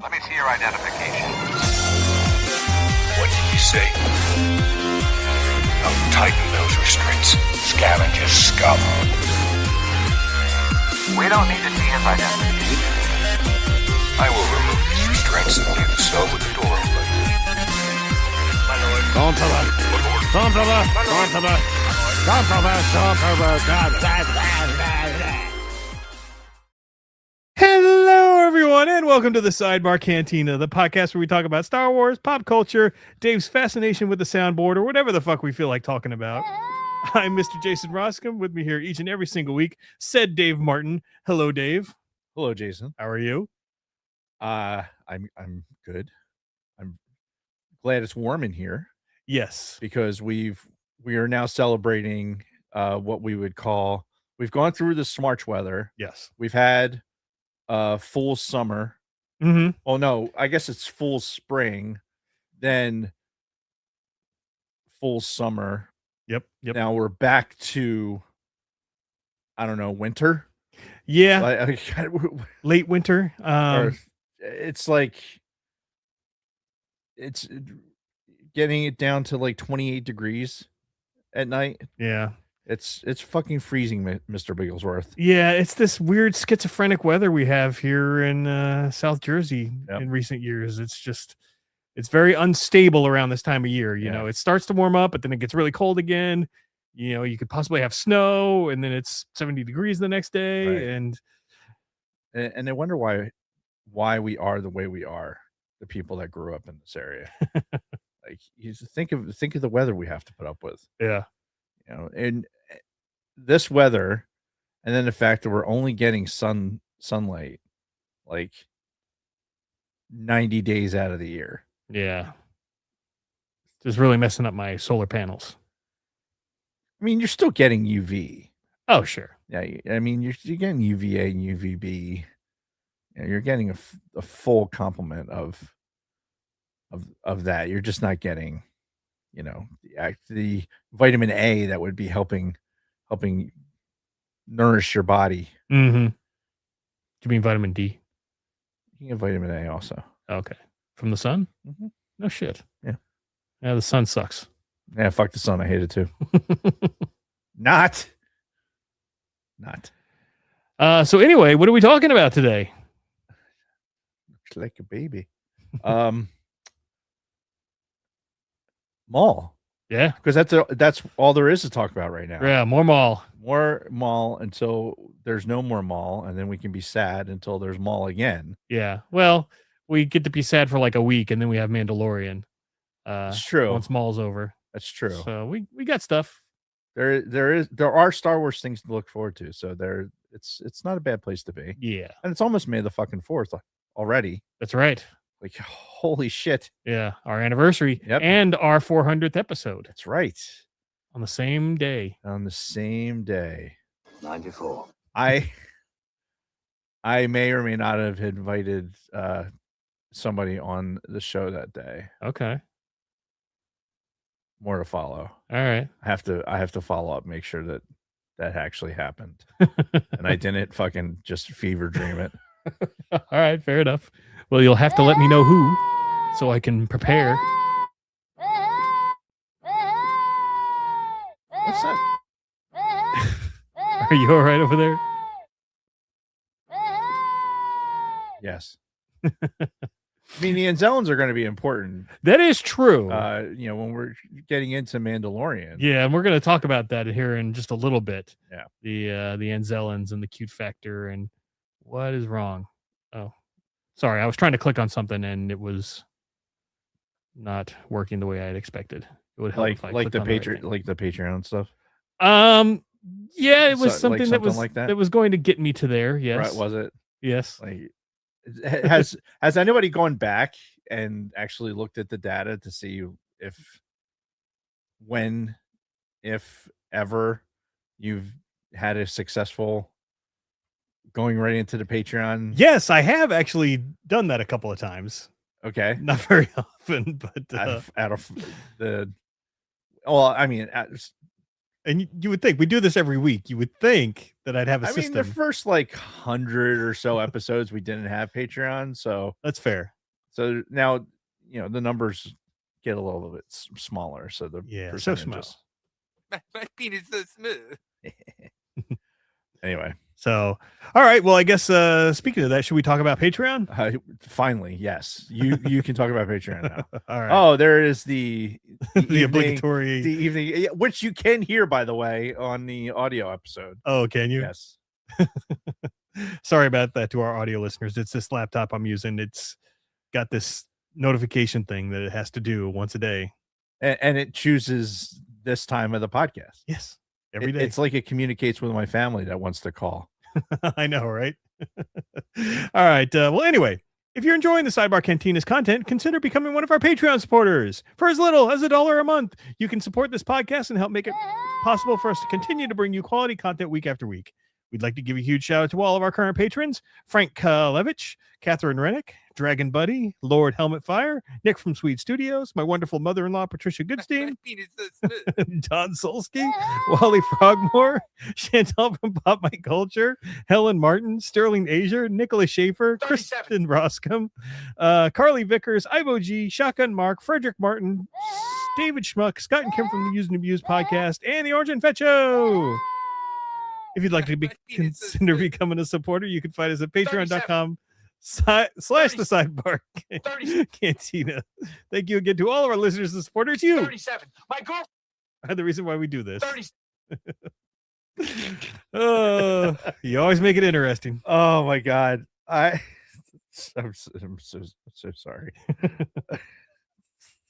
Let me see your identification. What did you say? I'll tighten those restraints. Scavenger scum. We don't need to see his identification. I will remove these restraints and leave the cell with the door open. My lord. Hello, everyone, and welcome to the Sidebar Cantina, the podcast where we talk about Star Wars, pop culture, Dave's fascination with the soundboard, or whatever the fuck we feel like talking about. I'm Mr. Jason Roscom. With me here each and every single week, said Dave Martin. Hello, Dave. Hello, Jason. How are you? I'm good. I'm glad it's warm in here Yes. because we are now celebrating what we would call, we've gone through the March weather. Yes. We've had full summer. Mm-hmm. Oh no, I guess it's full spring, then full summer. Yep. Now we're back to, I don't know, winter. Yeah. Late winter. It's like it's getting it down to like 28 degrees at night. Yeah. It's fucking freezing, Mr. Bigglesworth. Yeah, it's this weird schizophrenic weather we have here in South Jersey Yep. in recent years. It's very unstable around this time of year. You know, it starts to warm up, but then it gets really cold again. You know, you could possibly have snow, and then it's 70 degrees the next day. Right. And I wonder why we are the way we are, the people that grew up in this area. Like, you just think of the weather we have to put up with. yeah, You know, and this weather, and then the fact that we're only getting sunlight like 90 days out of the year. yeah, just really messing up my solar panels. I mean, you're still getting UV. Oh, sure. Yeah, I mean, you're getting UVA and UVB. You know, you're getting a full complement of that. You're just not getting, you know, the vitamin A that would be helping nourish your body. Mm-hmm. Do you mean vitamin D? You can get vitamin A also. Okay, from the sun? Mm-hmm. No shit. Yeah, the sun sucks. Yeah, fuck the sun. I hate it too. Not. So anyway, what are we talking about today? Looks like a baby. Maul. Yeah, Because that's all there is to talk about right now. yeah, more Maul. More Maul until there's no more Maul, and then we can be sad until there's Maul again. Yeah, well, we get to be sad for like a week, and then we have Mandalorian. It's true. Once Maul's over. That's true. So we got stuff. There are Star Wars things to look forward to. So it's not a bad place to be. Yeah, And it's almost May the fucking 4th already. that's right. Like, holy shit. Yeah, our anniversary Yep. and our 400th episode That's right. on the same day. On the same day. 94. I may or may not have invited somebody on the show that day. Okay, More to follow. all right. I have to follow up, make sure that actually happened. And I didn't fucking just fever dream it. All right, fair enough. Well, you'll have to let me know who, so I can prepare. What's that? Are you all right over there? Yes. I mean, the Anzellans are going to be important. That is true. You know, when we're getting into Mandalorian. Yeah, and we're going to talk about that here in just a little bit. Yeah. The Anzellans and the cute factor and what is wrong. Oh, sorry. I was trying to click on something and it was not working the way I had expected. It would help like if I the clicked on the right thing. like the Patreon stuff. Yeah, it was So- something, like that was something like that? that was going to get me to there. Yes. Right? Was it Yes. like has anybody gone back and actually looked at the data to see if ever you've had a successful going right into the Patreon? Yes, I have actually done that a couple of times. Okay. Not very often, but Out of the, well, I mean, And you would think we do this every week. You would think that I'd have a system. mean, the first like 100 or so episodes we didn't have Patreon, so that's fair. So now, the numbers get a little bit smaller. So the so small. percentages. My penis is so smooth. Anyway, so all right. Well, I guess speaking of that, should we talk about Patreon? Finally, yes. You can talk about Patreon now. All right. Oh, there is the the obligatory evening, which you can hear, by the way, on the audio episode. Oh, can you? Yes. Sorry about that to our audio listeners. It's this laptop I'm using. It's got this notification thing that it has to do once a day, and it chooses this time of the podcast. Yes, every day. It's like it communicates with my family that wants to call. I know, right? All right. Well, anyway, if you're enjoying the Sidebar Cantina's content, consider becoming one of our Patreon supporters. For as little as $1 a month, you can support this podcast and help make it possible for us to continue to bring you quality content week after week. We'd like to give a huge shout out to all of our current patrons: Frank Kalevich, Catherine Rennick, Dragon Buddy, Lord Helmet Fire, Nick from Sweet Studios, my wonderful mother-in-law Patricia Goodstein, Don Solsky, Wally Frogmore, Chantal from Pop My Culture, Helen Martin, Sterling Asia, Nicholas Schaefer, Kristen Roscom, Carly Vickers, Ivo G, Shotgun Mark, Frederick Martin, David Schmuck, Scott and Kim from the Use and Abuse podcast, and the Orange and Fetcho. If you'd like to consider becoming a supporter, you can find us at patreon.com/the Sidebar Cantina. Thank you again to all of our listeners and supporters. You 37. My girl. are the reason why we do this. 30. You always make it interesting. Oh my God. I'm so sorry.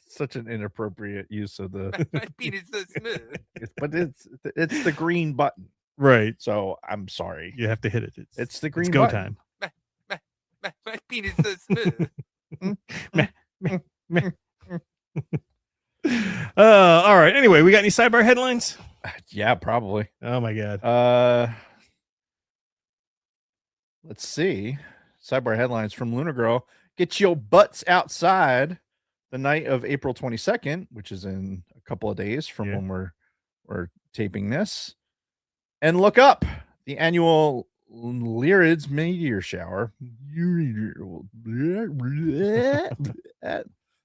Such an inappropriate use of the My penis is so smooth. But it's the green button. Right. So I'm sorry. You have to hit it. It's the green go button. time. My penis is so smooth. All right. Anyway, we got any sidebar headlines? Yeah, probably. Oh my God. Let's see. Sidebar headlines from Lunar Girl. Get your butts outside the night of April 22nd, which is in a couple of days from when we're taping this. And look up the annual Lyrids meteor shower. The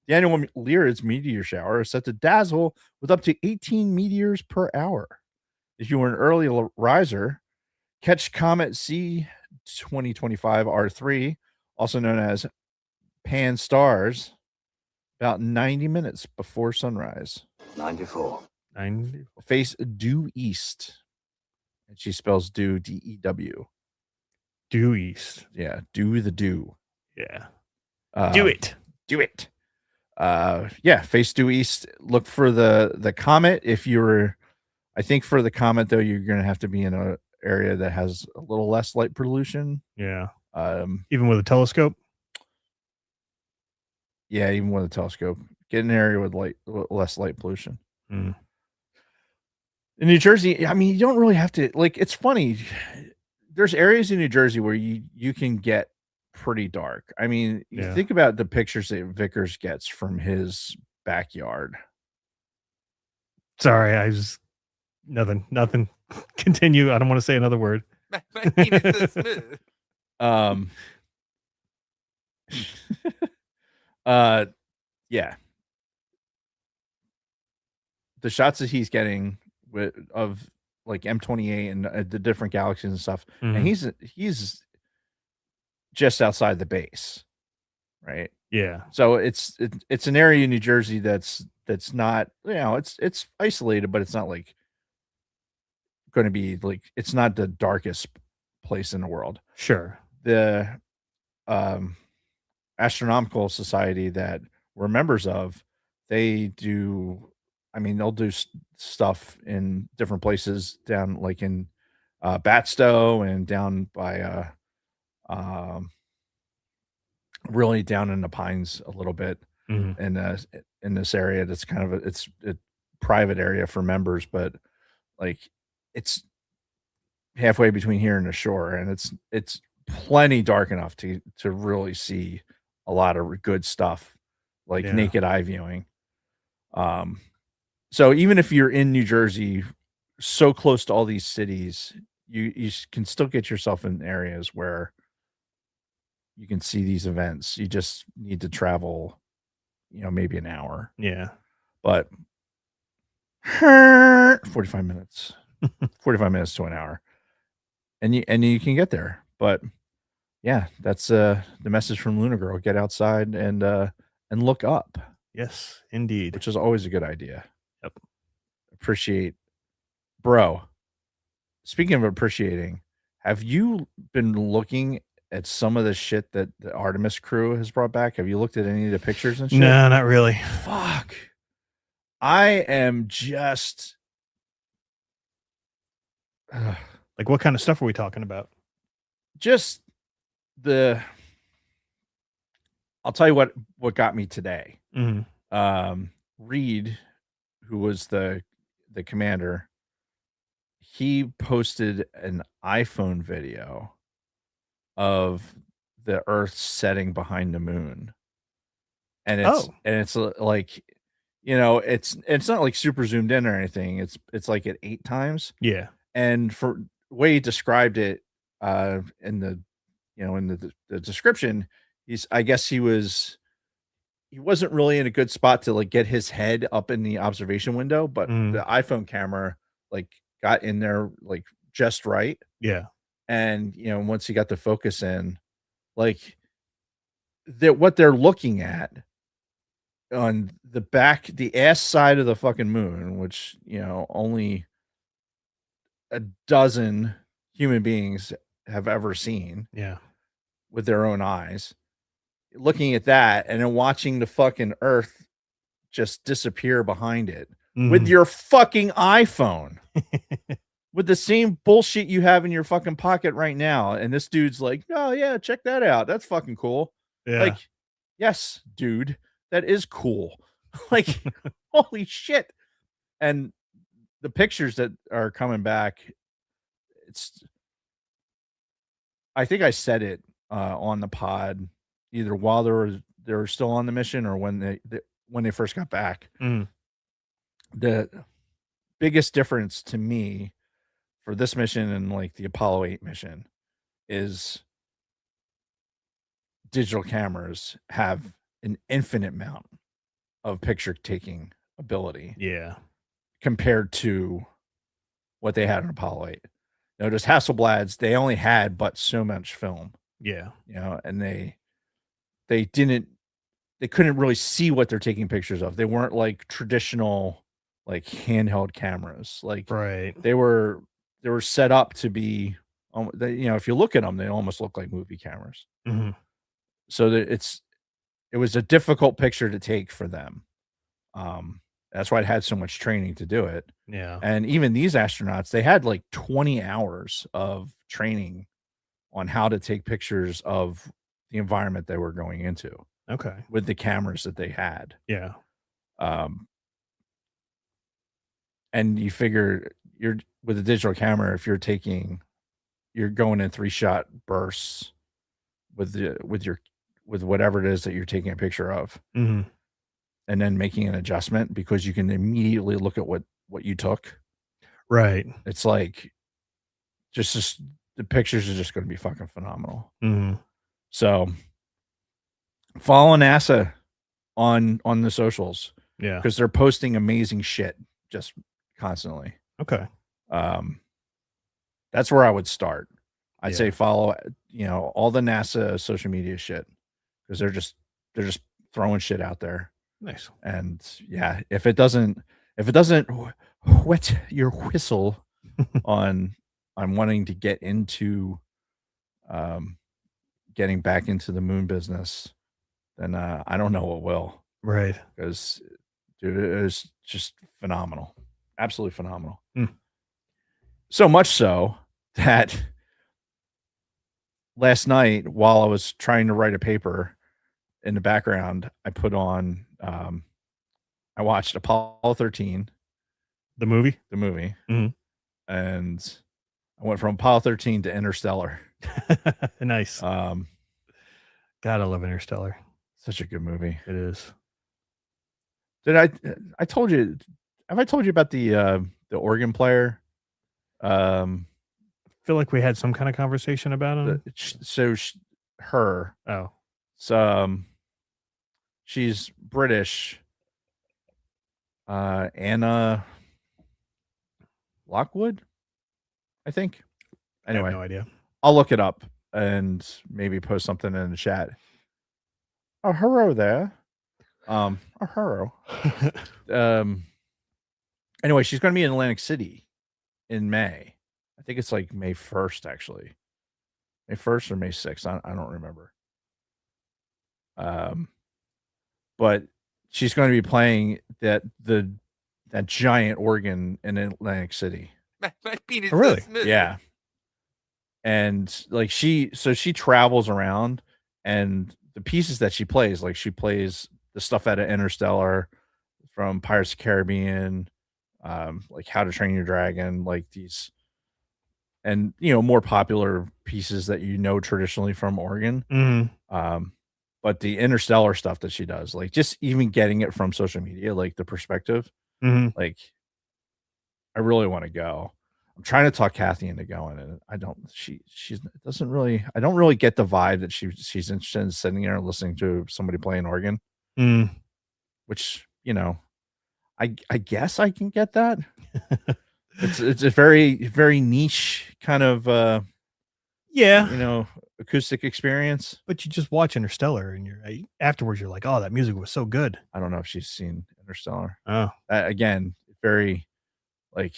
annual Lyrids meteor shower is set to dazzle with up to 18 meteors per hour. If you were an early riser, catch Comet C 2025 R3, also known as Pan Stars, about 90 minutes before sunrise. 94. Face due east. And she spells due, D-E-W. Due east. Yeah, due the dew. Yeah. Do it. Yeah, face due east. Look for the comet. If you're, I think for the comet though, you're gonna have to be in an area that has a little less light pollution. Yeah. Even with a telescope. Yeah, even with a telescope. Get in an area with less light pollution. Mm. In New Jersey, I mean, you don't really have to, like, it's funny. There's areas in New Jersey where you can get pretty dark. I mean, you think about the pictures that Vickers gets from his backyard. Sorry, I was nothing. Continue. I don't want to say another word. My penis is smooth. Yeah. The shots that he's getting of like M28 and the different galaxies and stuff, and he's just outside the base, right? Yeah. So it's an area in New Jersey that's not, it's isolated, but it's not like going to be like, it's not the darkest place in the world. Sure. The astronomical society that we're members of, they'll do stuff in different places down like in Batstow and down by really down in the Pines a little bit. And in this area that's kind of it's a private area for members, but like it's halfway between here and the shore, and it's plenty dark enough to really see a lot of good stuff, like naked eye viewing. So even if you're in New Jersey so close to all these cities, you can still get yourself in areas where you can see these events. You just need to travel, maybe an hour, Yeah. but 45 minutes, 45 minutes to an hour, and you can get there. But yeah, that's the message from Luna Girl. Get outside and look up, Yes, indeed. which is always a good idea. Yep. Appreciate, bro. Speaking of appreciating, have you been looking at some of the shit that the Artemis crew has brought back? Have you looked at any of the pictures and shit? No, not really. Fuck. I am just Like, what kind of stuff are we talking about? just I'll tell you what got me today. Mhm. Reed, who was the commander, he posted an iPhone video of the Earth setting behind the moon. And it's like, it's not like super zoomed in or anything. It's like at 8 times. Yeah. And for the way he described it, in the in the description, I guess he wasn't really in a good spot to like get his head up in the observation window, but the iPhone camera like got in there like just right. Yeah. And once he got the focus in, like what they're looking at on the ass side of the fucking moon, which only a dozen human beings have ever seen Yeah. with their own eyes, looking at that and then watching the fucking Earth just disappear behind it with your fucking iPhone, with the same bullshit you have in your fucking pocket right now. And this dude's like, oh yeah, check that out. That's fucking cool. Yeah. Like, yes, dude, that is cool. Like, holy shit. And the pictures that are coming back, I think I said it on the pod either while they were still on the mission or when they first got back. The biggest difference to me for this mission and like the Apollo 8 mission is digital cameras have an infinite amount of picture taking ability. Yeah. Compared to what they had in Apollo 8. Notice Hasselblad's, they only had but so much film. Yeah. And they couldn't really see what they're taking pictures of. They weren't like traditional like handheld cameras. Like Right. they were set up to be if you look at them, they almost look like movie cameras. So that it was a difficult picture to take for them. That's why it had so much training to do it. Yeah. And even these astronauts, they had like 20 hours of training on how to take pictures of the environment they were going into. Okay. With the cameras that they had. Yeah. And you figure you're with a digital camera, if you're going in 3-shot bursts with whatever it is that you're taking a picture of. And then making an adjustment because you can immediately look at what you took. Right. It's like just the pictures are just going to be fucking phenomenal. So follow NASA on the socials. Yeah. Because they're posting amazing shit just constantly. Okay. That's where I would start. I'd say follow all the NASA social media shit because they're just throwing shit out there. Nice. And yeah, if it doesn't wet your whistle on wanting to get into getting back into the moon business, then I don't know what will. Right. Because dude, it is just phenomenal. Absolutely phenomenal. So much so that last night while I was trying to write a paper, in the background, I put on I watched Apollo 13. The movie? The movie. And I went from Apollo 13 to Interstellar. Nice. God, I love Interstellar. Such a good movie. It is. Did I told you, have I told you about the organ player feel like we had some kind of conversation about him. Her. Oh, So she's British. Anna Lockwood, I think. I have Anyway, no idea. I'll look it up and maybe post something in the chat. Oh, hello there. Oh, hello. Anyway, she's going to be in Atlantic City in May. I think it's like May 1st, actually. May 1st or May 6th. I don't remember. But she's going to be playing that giant organ in Atlantic City. My penis Oh, really? does miss. Yeah. And like she travels around, and the pieces that she plays, like she plays the stuff out of Interstellar, from Pirates of the Caribbean, like How to Train Your Dragon, like these, and more popular pieces that traditionally from organ. Mm-hmm. But the Interstellar stuff that she does, like just even getting it from social media, like the perspective, like I really want to go. I'm trying to talk Kathy into going, and I don't. She doesn't really. I don't really get the vibe that she's interested in sitting there and listening to somebody play an organ. Which I guess I can get that. It's a very very niche kind of acoustic experience. But you just watch Interstellar, and afterwards you're like, oh, that music was so good. I don't know if she's seen Interstellar. Oh, again, very. Like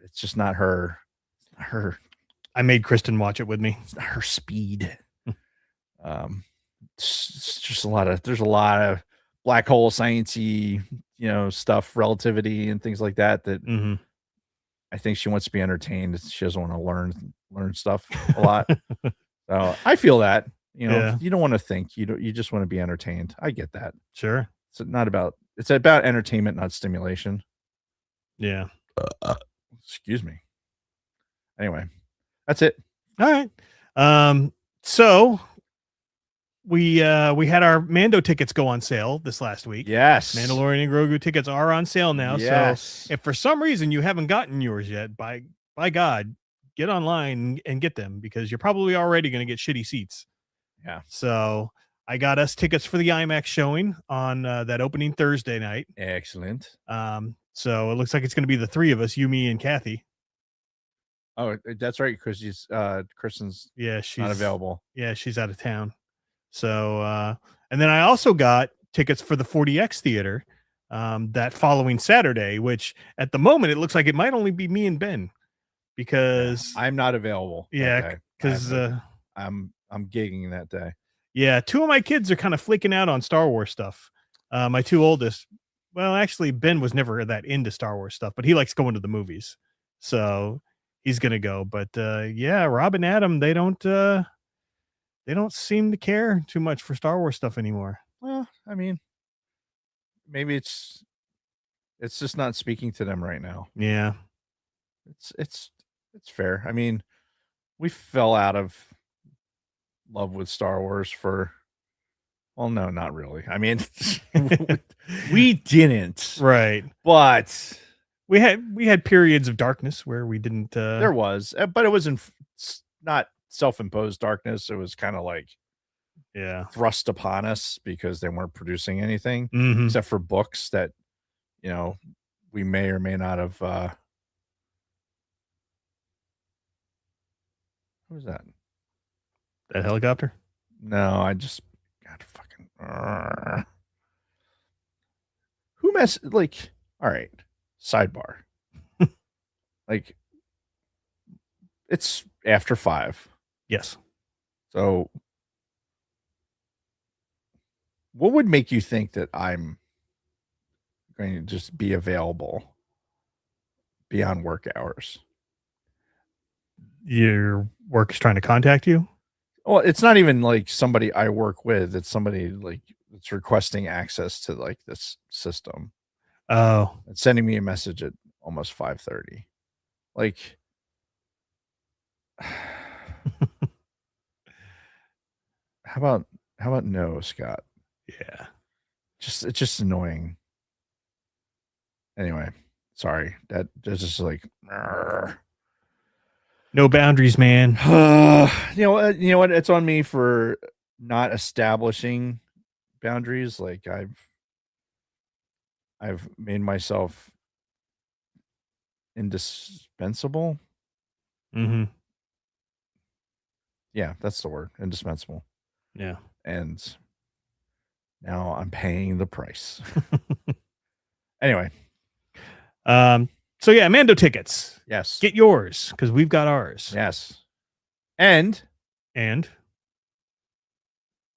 it's just not her. It's not her. I made Kristen watch it with me. It's not her speed. It's just there's a lot of black hole sciencey, stuff, relativity and things like that. I think she wants to be entertained. She doesn't want to learn stuff a lot. So I feel that, you don't want to think, you just want to be entertained. I get that. Sure. It's about entertainment, not stimulation. Yeah. Excuse me. Anyway, that's it. All right. So we had our Mando tickets go on sale this last week. Yes. Mandalorian and Grogu tickets are on sale now. Yes. So if for some reason you haven't gotten yours yet, by God, get online and get them, because you're probably already going to get shitty seats. Yeah. So I got us tickets for the IMAX showing on that opening Thursday night. Excellent. So it looks like it's going to be the three of us, you, me, and Kathy. Oh, that's right. Kristen's she's not available. Yeah, she's out of town. So, and then I also got tickets for the 40X theater that following Saturday, which at the moment it looks like it might only be me and Ben, because I'm not available. Yeah, because I'm gigging that day. Yeah, two of my kids are kind of flaking out on Star Wars stuff. My two oldest, well, actually, Ben was never that into Star Wars stuff, but he likes going to the movies, so he's gonna go. But yeah, Rob and Adam, they don't seem to care too much for Star Wars stuff anymore. Well, I mean, maybe it's just not speaking to them right now. Yeah, it's fair. I mean, we fell out of love with Star Wars for. Well, no, not really. I mean, we didn't. Right. But we had periods of darkness where we didn't. There was, but it wasn't not self-imposed darkness. It was kind of like, thrust upon us because they weren't producing anything except for books that, we may or may not have. Who was that? That helicopter? No, I just got fucking. Who like? All right, sidebar. Like, it's after 5. Yes. So, what would make you think that I'm going to just be available beyond work hours? Your work is trying to contact you? Well, it's not even like somebody I work with. It's somebody like that's requesting access to like this system. Oh. And sending me a message at almost 5:30. Like, how about no, Scott? Yeah. It's just annoying. Anyway, sorry. That's just like, No boundaries, man. You know what? It's on me for not establishing boundaries. Like I've made myself indispensable. Mm-hmm. Yeah, that's the word. Indispensable. Yeah. And now I'm paying the price. Anyway. So yeah, Mando tickets. Yes. Get yours because we've got ours. Yes. And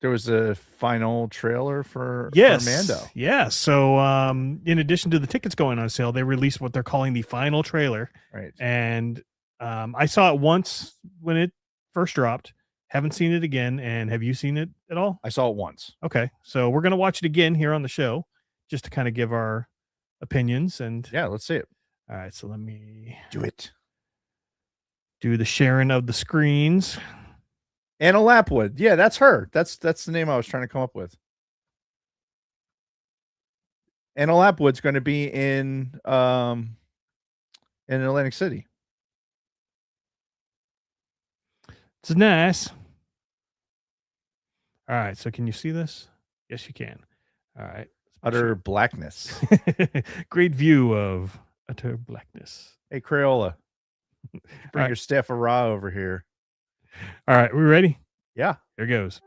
there was a final trailer for Mando. Yeah. So in addition to the tickets going on sale, they released what they're calling the final trailer. Right. And I saw it once when it first dropped. Haven't seen it again. And have you seen it at all? I saw it once. Okay. So we're gonna watch it again here on the show just to kind of give our opinions. And yeah, let's see it. All right, so let me do it. Do the sharing of the screens. Anna Lapwood. Yeah, that's her. That's the name I was trying to come up with. Anna Lapwood's going to be in Atlantic City. It's nice. All right, so can you see this? Yes, you can. All right. Utter blackness. Great view of utter blackness. Hey, Crayola. Bring your staff of Ra over here. All right, we ready? Yeah. Here goes.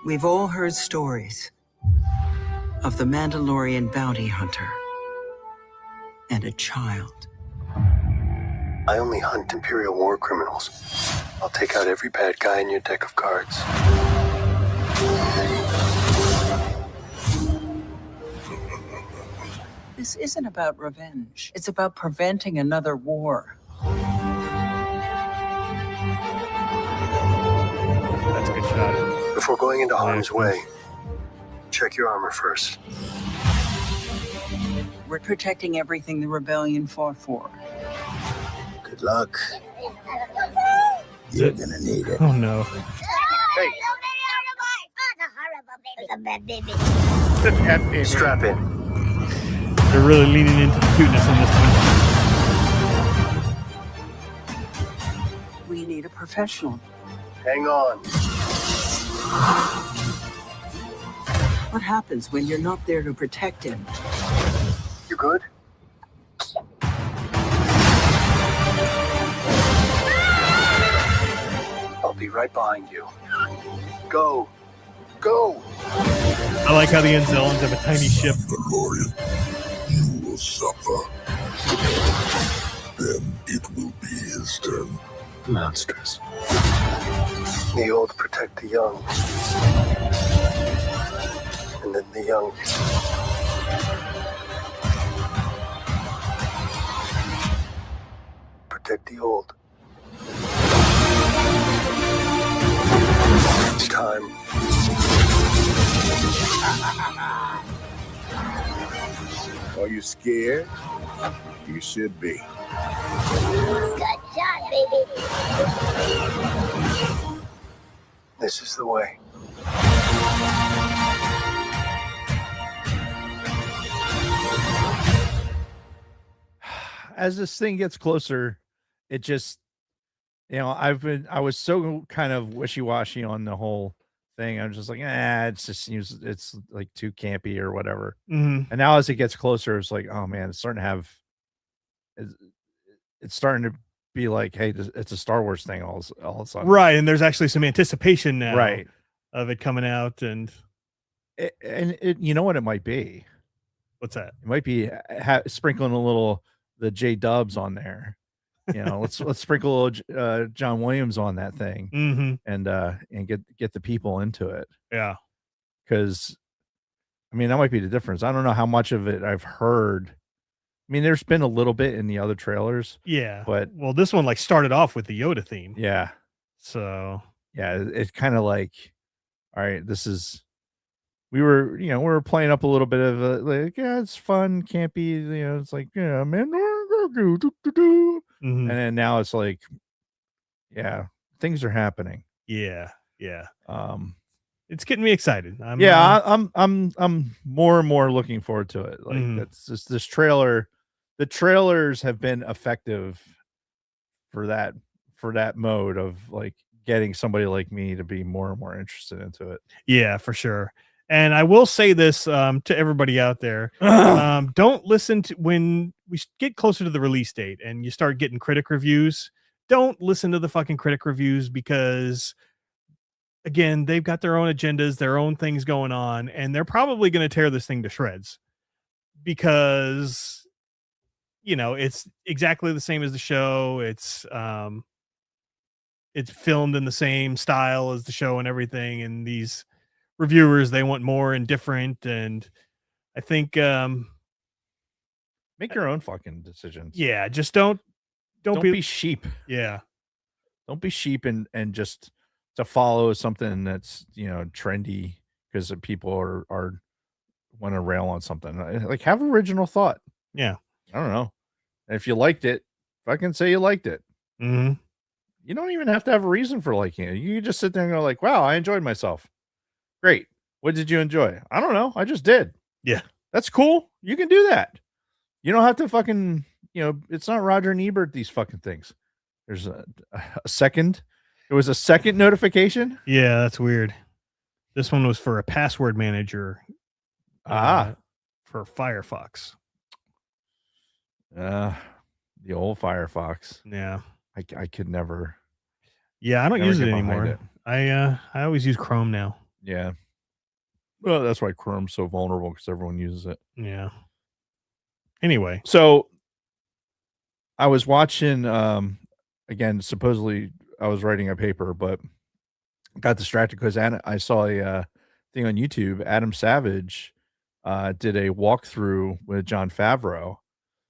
We've all heard stories of the Mandalorian bounty hunter and a child. I only hunt Imperial war criminals. I'll take out every bad guy in your deck of cards. This isn't about revenge. It's about preventing another war. That's a good shot. Before going into harm's way, check your armor first. We're protecting everything the rebellion fought for. Good luck. You're gonna need it. Oh no. Hey. Strap in. They're really leaning into the cuteness in this one. We need a professional. Hang on. What happens when you're not there to protect him? You good? I'll be right behind you. Go. Go. I like how the Enzellans have a tiny ship. Mandalorian, you will suffer. Then it will be his turn. Monsters. The old protect the young. And then the young. Protect the old. It's time. Are you scared? You should be. Good job, baby. This is the way. As this thing gets closer, it just, I was so kind of wishy-washy on the whole thing. I'm just like, it just seems it's like too campy or whatever. Mm-hmm. And now as it gets closer, it's like, oh man, it's starting to be like, hey, it's a Star Wars thing all of a sudden. Right, and there's actually some anticipation now, right, of it coming out, and you know what it might be? What's that? It might be sprinkling a little the J Dubs on there. Let's sprinkle a little John Williams on that thing, mm-hmm. and get the people into it. Yeah, because I mean that might be the difference. I don't know how much of it I've heard. I mean, there's been a little bit in the other trailers. Yeah, but this one like started off with the Yoda theme. Yeah, so yeah, it's kind of like, all right, this is. We were playing up a little bit of like, yeah, it's fun, campy, it's like, yeah, man, mm-hmm. And then now it's like, yeah, things are happening. Yeah. It's getting me excited. I'm more and more looking forward to it. Like that's just this trailer. the trailers have been effective for that mode of like getting somebody like me to be more and more interested into it. Yeah, for sure. And I will say this to everybody out there: don't listen to when we get closer to the release date and you start getting critic reviews. Don't listen to the fucking critic reviews because, again, they've got their own agendas, their own things going on, and they're probably going to tear this thing to shreds because it's exactly the same as the show. It's filmed in the same style as the show and everything, and these reviewers, they want more and different, and I think Make your own fucking decisions. yeah, just don't be sheep. Yeah. Don't be sheep and just to follow something that's trendy because people are want to rail on something. Like, have original thought. Yeah. I don't know. If you liked it, fucking say you liked it. Mm-hmm. You don't even have to have a reason for liking it. You can just sit there and go like, wow, I enjoyed myself. Great. What did you enjoy? I don't know. I just did. Yeah. That's cool. You can do that. You don't have to fucking, it's not Roger and Ebert, these fucking things. There's a second. It was a second notification. Yeah, that's weird. This one was for a password manager. For Firefox. The old Firefox. Yeah. I could never. Yeah, I don't use it get behind anymore. it. I always use Chrome now. Yeah. Well, that's why Chrome's so vulnerable because everyone uses it. Yeah. Anyway, so I was watching. Again, supposedly I was writing a paper, but got distracted because I saw a thing on YouTube. Adam Savage did a walkthrough with Jon Favreau,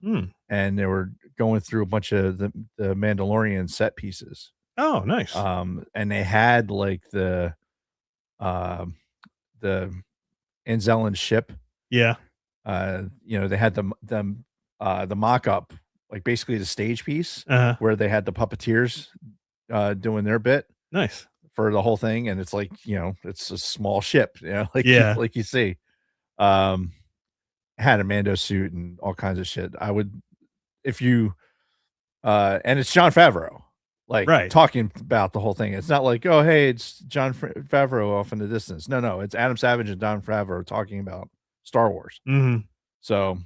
and they were going through a bunch of the Mandalorian set pieces. Oh, nice. And they had like the Anzellan ship. Yeah. They had the mock-up, like basically the stage piece where they had the puppeteers doing their bit. Nice. For the whole thing, and it's like, it's a small ship, like you see. Had a Mando suit and all kinds of shit. I would, if you and it's Jon Favreau, like talking about the whole thing. It's not like, oh hey, it's Jon Favreau off in the distance. No, it's Adam Savage and Jon Favreau talking about Star Wars. Mm-hmm. So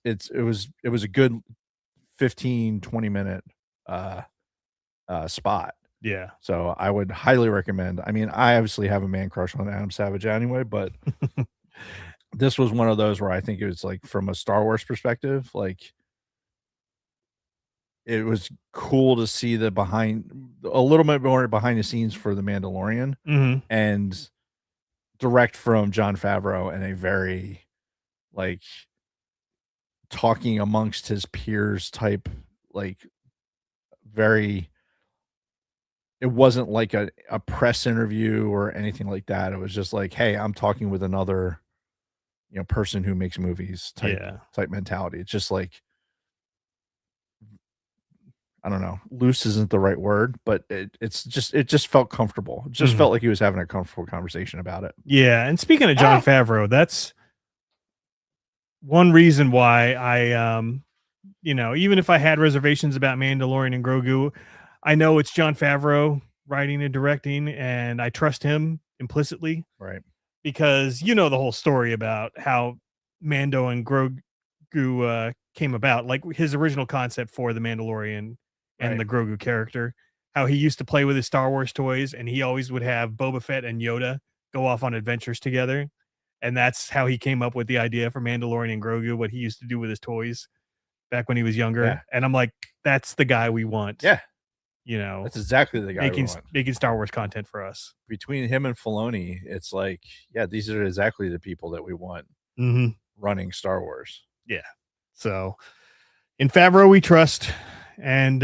it was a good 15-20 minute spot. Yeah. So I would highly recommend. I mean, I obviously have a man crush on Adam Savage anyway, but this was one of those where I think it was like, from a Star Wars perspective, like it was cool to see a little bit more behind the scenes for the Mandalorian, and direct from Jon Favreau, and a very like talking amongst his peers type, like very. It wasn't like a press interview or anything like that. It was just like, hey, I'm talking with another, person who makes movies type mentality. It's just like, I don't know, loose isn't the right word, but it just felt comfortable. It just felt like he was having a comfortable conversation about it. Yeah. And speaking of Jon Favreau, that's one reason why I, even if I had reservations about Mandalorian and Grogu, I know it's Jon Favreau writing and directing, and I trust him implicitly. Right. Because the whole story about how Mando and Grogu came about, like his original concept for the Mandalorian and the Grogu character, how he used to play with his Star Wars toys, and he always would have Boba Fett and Yoda go off on adventures together. And that's how he came up with the idea for Mandalorian and Grogu, what he used to do with his toys back when he was younger. Yeah. And I'm like, that's the guy we want. Yeah. That's exactly the guy making Star Wars content for us. Between him and Filoni, it's like, yeah, these are exactly the people that we want running Star Wars. Yeah. So in Favreau, we trust. And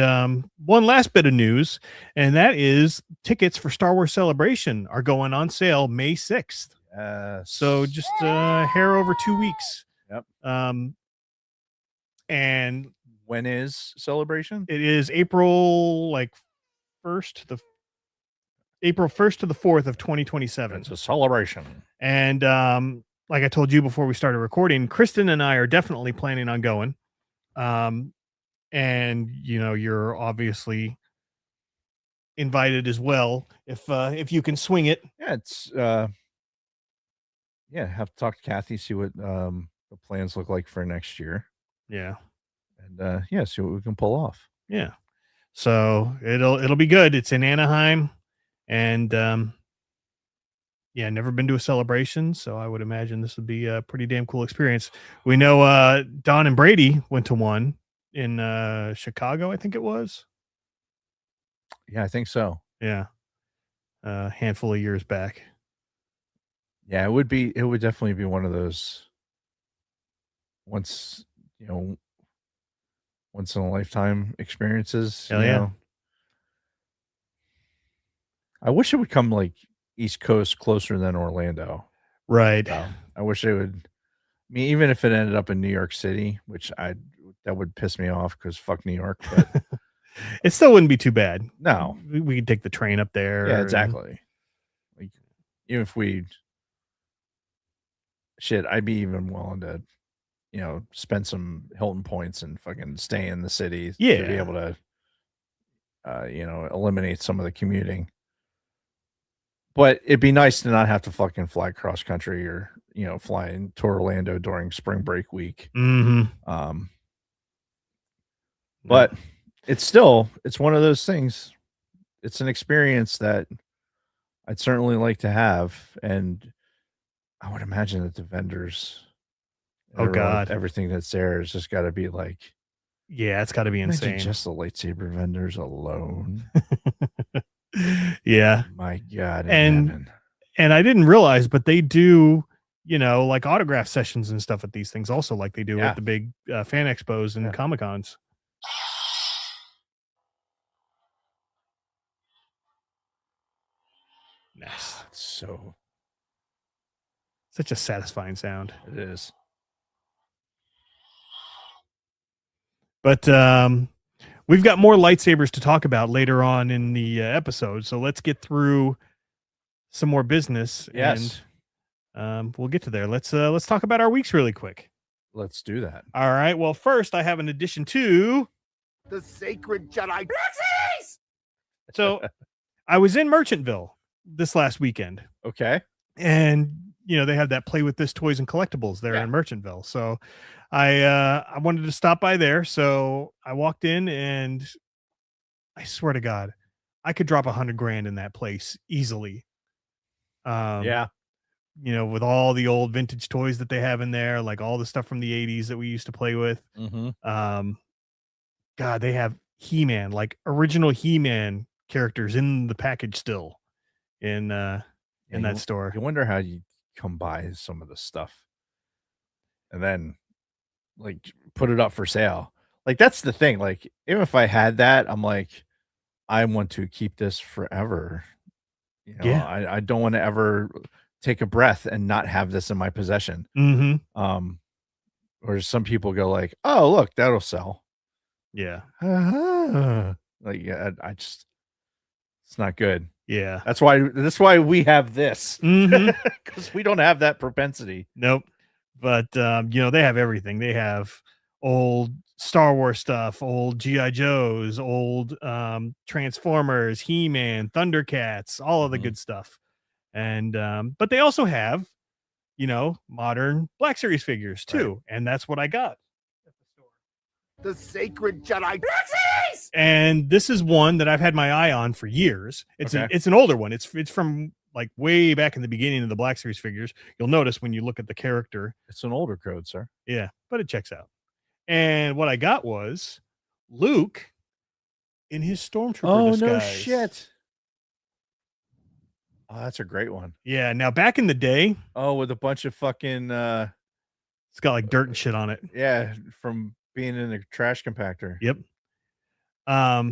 one last bit of news, and that is tickets for Star Wars Celebration are going on sale May 6th. So just hair over 2 weeks. Yep. And when is Celebration? It is April 1st to the 4th of 2027. It's a celebration. And like I told you before we started recording, Kristen and I are definitely planning on going. And you're obviously invited as well if you can swing it. Yeah, it's yeah, have to talk to Kathy, see what the plans look like for next year. Yeah. And yeah, see what we can pull off. Yeah. So it'll be good. It's in Anaheim, and yeah, never been to a celebration, so I would imagine this would be a pretty damn cool experience. We know Don and Brady went to one in Chicago, I think it was. Yeah, I think so. Yeah. A handful of years back. Yeah, it would definitely be one of those once, once in a lifetime experiences, Hell yeah. I wish it would come like East Coast closer than Orlando. Right. I wish it would. I mean, even if it ended up in New York City, which that would piss me off because fuck New York. But it still wouldn't be too bad. No, we could take the train up there. Yeah, exactly. Like, even if I'd be even willing to, spend some Hilton points and fucking stay in the city to be able to, eliminate some of the commuting. But it'd be nice to not have to fucking fly cross country or, fly to Orlando during spring break week. Mm-hmm. But it's one of those things. It's an experience that I'd certainly like to have. And I would imagine that the vendors, oh God, everything that's there has just got to be like, yeah, it's got to be insane. Just the lightsaber vendors alone. Yeah. My God. And I didn't realize, but they do, like autograph sessions and stuff at these things also, like they do at the big fan expos and Comic-Cons. Nice. So such a satisfying sound. It is. But we've got more lightsabers to talk about later on in the episode, so let's get through some more business. Yes. And we'll get to there. Let's talk about our weeks really quick. Let's do that. All right. Well, first I have an addition to the Sacred Jedi. So I was in Merchantville this last weekend. Okay. And they have that Play With This Toys and Collectibles there in Merchantville. So I wanted to stop by there. So I walked in, and I swear to God, I could drop $100,000 in that place easily. With all the old vintage toys that they have in there, like all the stuff from the 80s that we used to play with. Mm-hmm. God, they have He-Man, like original He-Man characters in the package still in that store. You wonder how you come by some of the stuff and then like put it up for sale. Like, that's the thing. Like, even if I had that, I'm like, I want to keep this forever. I don't want to ever take a breath and not have this in my possession. Mm-hmm. Or some people go like, oh, look, that'll sell. Yeah. Like, I just, it's not good. Yeah. That's why we have this. Because we don't have that propensity. Nope. But they have everything. They have old Star Wars stuff, old G.I. Joes, old Transformers, He-Man, Thundercats, all of the good stuff. And but they also have, modern Black Series figures too. Right. And that's what I got at the store. The Sacred Jedi. And this is one that I've had my eye on for years. It's an older one. It's from like way back in the beginning of the Black Series figures. You'll notice when you look at the character. It's an older code, sir. Yeah, but it checks out. And what I got was Luke in his Stormtrooper disguise. No shit. Oh, that's a great one. Yeah, now back in the day. Oh, with a bunch of fucking it's got like dirt and shit on it. Yeah, from being in a trash compactor. Yep. Back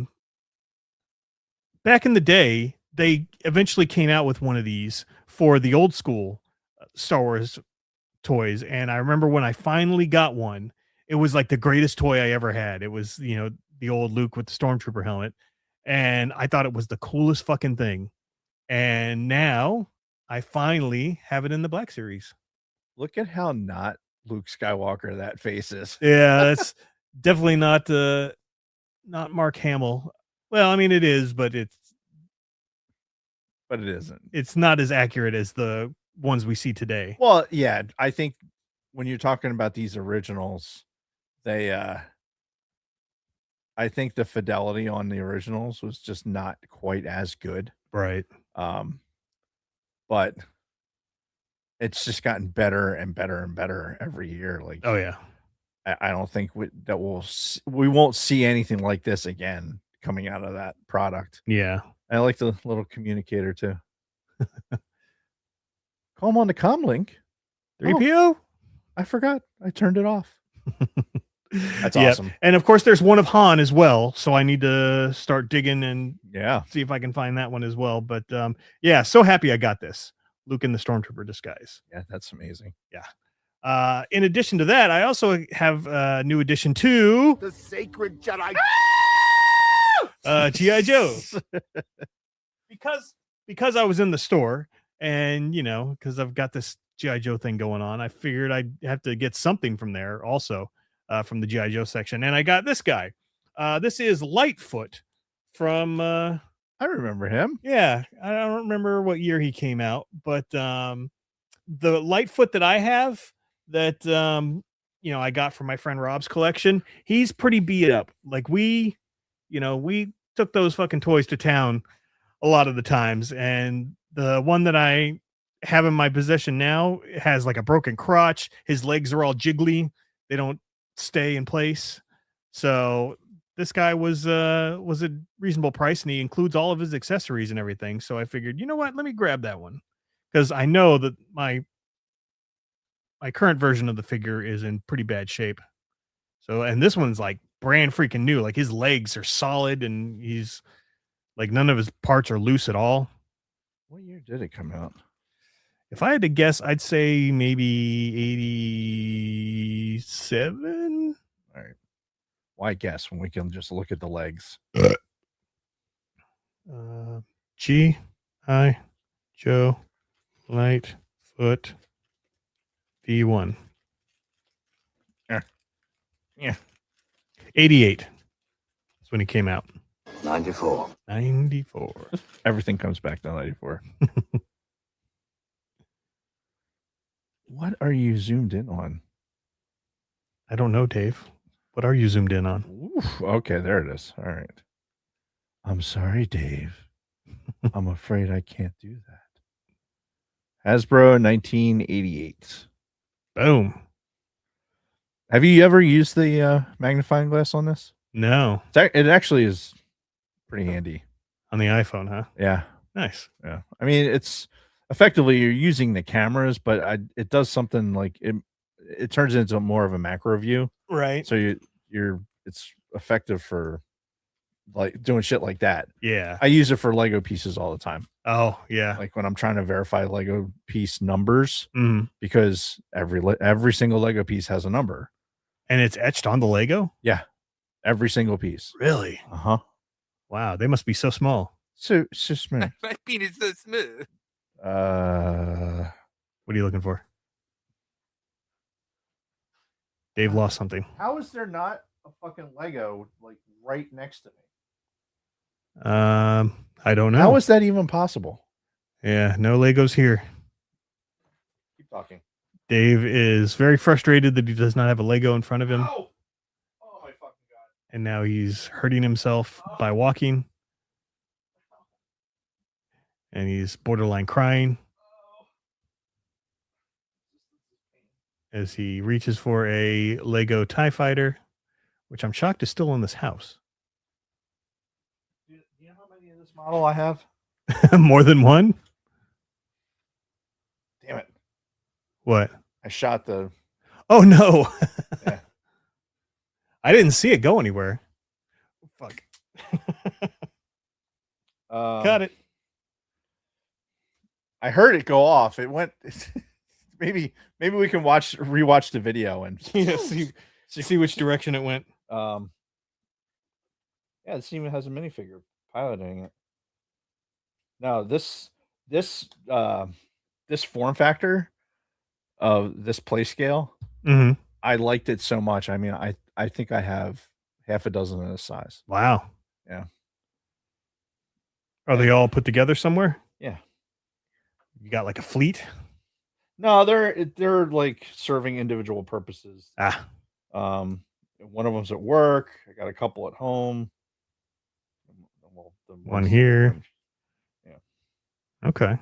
in the day, they eventually came out with one of these for the old school Star Wars toys. And I remember when I finally got one, it was like the greatest toy I ever had. It was, the old Luke with the Stormtrooper helmet. And I thought it was the coolest fucking thing. And now I finally have it in the Black Series. Look at how not Luke Skywalker that face is. Yeah, Definitely not Mark Hamill. Well, I mean it is, but it isn't. it's not as accurate as the ones we see today. Well, yeah, I think when you're talking about these originals, they I think the fidelity on the originals was just not quite as good. Right. But it's just gotten better and better and better every year. Like, Oh yeah. I don't think we won't see anything like this again coming out of that product. Yeah. I like the little communicator too. Call them on the comm link. 3PO? I forgot. I turned it off. That's Yeah. awesome. And of course there's one of Han as well, so I need to start digging and Yeah. see if I can find that one as well. But yeah, so happy I got this. Luke in the Stormtrooper disguise. Yeah, that's amazing. Yeah. In addition to that, I also have a new addition to The sacred Jedi. G.I. Joes. because I was in the store and because I've got this G.I. Joe thing going on, I figured I'd have to get something from there also, from the G.I. Joe section. And I got this guy. This is Lightfoot from I remember him. yeah, I don't remember what year he came out, but the Lightfoot that I have that I got from my friend Rob's collection, he's pretty beat up. Like we took those fucking toys to town a lot of the times, and the one that I have in my possession now has like a broken crotch. His legs are all jiggly. They don't stay in place. So this guy was a reasonable price, and he includes all of his accessories and everything. So I figured, you know what, let me grab that one, because I know that my current version of the figure is in pretty bad shape. So, and this one's like brand freaking new. Like his legs are solid, and he's like none of his parts are loose at all. What year did it come out? If I had to guess, I'd say maybe 87. All right. Why guess when we can just look at the legs? G.I. Joe Lightfoot V1. Yeah. 88. That's when he came out. 94. 94. Everything comes back to 94. What are you zoomed in on? I don't know, Dave. What are you zoomed in on? Oof, okay, there it is. All right. I'm sorry, Dave. I'm afraid I can't do that. Hasbro 1988. Boom. Have you ever used the magnifying glass on this? No. It actually is pretty handy. On the iPhone, huh? Yeah. Nice. Yeah. I mean, it's effectively you're using the cameras, but it does something like it turns into more of a macro view. Right. So it's effective for like doing shit like that. Yeah. I use it for Lego pieces all the time. Oh, yeah. Like when I'm trying to verify Lego piece numbers, because every single Lego piece has a number. And it's etched on the Lego? Yeah. Every single piece. Really? Uh-huh. Wow, they must be so small. So smooth. My penis so smooth. What are you looking for? Dave lost something. How is there not a fucking Lego like right next to me? I don't know. How is that even possible? Yeah, no Legos here. Keep talking. Dave is very frustrated that he does not have a Lego in front of him. Oh my fucking god. And now he's hurting himself by walking. And he's borderline crying as he reaches for a Lego TIE Fighter, which I'm shocked is still in this house. Do you know how many of this model I have? More than one? Damn it. What? I shot the... Oh, no. Yeah. I didn't see it go anywhere. Fuck. Got it. I heard it go off. It went... maybe we can rewatch the video and Yeah, see which direction it went. Yeah, this even has a minifigure piloting it. No, this form factor of this play scale, I liked it so much. I mean, I I think I have half a dozen of this size. Wow. Yeah. Are they all put together somewhere? Yeah. You got like a fleet? No, they're like serving individual purposes. Ah. One of them's at work. I got a couple at home. Well, One here. Yeah. Okay.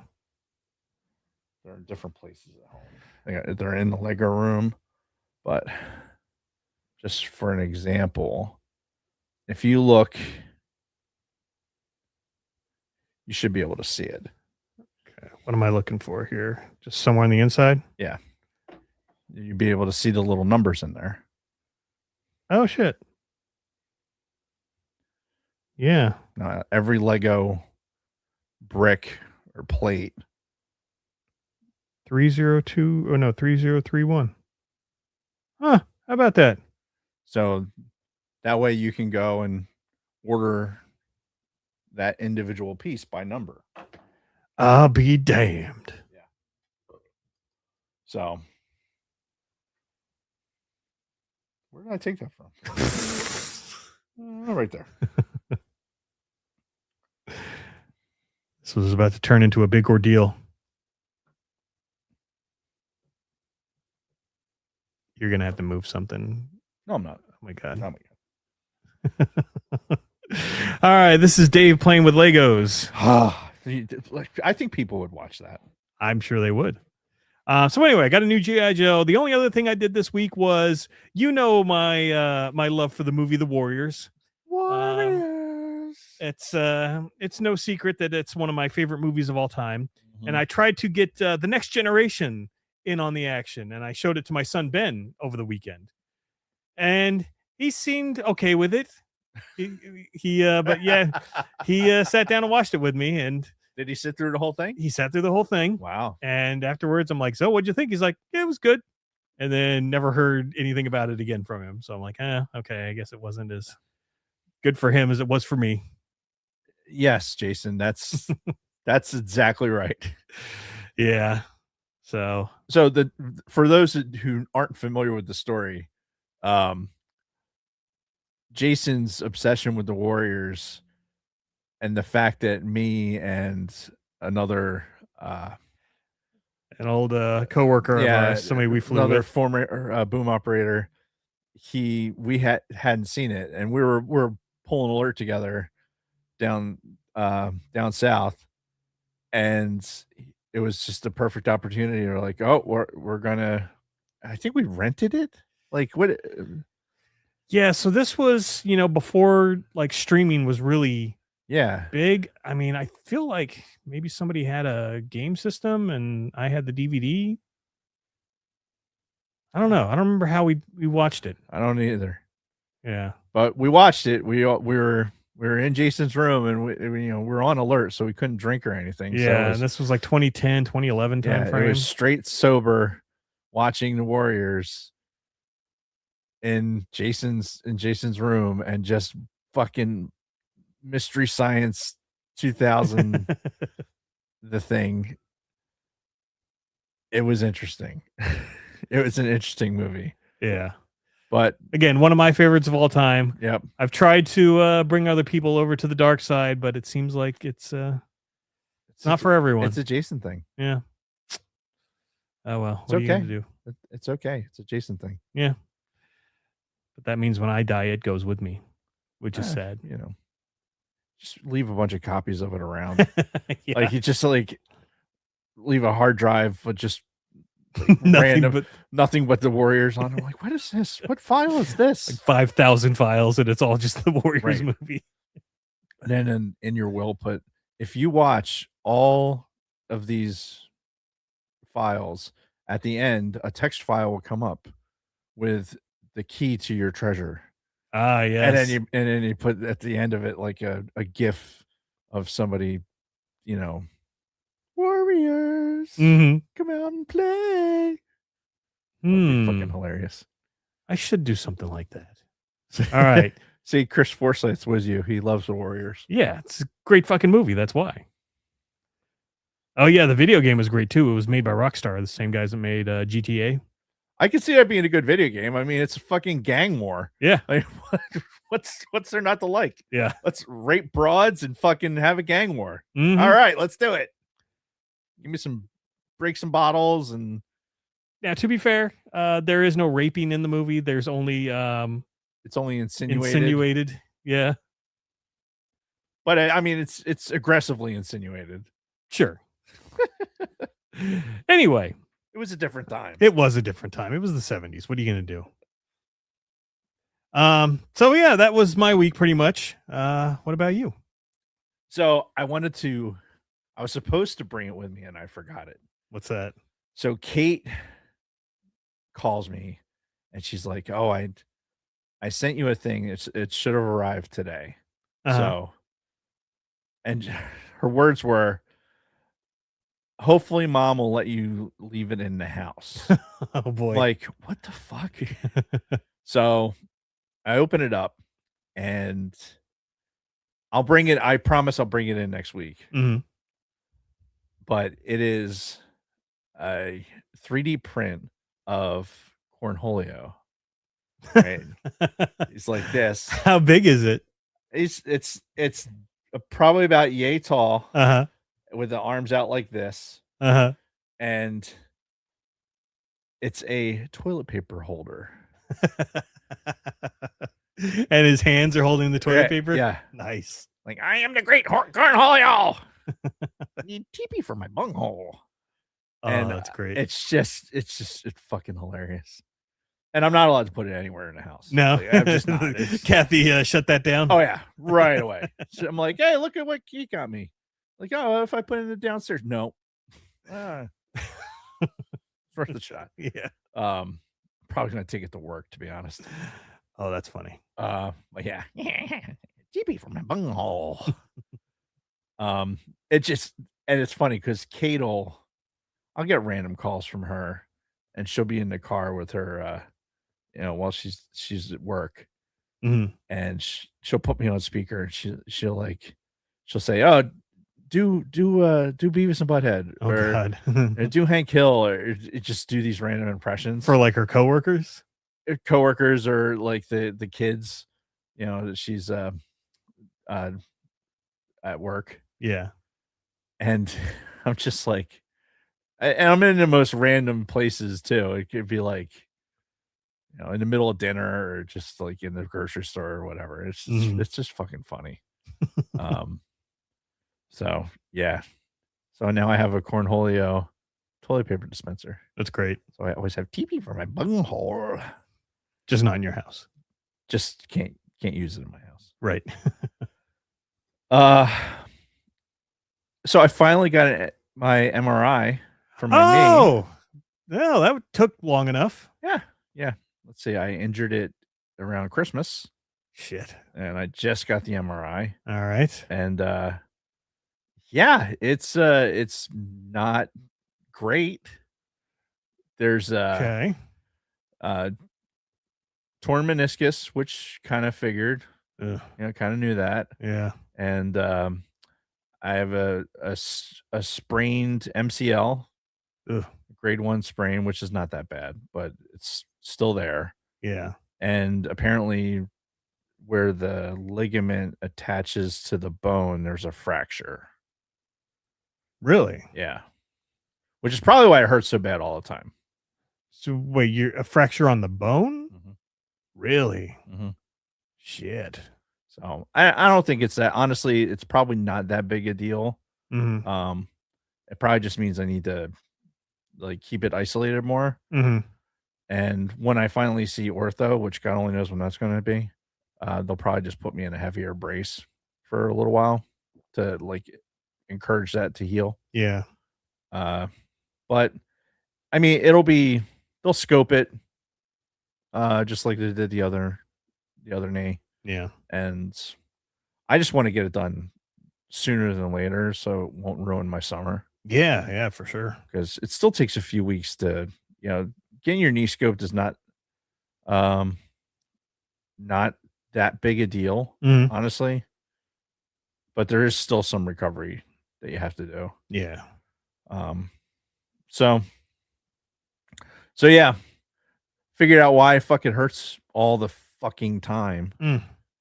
They're in different places at home. They're in the Lego room, but just for an example, if you look, you should be able to see it. Okay. What am I looking for here? Just somewhere on the inside? Yeah. You'd be able to see the little numbers in there. Oh, shit. Yeah. Every Lego brick or plate. 302, oh no, 3031. Huh. How about that? So that way you can go and order that individual piece by number. I'll be damned. Yeah. So where did I take that from? Right there. This was about to turn into a big ordeal. You're going to have to move something. No, I'm not. Oh my God. Oh my God. All right. This is Dave playing with Legos. I think people would watch that. I'm sure they would. So anyway, I got a new G.I. Joe. The only other thing I did this week was, my my love for the movie The Warriors. It's no secret that it's one of my favorite movies of all time. Mm-hmm. And I tried to get the next generation in on the action, and I showed it to my son Ben over the weekend, and he seemed okay with it. But yeah, he sat down and watched it with me. And did he sit through the whole thing? He sat through the whole thing. Wow. And afterwards, I'm like, so what'd you think? He's like, yeah, it was good. And then never heard anything about it again from him. So I'm like, okay, I guess it wasn't as good for him as it was for me. Yes, Jason, that's exactly right. Yeah. So for those who aren't familiar with the story, Jason's obsession with the Warriors and the fact that me and another an old coworker of ours, somebody we flew another with, former boom operator, we hadn't seen it, and we were pulling alert together down south, and it was just a perfect opportunity. We're like, oh, we're gonna, I think we rented it. Like what? Yeah. So this was, before like streaming was really big. I mean, I feel like maybe somebody had a game system and I had the DVD. I don't know. I don't remember how we watched it. I don't either. Yeah. But we watched it. We were in Jason's room, and we were on alert, so we couldn't drink or anything. Yeah, so and this was like 2010, 2011 time frame. It was straight sober watching the Warriors in Jason's room, and just fucking Mystery Science 2000 the thing. It was interesting. It was an interesting movie. Yeah. But again, one of my favorites of all time. Yep. I've tried to bring other people over to the dark side, but it seems like it's not for everyone. It's a Jason thing. Yeah. Oh well. It's okay. Do? It's okay. It's a Jason thing. Yeah. But that means when I die, it goes with me, which is sad. Just leave a bunch of copies of it around. Yeah. Like you just leave a hard drive with just nothing but the Warriors on. I'm like, what is this? What file is this? Like 5,000 files, and it's all just the Warriors movie. And then in your will put, if you watch all of these files, at the end, a text file will come up with the key to your treasure. Ah, yes. And then you put at the end of it like a GIF of somebody, Warriors, come out and play. Fucking hilarious. I should do something like that. All right. See, Chris Forsyth's with you. He loves the Warriors. Yeah, it's a great fucking movie. That's why. Oh yeah, the video game was great too. It was made by Rockstar, the same guys that made GTA. I can see that being a good video game. I mean, it's a fucking gang war. Yeah. Like, what's there not to like? Yeah. Let's rape broads and fucking have a gang war. Mhm. All right, let's do it. Give me break some bottles and. Now, to be fair, there is no raping in the movie. There's only it's only insinuated. Insinuated, yeah. But I mean, it's aggressively insinuated. Sure. Anyway, it was a different time. It was a different time. It was the 70s. What are you gonna do? So yeah, that was my week pretty much. What about you? So I was supposed to bring it with me and I forgot it. What's that? So Kate calls me and she's like, "Oh, I sent you a thing. It should have arrived today." So, and her words were, "Hopefully mom will let you leave it in the house." Oh boy. Like, what the fuck? So I open it up and I'll bring it. I promise I'll bring it in next week. Mhm. But it is a 3D print of Cornholio. Right? It's like this. How big is it? It's probably about yay tall. With the arms out like this. And it's a toilet paper holder. And his hands are holding the toilet paper? Yeah. Nice. Like, I am the great Cornholio. I need TP for my bunghole. Oh, And that's great. It's fucking hilarious. And I'm not allowed to put it anywhere in the house. No. Like, I'm just not. Kathy shut that down. Oh yeah, right away. So I'm like, hey, look at what Keith got me. Like, oh, what if I put it in the downstairs? No. It's worth the shot. Yeah. Probably gonna take it to work, to be honest. Oh, that's funny. But yeah. GP for my bunghole. It's funny because Kate I'll get random calls from her and she'll be in the car with her while she's at work. And she'll put me on speaker and she'll say, "Oh, do Beavis and Butthead," or God. do Hank Hill, or just do these random impressions for like her coworkers or like the kids, that she's at work. Yeah. And I'm just like, and I'm in the most random places too. It could be like, in the middle of dinner or just like in the grocery store or whatever. It's just fucking funny. So yeah. So now I have a Cornholio toilet paper dispenser. That's great. So I always have TP for my bunghole. Just not in your house. Just can't use it in my house. Right. So I finally got my MRI for my knee. Oh, no, that took long enough. Yeah. Let's see. I injured it around Christmas. Shit. And I just got the MRI. All right. And yeah, it's not great. There's torn meniscus, which kind of figured. Kind of knew that. Yeah. And I have a sprained MCL. Grade 1 sprain, which is not that bad, but it's still there. Yeah. And apparently where the ligament attaches to the bone, there's a fracture. Really? Yeah. Which is probably why it hurts so bad all the time. So wait, you're a fracture on the bone? Really? Shit. So I don't think it's that. Honestly, it's probably not that big a deal. It probably just means I need to keep it isolated more. And when I finally see ortho, which God only knows when that's going to be, they'll probably just put me in a heavier brace for a little while to encourage that to heal. Yeah. But I mean, they'll scope it, just like they did the other knee. Yeah. And I just want to get it done sooner than later so it won't ruin my summer. Yeah, for sure. Because it still takes a few weeks to, getting your knee scoped is not that big a deal, honestly. But there is still some recovery that you have to do. Yeah. So yeah. figured out why it fucking hurts all the fucking time.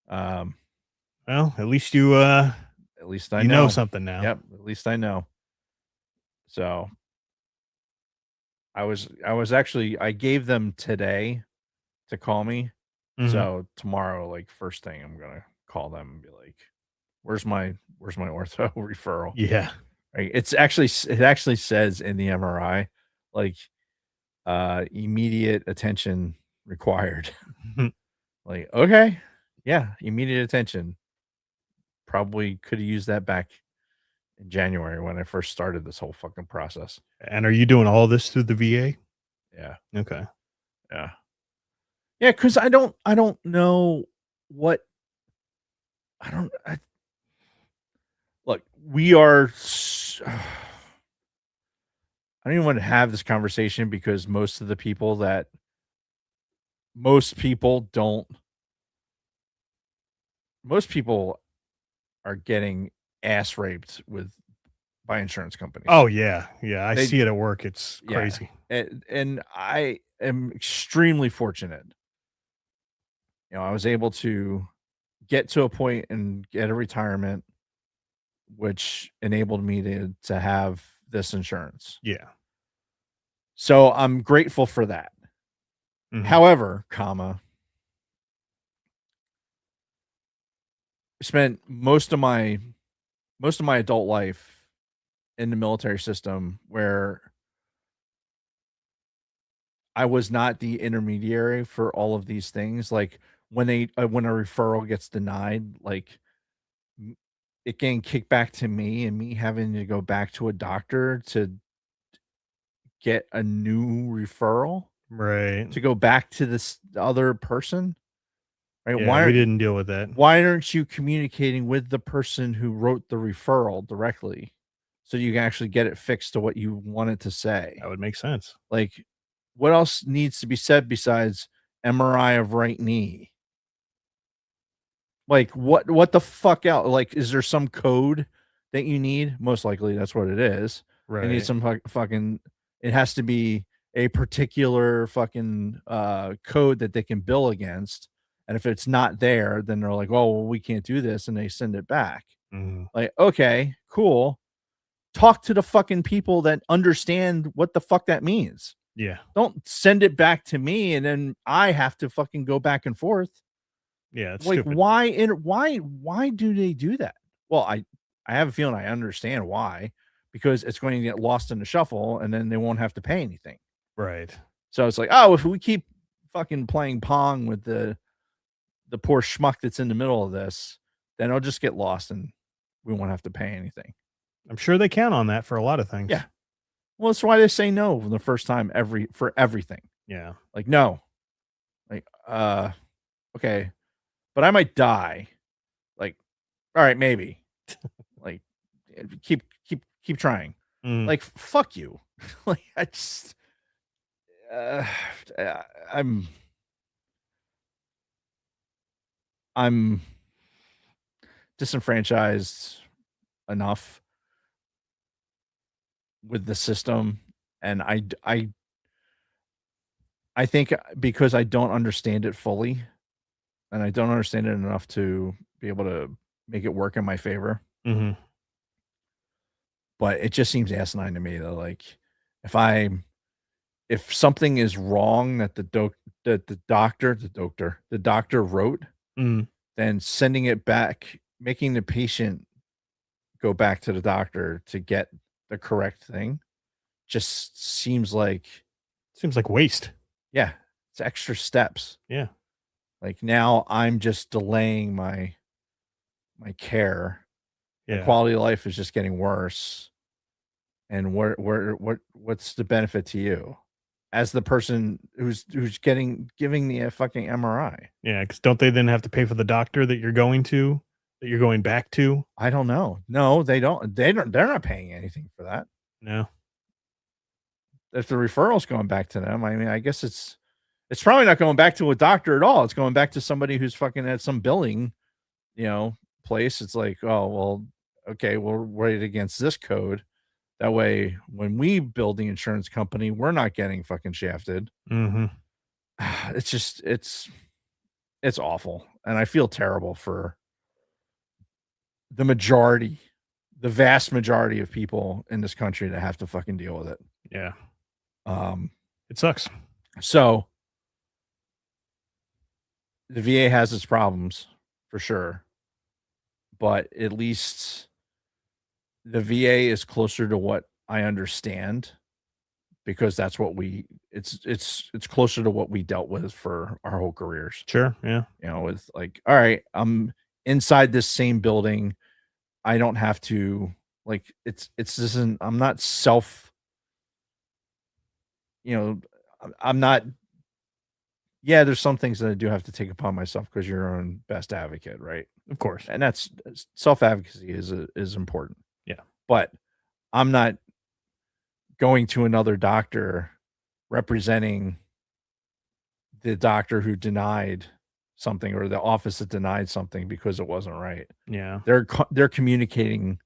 Well, at least you At least I know something now. Yep, at least I know. So I was actually, I gave them today to call me. Mhm. So tomorrow, like first thing, I'm gonna call them and be like, where's my ortho referral? Yeah. Right. It actually says in the MRI, like immediate attention required. Like, okay, yeah, immediate attention. Probably could have used that back in January when I first started this whole fucking process. And are you doing all this through the VA? Yeah. Okay. Yeah. Yeah, because I don't know what look, we are I don't even want to have this conversation because most people are getting ass raped by insurance companies. Oh yeah. Yeah. I They- see it at work. It's Yeah. crazy. And I am extremely fortunate. I was able to get to a point and get a retirement, which enabled me to have this insurance. Yeah. So I'm grateful for that. Mhm. However, spent most of my adult life in the military system where I was not the intermediary for all of these things. Like when a referral gets denied, like it getting kicked back to me and me having to go back to a doctor to get a new referral Right. to go back to this other person. Right? Yeah, we didn't deal with that. Why aren't you communicating with the person who wrote the referral directly so you can actually get it fixed to what you want it to say? That would make sense. Like, what else needs to be said besides MRI of right knee? Like, what the fuck out? Like, is there some code that you need? Most likely, that's what it is. Right. They need some fucking. It has to be a particular fucking code that they can bill against. And if it's not there, then they're like, "Oh, well, we can't do this," and they send it back. Mhm. Like, okay, cool. Talk to the fucking people that understand what the fuck that means. Yeah. Don't send it back to me and then I have to fucking go back and forth. Yeah. It's Like, stupid. why do they do that? Well, I have a feeling I understand why, because it's going to get lost in the shuffle and then they won't have to pay anything. Right. So it's like, oh, if we keep fucking playing pong with the poor schmuck that's in the middle of this, then it'll just get lost and we won't have to pay anything. I'm sure they count on that for a lot of things. Yeah. Well, that's why they say no the first time for everything. Yeah. Like, no. Like, okay, but I might die. Like, all right, maybe. Like, keep trying. Mm. Like, fuck you. Like, I just I'm disenfranchised enough with the system, and I think because I don't understand it fully, and I don't understand it enough to be able to make it work in my favor. Mhm. But it just seems asinine to me that, like, if something is wrong that the doctor wrote, Mm. then sending it back, making the patient go back to the doctor to get the correct thing, just seems like waste. Yeah, it's extra steps. Yeah. Like, now I'm just delaying my care. My Yeah. quality of life is just getting worse. And what's the benefit to you as the person who's giving the fucking MRI? Yeah, because don't they then have to pay for the doctor that you're going back to? I don't know. No, they don't. They're not paying anything for that. No. If the referral's going back to them, I mean, I guess it's probably not going back to a doctor at all. It's going back to somebody who's fucking at some billing, place. It's like, oh, well, okay, we'll write it against this code. That way, when we build the insurance company, we're not getting fucking shafted. Mm-hmm. it's just it's awful, and I feel terrible for the majority, the vast majority of people in this country that have to fucking deal with it. Yeah. Um, It sucks. so the VA has its problems for sure, but at least the VA is closer to what I understand because that's what it's closer to what we dealt with for our whole careers. Sure. Yeah. You know, with like, all right, I'm inside this same building. I don't have to like it's this isn't I'm not self, you know, I'm not yeah, there's some things that I do have to take upon myself because you're your own best advocate, right? Of course. And that's self advocacy is important. Yeah. But I'm not going to another doctor representing the doctor who denied something or the office that denied something because it wasn't right. Yeah. They're communicating.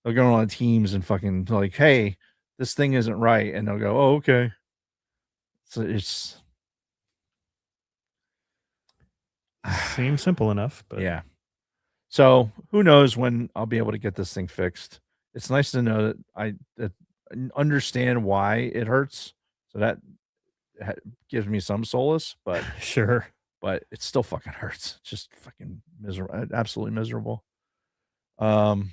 They're going on teams and fucking like, hey, this thing isn't right, and they'll go, oh, okay. So it's seems simple enough, but yeah. So who knows when I'll be able to get this thing fixed? It's nice to know that I understand why it hurts, so that gives me some solace. But sure. But it still fucking hurts. It's just fucking miserable, absolutely miserable. Yeah,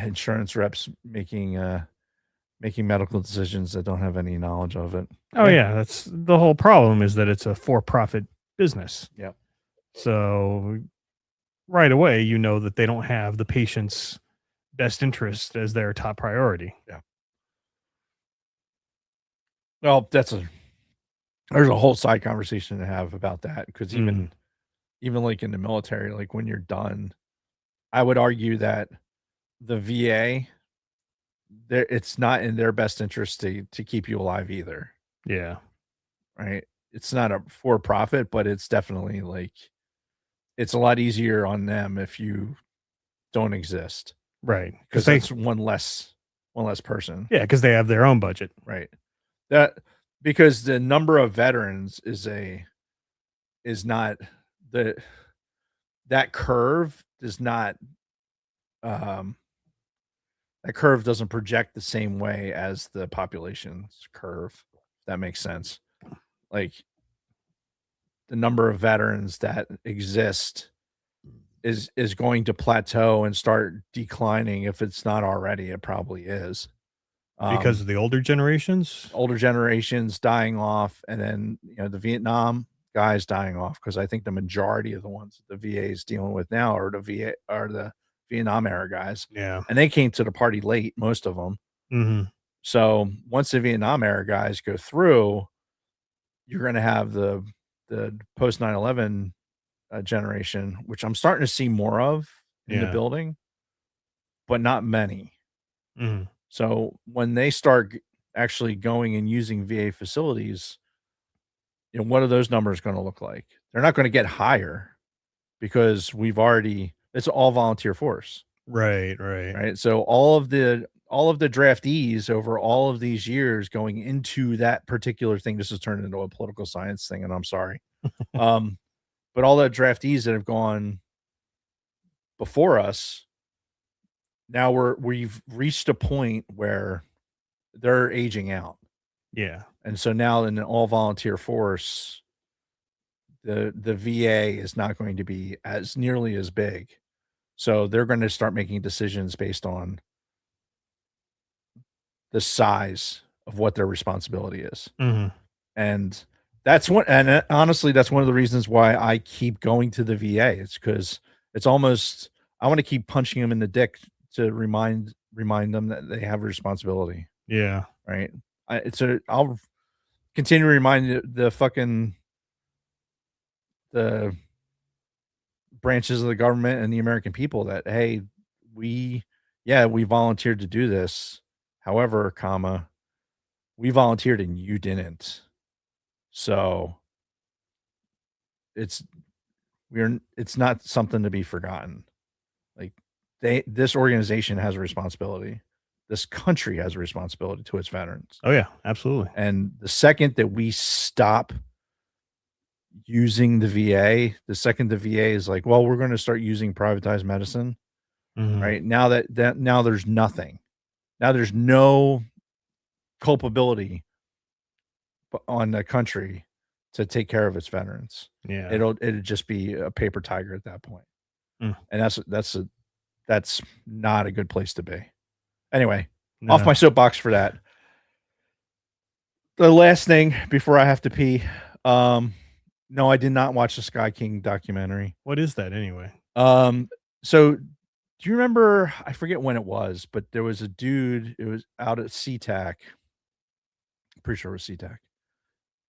insurance reps making medical decisions that don't have any knowledge of it. Oh yeah, that's the whole problem is that it's a for-profit business. Yep. So right away, you know that they don't have the patient's best interest as their top priority. Yeah. Well, there's a whole side conversation to have about that because even like in the military, like when you're done, I would argue that the VA, it's not in their best interest to keep you alive either. Yeah. Right. It's not a for profit, but it's definitely like it's a lot easier on them if you don't exist. Right. Because that's one less person. Yeah, because they have their own budget. Right. That because the number of veterans is not that curve does not that curve doesn't project the same way as the population's curve. If that makes sense. Like the number of veterans that exist is going to plateau and start declining. If it's not already, it probably is. Because of the older generations dying off, and then the Vietnam guys dying off, because I think the majority of the ones that the VA is dealing with now are the Vietnam era guys. Yeah. And they came to the party late, most of them. Mm-hmm. So once the Vietnam era guys go through, you're going to have the post 9/11 generation, which I'm starting to see more of in the building, but not many. Mm-hmm. So when they start actually going and using VA facilities, what are those numbers going to look like? They're not going to get higher because it's all volunteer force. Right. So all of the draftees over all of these years going into that particular thing, this has turned into a political science thing, and I'm sorry. But all the draftees that have gone before us, now we've reached a point where they're aging out. Yeah. And so now in an all volunteer force, the VA is not going to be as nearly as big. So they're going to start making decisions based on the size of what their responsibility is. Mm-hmm. And honestly, that's one of the reasons why I keep going to the VA. It's because it's almost, I want to keep punching them in the dick to remind them that they have a responsibility. Yeah. Right. I'll continue to remind the branches of the government and the American people that, hey, we volunteered to do this. However, we volunteered and you didn't. So it's not something to be forgotten. Like this organization has a responsibility. this country has a responsibility to its veterans. Oh yeah, absolutely. And the second that we stop using the VA, the second the VA is like, well, we're going to start using privatized medicine, Mhm. right? Now now there's nothing. Now there's no culpability on the country to take care of its veterans. Yeah. It'd just be a paper tiger at that point. Mm. And that's not a good place to be. Anyway, No. off my soapbox for that. The last thing before I have to pee. No, I did not watch the Sky King documentary. What is that anyway? So do you remember, I forget when it was, but there was a dude, it was out at SeaTac. I'm pretty sure it was SeaTac.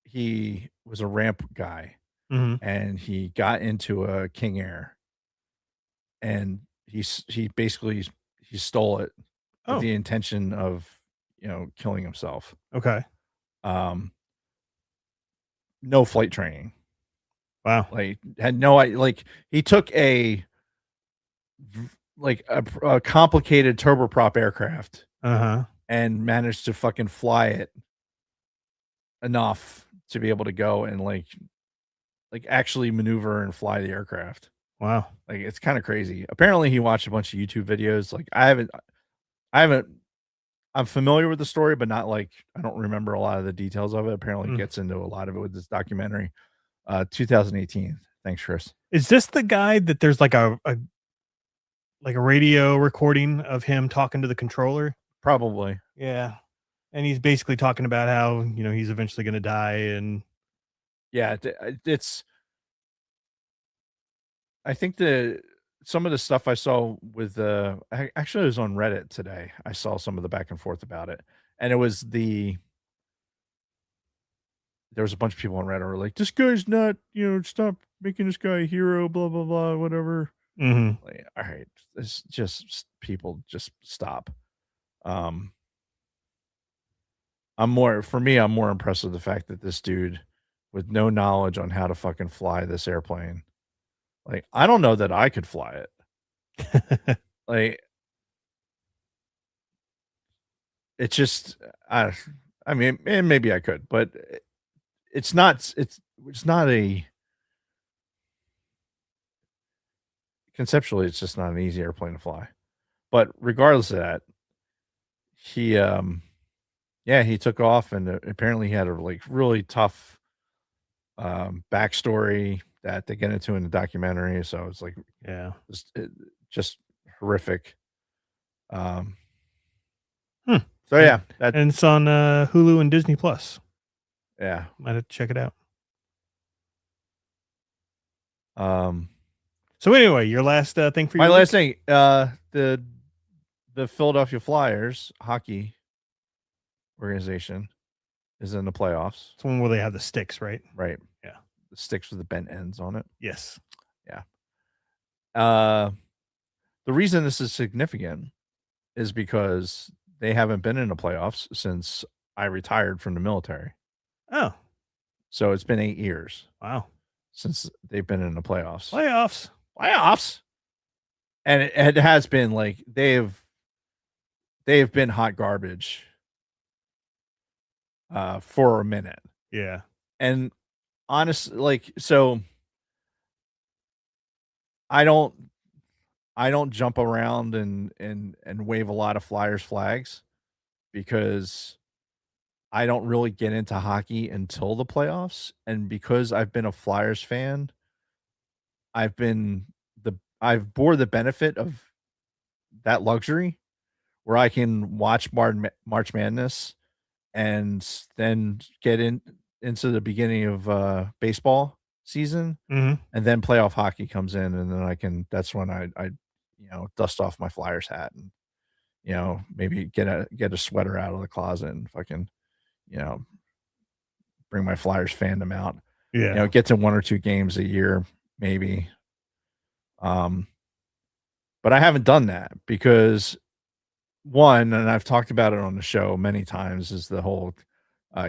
He was a ramp guy Mhm. and he got into a King Air and he basically he stole it with Oh. the intention of, killing himself. Okay. No flight training. Wow. Like had no like he took a complicated turboprop aircraft Uh-huh. and managed to fucking fly it enough to be able to go and like actually maneuver and fly the aircraft. Wow. Like it's kind of crazy. Apparently he watched a bunch of YouTube videos. Like I haven't I'm familiar with the story, but not like I don't remember a lot of the details of it. Apparently gets into a lot of it with this documentary. 2018. Thanks, Chris. Is this the guy that there's like a radio recording of him talking to the controller? Probably. Yeah. And he's basically talking about how, he's eventually going to die. And yeah, it's, I think some of the stuff I saw with actually it was on Reddit today. I saw some of the back and forth about it. And it was there was a bunch of people on Reddit who were like, this guy's not, stop making this guy a hero, blah, blah, blah, whatever. Mhm. Like, all right. It's just people just stop. I'm more impressed with the fact that this dude with no knowledge on how to fucking fly this airplane. Like, I don't know that I could fly it. Like, it's just, I mean, and maybe I could, but it's not conceptually, it's just not an easy airplane to fly. But regardless of that, he took off and apparently he had a like really tough backstory that they get into in the documentary. So it's like, yeah, just horrific. So And- yeah, and it's on Hulu and Disney Plus. yeah. Might have to check it out. Um, So anyway, your last thing for my your last week? thing, the Philadelphia Flyers hockey organization is in the playoffs. It's one where they have the sticks, right? Right. Yeah. The sticks with the bent ends on it. Yes. Yeah. The reason this is significant is because they haven't been in the playoffs since I retired from the military. Oh, So it's been 8 years wow. since they've been in the playoffs. Playoffs. And it has been like they've been hot garbage for a minute. Yeah. And honestly, like, so I don't jump around and wave a lot of Flyers flags because I don't really get into hockey until the playoffs. And because I've been a Flyers fan, I've bore the benefit of that luxury where I can watch March Madness and then get into the beginning of baseball season, Mm-hmm. and then playoff hockey comes in, and then that's when I dust off my Flyers hat and maybe get a sweater out of the closet and fucking bring my Flyers fandom out. Yeah. Get to 1 or 2 games a year maybe. But I haven't done that because one, and I've talked about it on the show many times, is the whole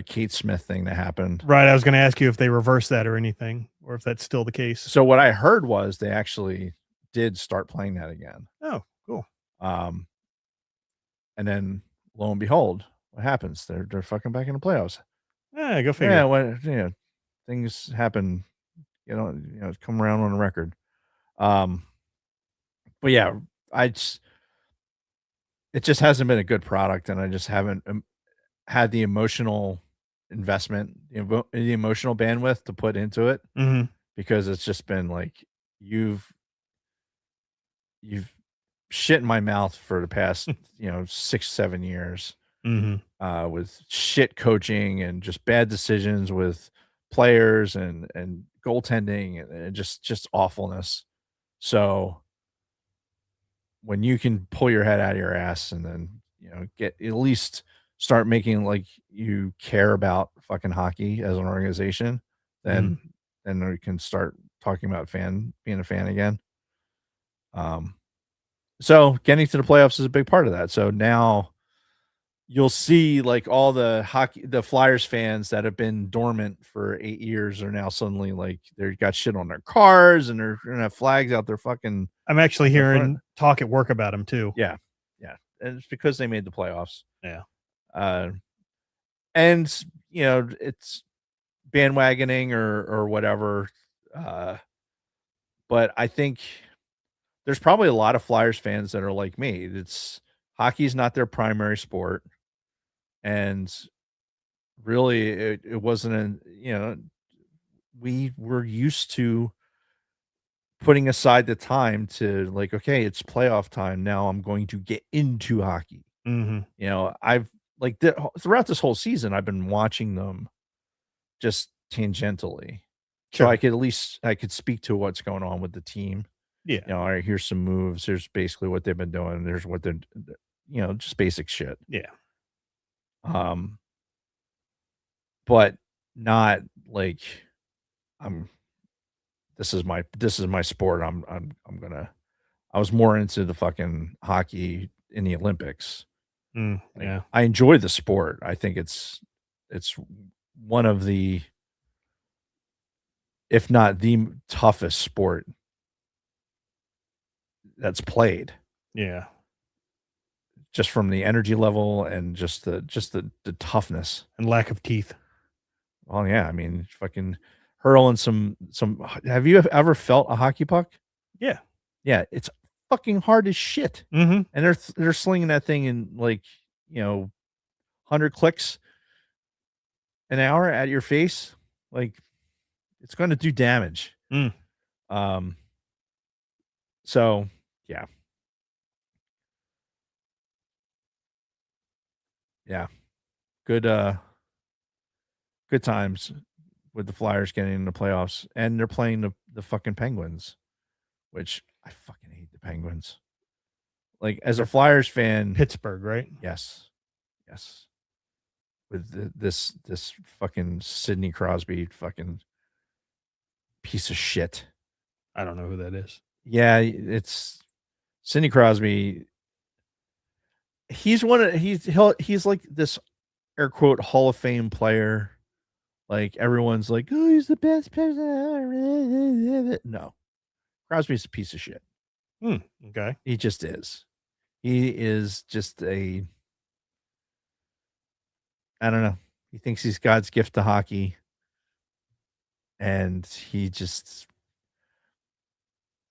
Kate Smith thing that happened. Right. I was going to ask you if they reversed that or anything, or if that's still the case. So what I heard was they actually did start playing that again. Oh, cool. And then lo and behold, what happens? They're fucking back in the playoffs. Yeah, go figure. Yeah, things happen, come around on a record. But yeah, it just hasn't been a good product, and I just haven't had the emotional investment, the emotional bandwidth to put into it, Mhm. because it's just been like you've shit in my mouth for the past 6-7 years, Mhm. with shit coaching and just bad decisions with players and goaltending and just awfulness. So when you can pull your head out of your ass and then get at least start making like you care about fucking hockey as an organization, then Mhm. then we can start talking about being a fan again. So getting to the playoffs is a big part of that. So now you'll see like all the Flyers fans that have been dormant for 8 years are now suddenly like they've got shit on their cars and they're gonna have flags out their fucking I'm actually out their front. hearing talk at work about him too. Yeah. Yeah. And it's because they made the playoffs. Yeah. And it's bandwagoning or whatever. But I think there's probably a lot of Flyers fans that are like me. Hockey's not their primary sport. And really it wasn't we were used to putting aside the time to like, okay, it's playoff time. Now I'm going to get into hockey. Mhm. I've like throughout this whole season, I've been watching them just tangentially. So Sure. I could speak to what's going on with the team. Yeah. All right, here's some moves. Here's basically what they've been doing. There's what they're, just basic shit. Yeah. Um, but not like I'm. This is my sport. I was more into the fucking hockey in the Olympics. Yeah. I enjoy the sport. I think it's one of the, if not the toughest sport that's played. Yeah. Just from the energy level and just the toughness and lack of teeth. Oh yeah, I mean, fucking hurling some. Have you ever felt a hockey puck? Yeah. Yeah, it's fucking hard as shit. Mhm. And they're slinging that thing in like 100 clicks an hour at your face. Like it's going to do damage. Mm. So yeah. Yeah. Good times with the Flyers getting in the playoffs, and they're playing the fucking Penguins, which I fucking hate the Penguins. Like as a Flyers fan, Pittsburgh, right? Yes. Yes. With this fucking Sidney Crosby fucking piece of shit. I don't know who that is. Yeah, it's Sidney Crosby. He's he's like this air quote Hall of Fame player. Like everyone's like, oh, he's the best person. No, Crosby's a piece of shit. Okay. He just is. He is just I don't know. He thinks he's God's gift to hockey. And I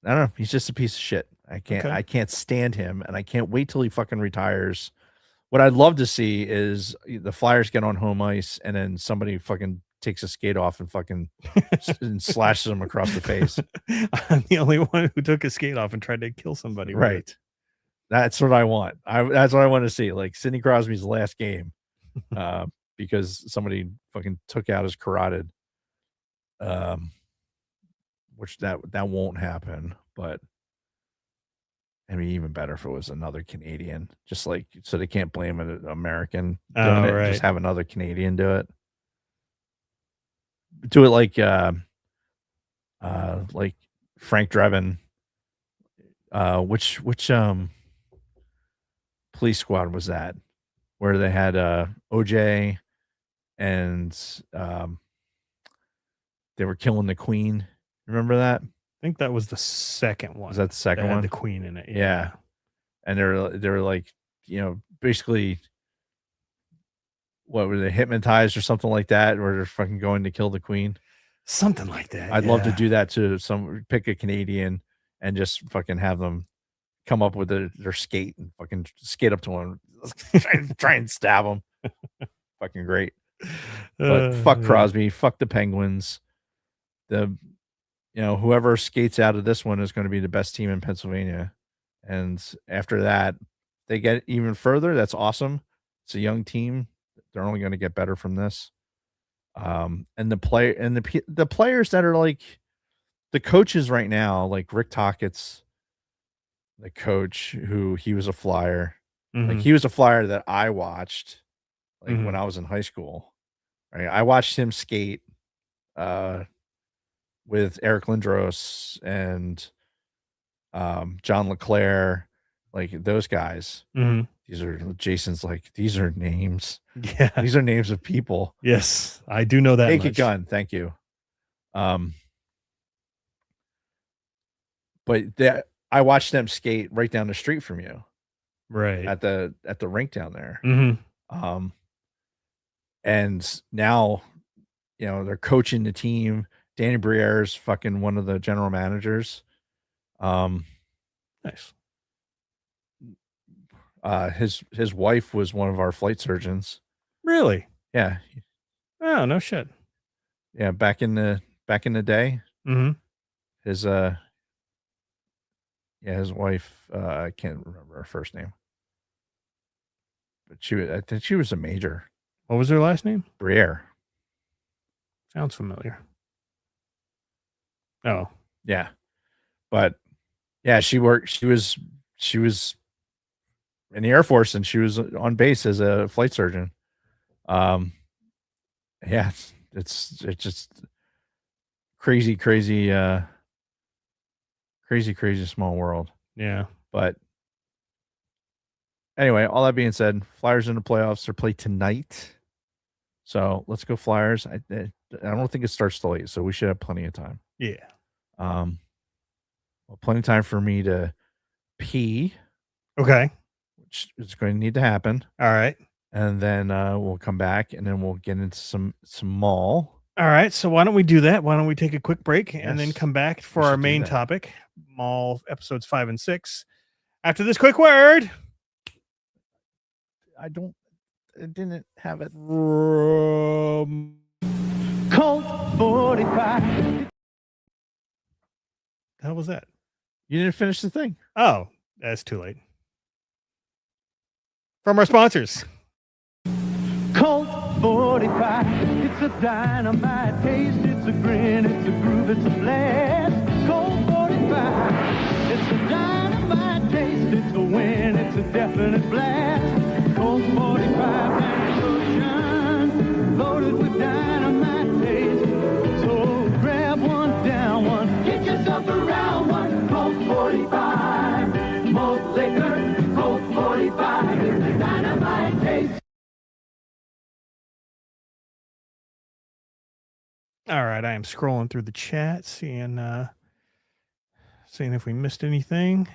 don't know. He's just a piece of shit. I can't stand him, and I can't wait till he fucking retires. What I'd love to see is the Flyers get on home ice, and then somebody fucking takes a skate off and fucking and slashes him across the face. I'm the only one who took a skate off and tried to kill somebody. Right. That's what I want. That's what I want to see. Like Sidney Crosby's last game, because somebody fucking took out his carotid. Which that won't happen, but I mean, even better if it was another Canadian, just like so they can't blame an American doing it. Right. Just have another Canadian do it. Do it like Frank Drebin. Which police squad was that? Where they had OJ and they were killing the Queen. Remember that? I think that was the second one. Was that the second that had one? the Queen in it. Yeah. And they were like, basically, what were they, hypnotized or something like that, or they're fucking going to kill the queen. Something like that. I'd love to do that to pick a Canadian and just fucking have them come up with their skate and fucking skate up to one, try and stab them. Fucking great. But fuck Crosby, fuck the Penguins. Whoever skates out of this one is going to be the best team in Pennsylvania. And after that, they get even further. That's awesome. It's a young team. They're only going to get better from this. And the players that are like the coaches right now, like Rick Tockett's the coach, who he was a Flyer. Like he was a Flyer that I watched when I was in high school. Right? I watched him skate with Eric Lindros and John LeClaire, like those guys. These are Jason's like, these are names. Yeah. These are names of people. Yes, I do know that. Naked Gun, thank you. But I watched them skate right down the street from you. Right. At the rink down there. And now, they're coaching the team. Danny Briere's fucking one of the general managers. Nice. His wife was one of our flight surgeons. Really? Yeah. Oh, no shit. Yeah, back in the day. His his wife, I can't remember her first name, but I think she was a major. What was her last name? Briere. Sounds familiar. Oh. Yeah. But yeah, she was in the Air Force, and she was on base as a flight surgeon. Yeah, it's just crazy small world. Yeah. But anyway, all that being said, Flyers in the playoffs are played tonight. So let's go Flyers. I don't think it starts till late, so we should have plenty of time. Yeah. Well, plenty of time for me to pee. Okay. Which is going to need to happen. All right. And then we'll come back, and then we'll get into some Maul. All right. So why don't we do that? Why don't we take a quick break and then come back for our main topic, Maul episodes 5 and 6. After this quick word. I didn't have it. Colt 45. How was that? You didn't finish the thing. Oh, that's too late. From our sponsors. Colt 45. It's a dynamite taste. It's a grin. It's a groove. It's a blast. Colt 45. It's a dynamite taste. It's a win. It's a definite blast. Colt 45 and loaded with dynamite taste. So grab one, down one, get yourself around one. Colt 45, malt liquor. Colt 45 is the dynamite taste. All right, I am scrolling through the chat, seeing if we missed anything.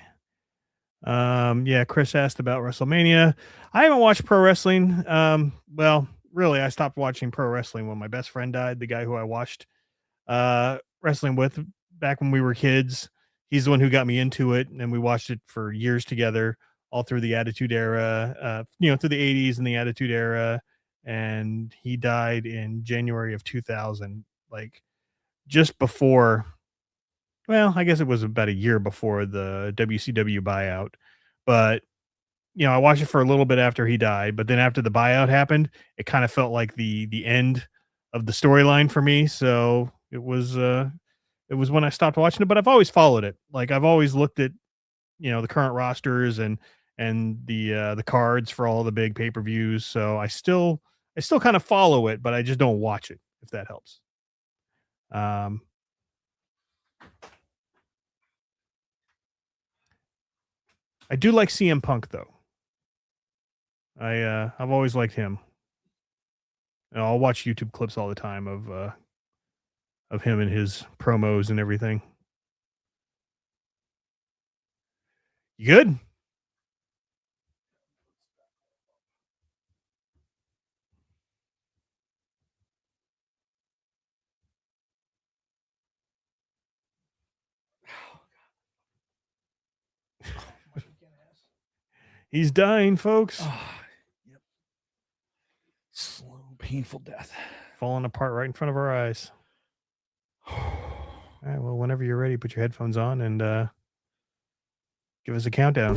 Yeah, Chris asked about WrestleMania. I haven't watched pro wrestling. Well, really, I stopped watching pro wrestling when my best friend died, the guy who I watched wrestling with back when we were kids. He's the one who got me into it, and we watched it for years together, all through the Attitude Era, through the 80s and the Attitude Era. And he died in January of 2000, like just before. Well, I guess it was about a year before the WCW buyout, but I watched it for a little bit after he died. But then after the buyout happened, it kind of felt like the end of the storyline for me. So it was when I stopped watching it. But I've always followed it. Like I've always looked at the current rosters and the cards for all the big pay-per-views. So I still kind of follow it, but I just don't watch it, if that helps. I do like CM Punk though. I've always liked him. And I'll watch YouTube clips all the time of him and his promos and everything. You good? He's dying, folks. Yep. Slow, painful death. Falling apart right in front of our eyes. All right, well, whenever you're ready, put your headphones on and give us a countdown.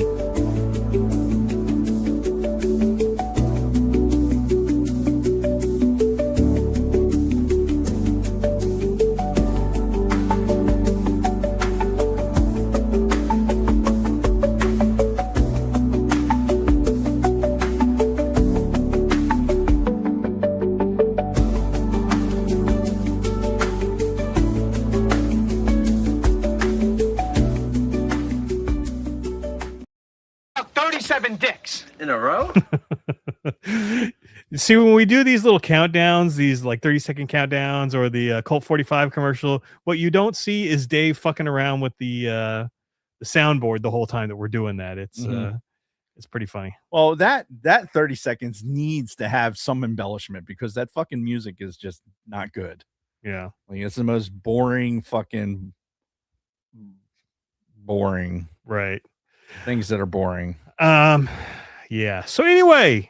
Dicks. In a row? See, when we do these little countdowns, these like 30-second countdowns or the Colt 45 commercial, what you don't see is Dave fucking around with the soundboard the whole time that we're doing that. It's pretty funny. Well, that 30 seconds needs to have some embellishment because that fucking music is just not good. Yeah. Like it's the most boring fucking Right. things that are boring. Yeah. So anyway,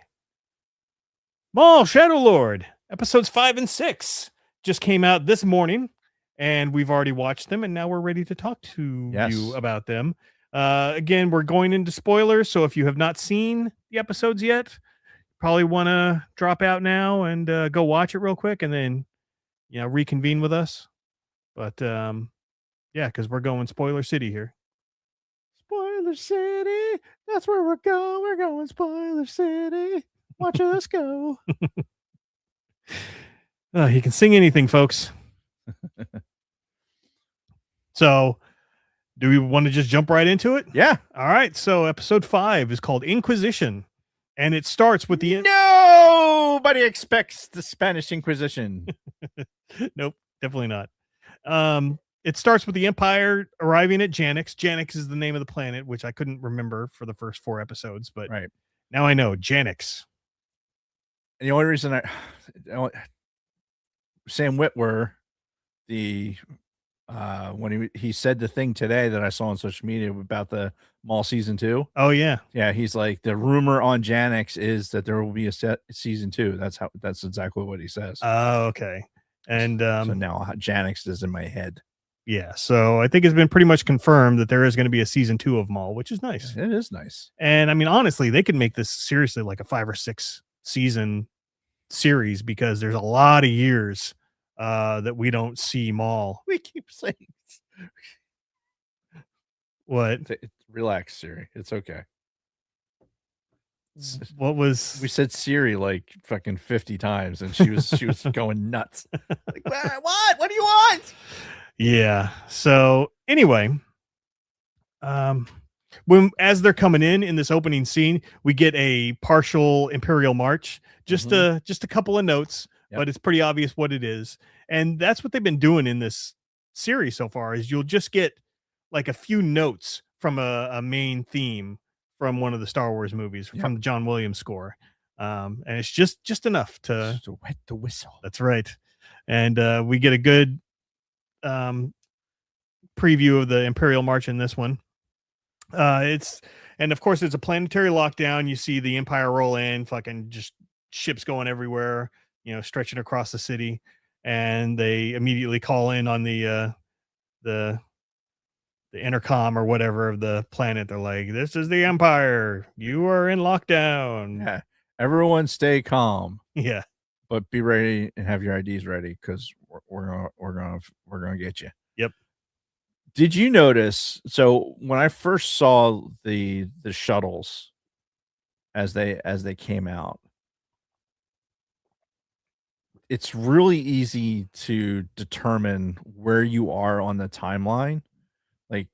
Maul Shadow Lord episodes 5 and 6 just came out this morning, and we've already watched them, and now we're ready to talk to you about them. Again, we're going into spoilers, so if you have not seen the episodes yet, probably want to drop out now and go watch it real quick, and then reconvene with us. But yeah, because we're going spoiler city here. Spoiler City, that's where we're going. We're going Spoiler City. Watch us go. He can sing anything, folks. So, do we want to just jump right into it? Yeah. All right. So, episode 5 is called Inquisition, and it starts with the Nobody expects the Spanish Inquisition. Nope, definitely not. It starts with the Empire arriving at Janix. Janix is the name of the planet, which I couldn't remember for the first 4 episodes, but now I know Janix. And the only reason Sam Witwer, when he said the thing today that I saw on social media about the Maul season 2. Oh yeah. Yeah. He's like, the rumor on Janix is that there will be a season 2. That's exactly what he says. Oh, okay. And so now Janix is in my head. Yeah, so I think it's been pretty much confirmed that there is going to be a season 2 of Maul, which is nice. It is nice. And I mean, honestly, they could make this seriously like a 5 or 6 season series because there's a lot of years that we don't see Maul. We keep saying what? Relax, Siri. It's okay. What was we said Siri like fucking 50 times and she was going nuts. Like, what do you want? Yeah. So anyway, as they're coming in this opening scene, we get a partial Imperial march, just a couple of notes, but it's pretty obvious what it is. And that's what they've been doing in this series so far is you'll just get like a few notes from a main theme from one of the Star Wars movies from the John Williams score. And it's just enough to wet the whistle. That's right. And we get a good preview of the Imperial March in this one. And of course it's a planetary lockdown. You see the Empire roll in, fucking just ships going everywhere, stretching across the city, and they immediately call in on the intercom or whatever of the planet. They're like, "This is the Empire. You are in lockdown. Yeah, everyone stay calm. Yeah, but be ready and have your IDs ready because we're gonna get you." Yep. Did you notice? So when I first saw the shuttles as they came out, it's really easy to determine where you are on the timeline, like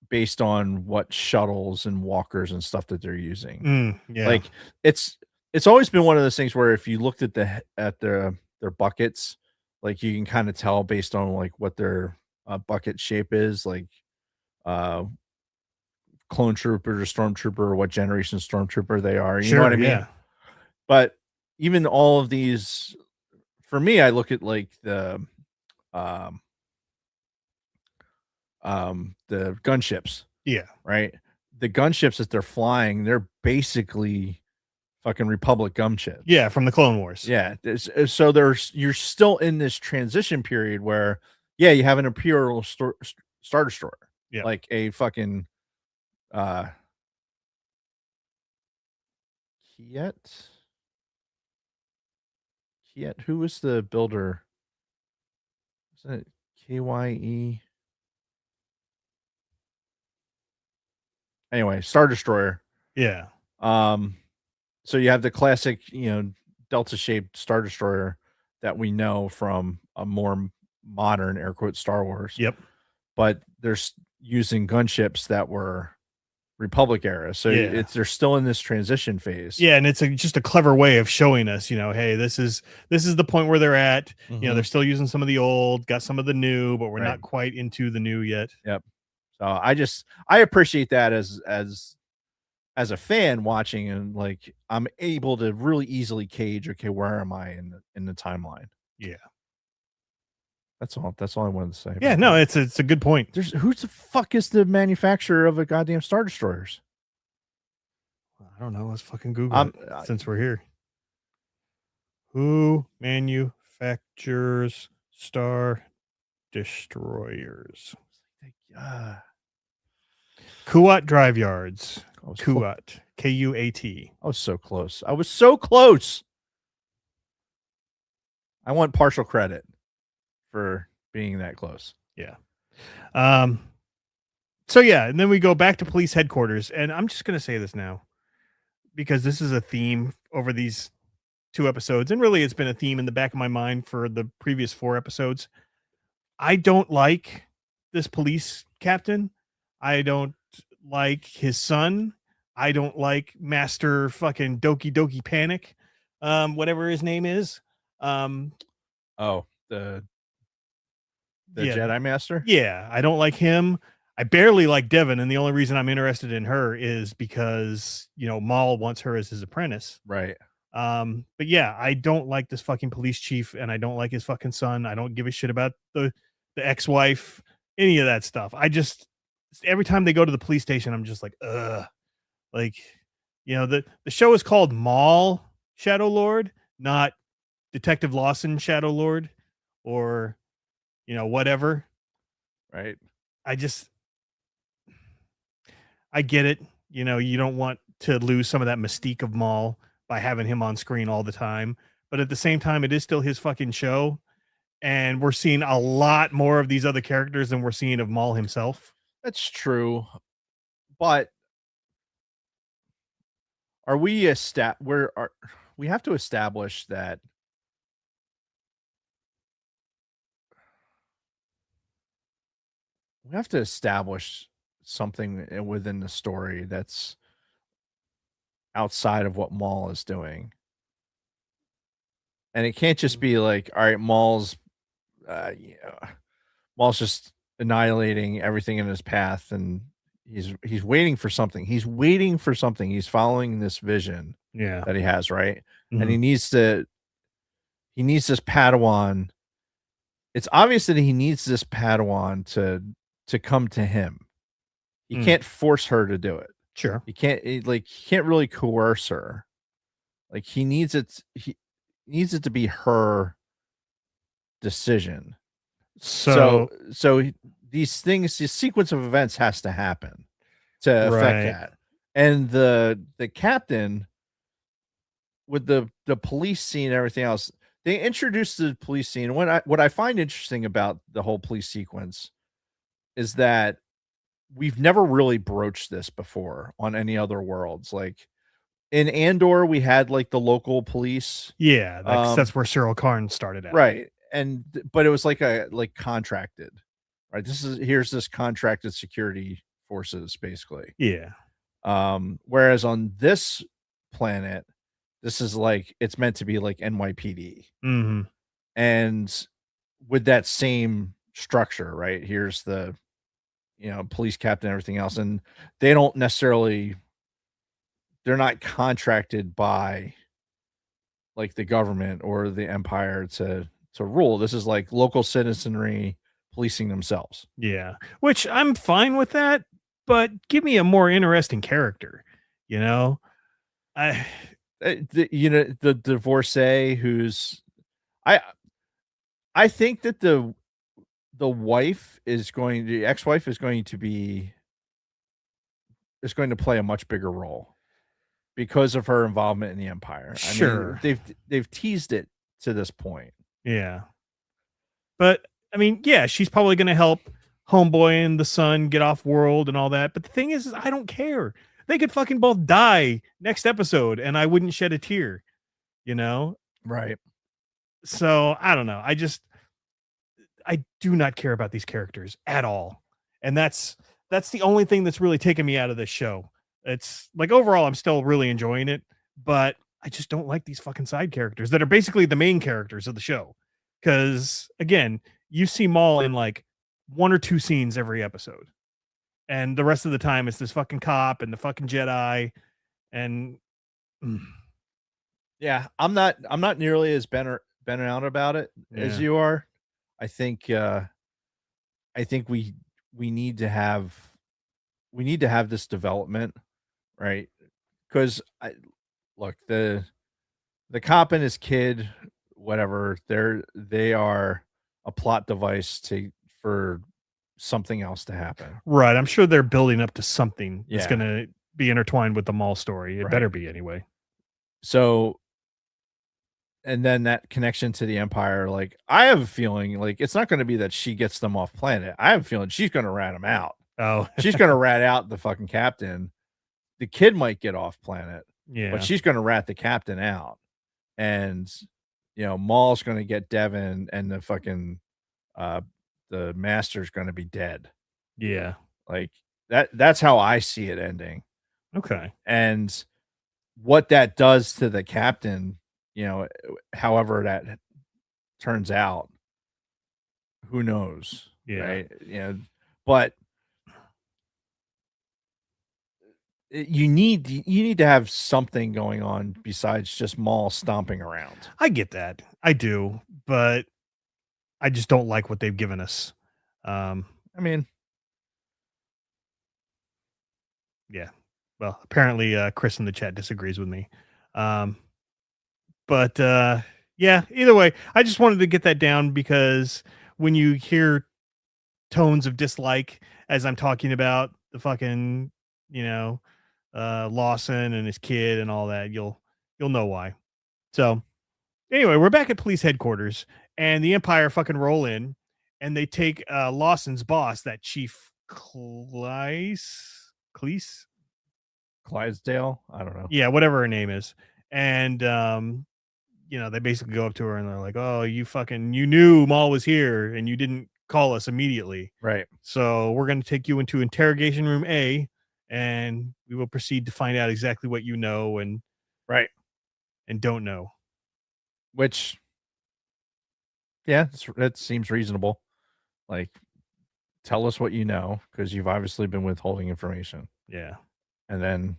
based on what shuttles and walkers and stuff that they're using. Yeah. Like it's always been one of those things where if you looked at their buckets, like you can kind of tell based on like what their bucket shape is, like clone trooper or stormtrooper or what generation stormtrooper they are. You know what I mean? Yeah. But even all of these, for me, I look at like the gunships. Yeah. Right. the gunships that they're flying, they're basically fucking Republic gunships. Yeah, from the Clone Wars. Yeah. So you're still in this transition period where, yeah, you have an Imperial Star Destroyer, Yeah. like a fucking Kiet. Who was the builder? Was it KYE? Anyway, Star Destroyer. Yeah. So you have the classic, Delta shaped Star Destroyer that we know from a more modern air quote Star Wars. Yep. But they're using gunships that were Republic era. So they're still in this transition phase. Yeah, and it's just a clever way of showing us, hey, this is the point where they're at. Mm-hmm. They're still using some of the old, got some of the new, but we're not quite into the new yet. Yep. So I appreciate that as a fan watching, and like I'm able to really easily gauge, okay, where am I in the timeline? Yeah. That's all I wanted to say. Yeah, no, it's a good point. Who the fuck is the manufacturer of a goddamn Star Destroyers? I don't know. Let's fucking Google it since we're here. Who manufactures Star Destroyers? Kuat Drive Yards. Kuat. Kuat. I was so close. I was so close. I want partial credit for being that close. Yeah. So yeah, and then we go back to police headquarters, and I'm just going to say this now because this is a theme over these 2 episodes, and really it's been a theme in the back of my mind for the previous 4 episodes. I don't like this police captain. I don't like his son. I don't like Master fucking Doki Doki Panic, whatever his name is. The Jedi Master? Yeah, I don't like him. I barely like Devin, and the only reason I'm interested in her is because, Maul wants her as his apprentice. Right. But yeah, I don't like this fucking police chief, and I don't like his fucking son. I don't give a shit about the ex-wife, any of that stuff. Every time they go to the police station, I'm just like, ugh. Like, the show is called Maul Shadow Lord, not Detective Lawson Shadow Lord, or whatever. Right. I get it. You don't want to lose some of that mystique of Maul by having him on screen all the time. But at the same time, it is still his fucking show. And we're seeing a lot more of these other characters than we're seeing of Maul himself. That's true. But we have to establish that we have to establish something within the story that's outside of what Maul is doing. And it can't just be like, all right, Maul's just annihilating everything in his path, and he's waiting for something. He's waiting for something. He's following this vision that he has, right? Mm-hmm. And he needs this Padawan. It's obvious that he needs this Padawan to come to him. He can't force her to do it. Sure. He can't really coerce her. Like he needs it to be her decision. So these sequence of events has to happen to affect that. And the captain with the police scene and everything else, they introduced the police scene. What I find interesting about the whole police sequence is that we've never really broached this before on any other worlds. Like in Andor, we had like the local police. Yeah, that's where Cyril Karn started at. Right. But it was like contracted, right? Here's this contracted security forces, basically. Yeah. Whereas on this planet, this is like, it's meant to be like NYPD. Mm-hmm. And with that same structure, right? Here's the, police captain, everything else. And they're not contracted by like the government or the empire to rule. This is like local citizenry policing themselves. Yeah. Which I'm fine with that. but give me a more interesting character. You know, I The divorcee who's I I think that the the ex-wife is going to play a much bigger role because of her involvement in the Empire. I mean, sure, they've teased it to this point. yeah, but I mean, yeah, she's probably going to help Homeboy and the son get off world and all that. But the thing is I don't care. They could fucking both die next episode, and I wouldn't shed a tear. You know, Right. so I don't know. I do not care about these characters at all. And that's the only thing that's really taken me out of this show. It's like overall I'm still really enjoying it, but I just don't like these fucking side characters that are basically the main characters of the show. Cuz again, you see Maul in like one or two scenes every episode. And the rest of the time it's this fucking cop and the fucking Jedi and Yeah, I'm not nearly as bent out about it as yeah. you are. I think I think we need to have this development, right? Because I look the cop and his kid, whatever, they are a plot device for something else to happen. Right. I'm sure they're building up to something that's Yeah. going to be intertwined with the Maul story. It Right. better be anyway. So and then that connection to the Empire, like I have a feeling like it's not going to be that she gets them off planet. I have a feeling she's going to rat them out. Oh, She's going to rat out the fucking captain. The kid might get off planet, yeah. but she's going to rat the captain out. And Maul's going to get Devin, and the master's going to be dead. Yeah. Like that's how I see it ending. Okay. And what that does to the captain, however that turns out, who knows? Yeah. Right. But you need to have something going on besides just Maul stomping around. I get that. I do, but I just don't like what they've given us. I mean, Yeah. Well, apparently Chris in the chat disagrees with me. But yeah, either way, I just wanted to get that down because when you hear tones of dislike as I'm talking about the fucking, Lawson and his kid and all that, you'll know why. So anyway, we're back at police headquarters and the Empire fucking roll in and they take Lawson's boss, that Chief Clydesdale, I don't know. yeah, whatever her name is. And they basically go up to her and they're like, "Oh, you knew Maul was here and you didn't call us immediately. Right. So we're going to take you into interrogation room A and we will proceed to find out exactly what you know and don't know." Which, yeah, that seems reasonable. Like, tell us what you know, because you've obviously been withholding information. Yeah. And then,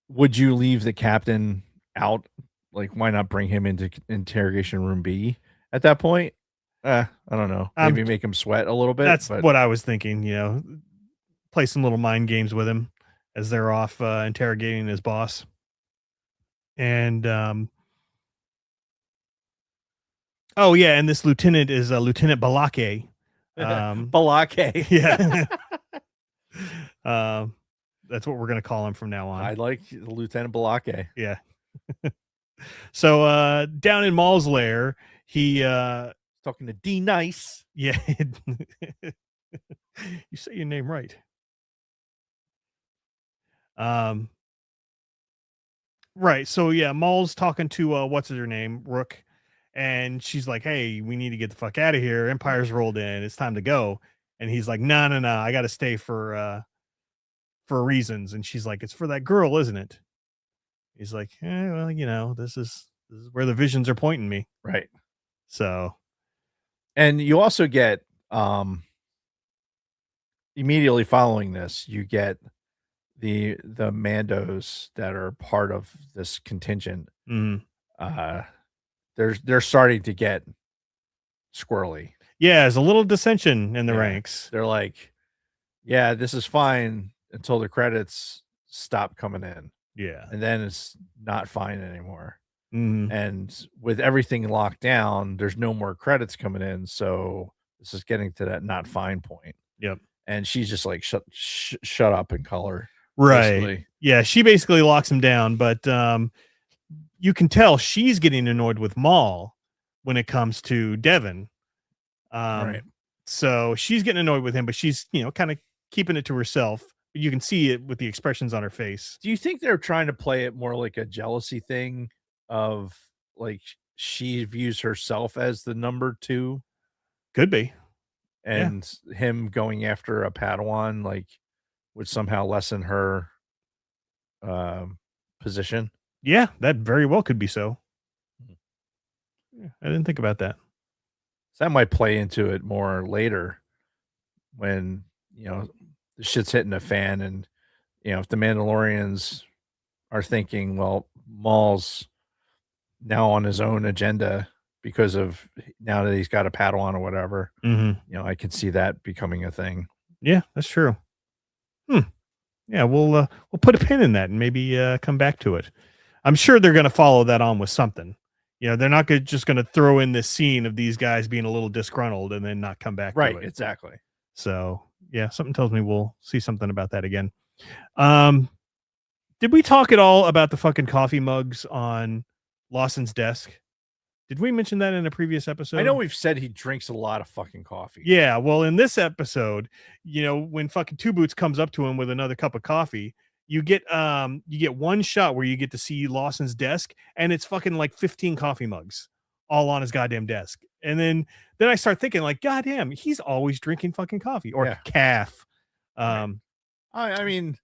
would you leave the captain out? Like, why not bring him into interrogation room B at that point? I don't know. Maybe make him sweat a little bit. That's what I was thinking, play some little mind games with him as they're off interrogating his boss. And oh yeah, and this lieutenant is Lieutenant Balake. Balake. Yeah. That's what we're gonna call him from now on. I like Lieutenant Balake. Yeah. So down in Maul's lair, he talking to D Nice. Yeah. You say your name right. Right. So yeah, Maul's talking to what's her name, Rook, and she's like, "Hey, we need to get the fuck out of here. Empire's rolled in. It's time to go." And he's like, "No, no, no. I got to stay for reasons." And she's like, "It's for that girl, isn't it?" He's like, "Well, this is where the visions are pointing me." Right. So, and you also get immediately following this, you get the Mandos that are part of this contingent. They're starting to get squirrely. Yeah, there's a little dissension in the ranks. They're like, yeah, this is fine until the credits stop coming in, Yeah. and then it's not fine anymore. Mhm. And with everything locked down, there's no more credits coming in, so this is getting to that not fine point. Yep. And she's just like, shut up and color, Right. basically. Yeah, she basically locks him down, but you can tell she's getting annoyed with Maul when it comes to Devin. Right. So she's getting annoyed with him, but she's, kind of keeping it to herself. You can see it with the expressions on her face. Do you think they're trying to play it more like a jealousy thing of like she views herself as the number 2 Could be. and him going after a Padawan like would somehow lessen her position? Yeah, that very well could be so. Yeah, I didn't think about that. So that might play into it more later when, the shit's hitting the fan and, if the Mandalorians are thinking, well, Maul's now on his own agenda because of now that he's got a Padawan or whatever, Mm-hmm. I could see that becoming a thing. Yeah, that's true. Yeah, we'll put a pin in that and maybe come back to it. I'm sure they're going to follow that on with something. They're not just going to throw in this scene of these guys being a little disgruntled and then not come back Right, to it. exactly. So, yeah, something tells me we'll see something about that again. Did we talk at all about the fucking coffee mugs on Lawson's desk? Did we mention that in a previous episode? I know we've said he drinks a lot of fucking coffee. Yeah, well, in this episode, when fucking Two Boots comes up to him with another cup of coffee, you get one shot where you get to see Lawson's desk, and it's fucking like 15 coffee mugs all on his goddamn desk. And then I start thinking, like, goddamn, he's always drinking fucking coffee or calf. I mean,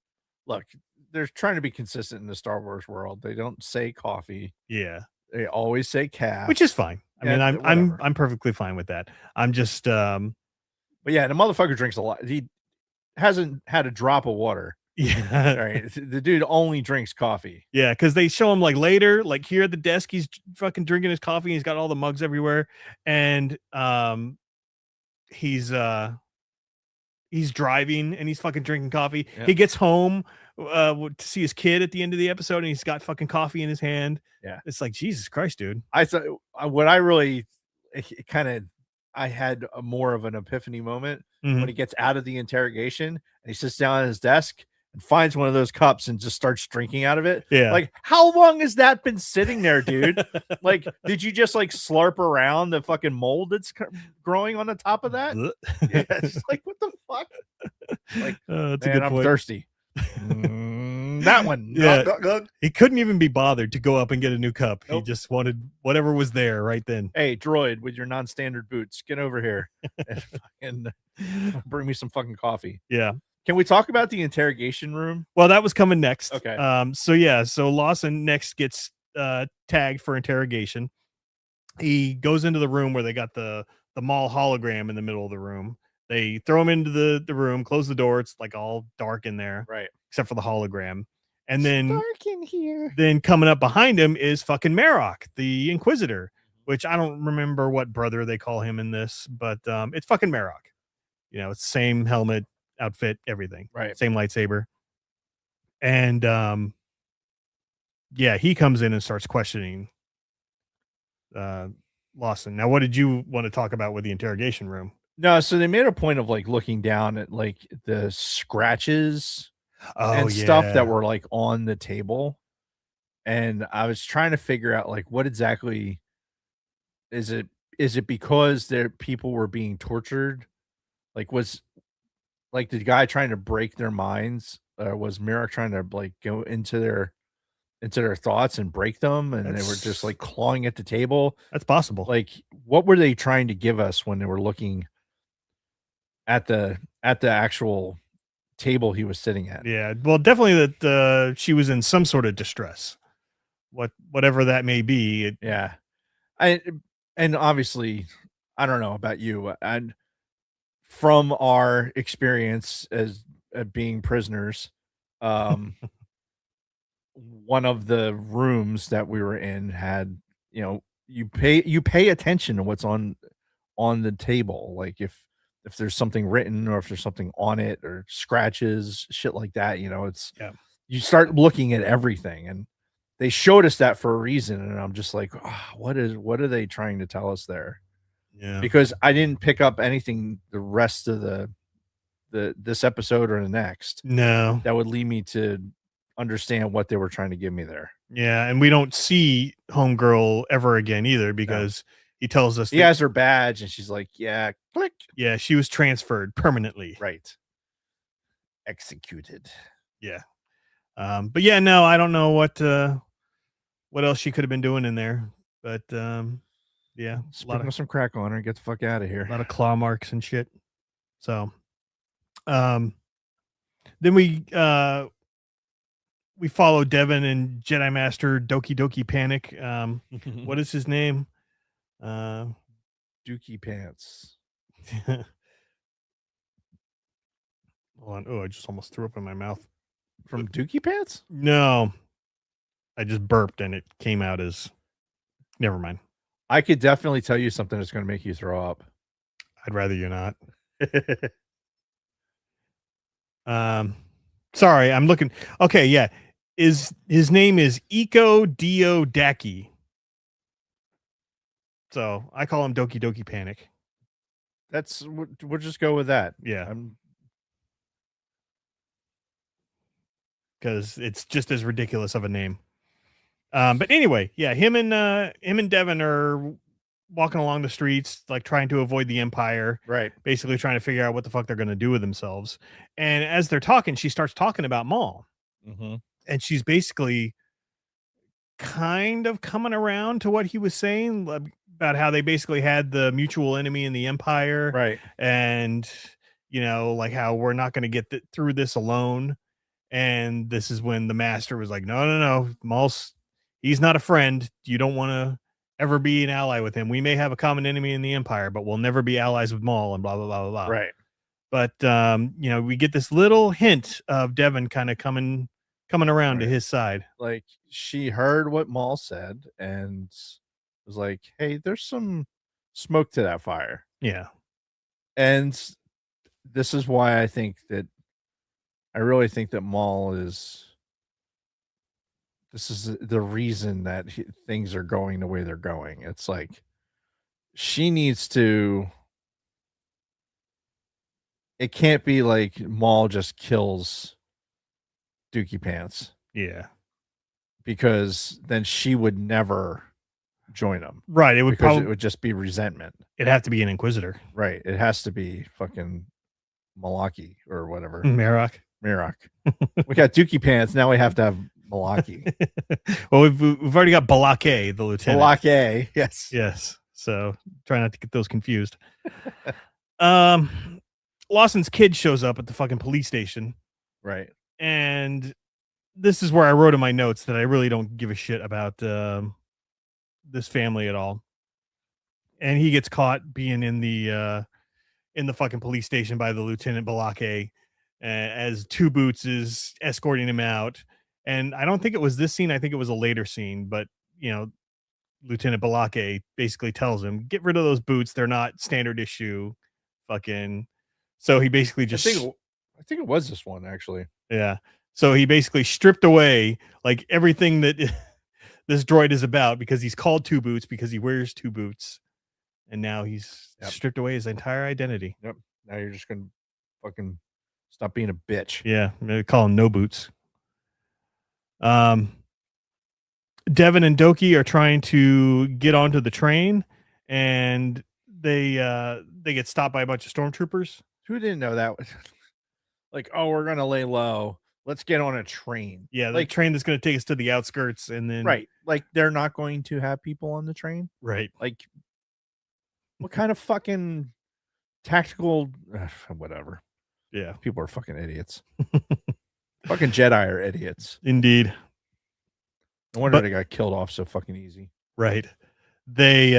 look, they're trying to be consistent in the Star Wars world. They don't say coffee. Yeah. They always say calf, which is fine. I mean, whatever. I'm perfectly fine with that. I'm just but yeah, the motherfucker drinks a lot. He hasn't had a drop of water. Yeah. Right. The dude only drinks coffee. Yeah, because they show him like later, like here at the desk, he's fucking drinking his coffee. He's got all the mugs everywhere, and he's driving and he's fucking drinking coffee. Yeah. He gets home to see his kid at the end of the episode, and he's got fucking coffee in his hand. Yeah, it's like Jesus Christ, dude. I thought what I really I had a more of an epiphany moment when he gets out of the interrogation and he sits down at his desk and finds one of those cups and just starts drinking out of it. Yeah. Like, how long has that been sitting there, dude? Like, did you just like slurp around the fucking mold that's growing on the top of that? Yeah, it's like, what the fuck? Like, that's man, a good I'm point. thirsty. That one. Yeah. He couldn't even be bothered to go up and get a new cup. Nope. He just wanted whatever was there right then. Hey, droid with your non-standard boots, get over here and fucking bring me some fucking coffee. Yeah. Can we talk about the interrogation room? Well, that was coming next. Okay. So Lawson next gets tagged for interrogation. He goes into the room where they got the Maul hologram in the middle of the room. They throw him into the room, close the door. It's like all dark in there, right? Except for the hologram. And then dark in here. Then coming up behind him is fucking Marok, the Inquisitor, which I don't remember what brother they call him in this, but it's fucking Marok. It's the same helmet, outfit, everything. Right. Same lightsaber. And he comes in and starts questioning Lawson. Now, what did you want to talk about with the interrogation room? No, so they made a point of like looking down at like the scratches and stuff that were like on the table. And I was trying to figure out like what exactly is it because people were being tortured? Like was like the guy trying to break their minds? Was Marok trying to like go into their thoughts and break them, and they were just like clawing at the table? That's possible. Like, what were they trying to give us when they were looking at the actual table he was sitting at? Yeah, well, definitely that she was in some sort of distress, whatever that may be. Yeah, and obviously, I don't know about you, and from our experience as being prisoners, one of the rooms that we were in had, you pay attention to what's on the table. Like if if there's something written or if there's something on it or scratches, shit like that. It's you start looking at everything, and they showed us that for a reason. And I'm just like, what are they trying to tell us there? Yeah, because I didn't pick up anything the rest of this episode or the next no, that would lead me to understand what they were trying to give me there. yeah, and we don't see Homegirl ever again either because he tells us He has her badge, and she's like, "Yeah, click." Yeah, she was transferred permanently. Right. Executed. Yeah. But yeah, no, I don't know what else she could have been doing in there. But yeah, Sprinkle some crack on her and get the fuck out of here. A lot of claw marks and shit. So then we follow Devin and Jedi Master Doki Doki Panic. What is his name? Dookie Pants. Hold on. Oh, I just almost threw up in my mouth. From Dookie Pants? No. I just burped and it came out as never mind. I could definitely tell you something that's going to make you throw up. I'd rather you not. Sorry, I'm looking. Okay, yeah. His name is Iko Dio Daki. So I call him Doki Doki Panic. We'll just go with that. Yeah. Because it's just as ridiculous of a name. But anyway, yeah, him and Devin are walking along the streets, like trying to avoid the Empire. Right. Basically trying to figure out what the fuck they're going to do with themselves. And as they're talking, she starts talking about Maul. Mm-hmm. And she's basically kind of coming around to what he was saying about how they basically had the mutual enemy in the Empire. Right. And, like how we're not going to get through this alone. And this is when the Master was like, no, Maul's, he's not a friend. You don't want to ever be an ally with him. We may have a common enemy in the Empire, but we'll never be allies with Maul and blah, blah, blah, blah, blah. Right. But, we get this little hint of Devin kind of coming around to his side. Like she heard what Maul said and was like, hey, there's some smoke to that fire. Yeah. And this is why I really think that Maul this is the reason that things are going the way they're going. It's like she needs to, it can't be like Maul just kills Dookie Pants. Yeah. Because then she would never join him. Right. It would it would just be resentment. It'd have to be an Inquisitor. Right. It has to be fucking Malaki or whatever. Marok. We got Dookie Pants. Now we have to have Malaki. Well, we've already got Balake, the lieutenant. Balake, yes. Yes. So try not to get those confused. Lawson's kid shows up at the fucking police station. Right. And this is where I wrote in my notes that I really don't give a shit about this family at all. And he gets caught being in the fucking police station by the Lieutenant Balake as Two Boots is escorting him out. And I don't think it was this scene. I think it was a later scene. But, Lieutenant Balake basically tells him, get rid of those boots. They're not standard issue. Fucking. So he basically just. I think it was this one, actually. Yeah. So he basically stripped away like everything that this droid is about because he's called Two Boots because he wears two boots. And now he's stripped away his entire identity. Yep. Now you're just going to fucking stop being a bitch. Yeah. They call him No Boots. Devin and Doki are trying to get onto the train and they get stopped by a bunch of stormtroopers. Who didn't know that? Like, oh, we're going to lay low. Let's get on a train. Yeah, like train that's going to take us to the outskirts and then right. Like they're not going to have people on the train. Right. Like what kind of fucking tactical whatever. Yeah. People are fucking idiots. Fucking Jedi are idiots. Indeed. No wonder they got killed off so fucking easy. Right. They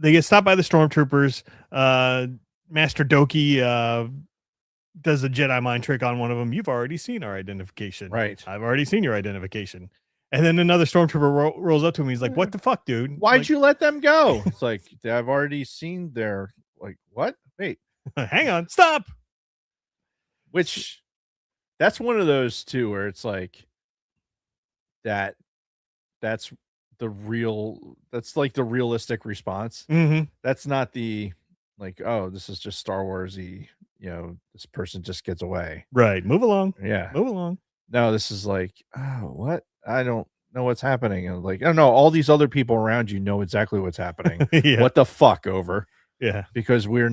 get stopped by the stormtroopers. Master Doki does a Jedi mind trick on one of them. You've already seen our identification. Right. I've already seen your identification. And then another stormtrooper rolls up to him. He's like, "What the fuck, dude? Why'd Like, you let them go?" It's like, I've already seen their, like, what? Wait, hang on, stop." which that's one of those too, where it's like that. That's that's like the realistic response. Mm-hmm. That's not the, like, oh, this is just Star Warsy, this person just gets away. Right. Move along. Yeah. Move along. No, this is like, oh, what? I don't know what's happening. And like, I don't know, all these other people around you know exactly what's happening. Yeah. What the fuck, over? Yeah. Because we're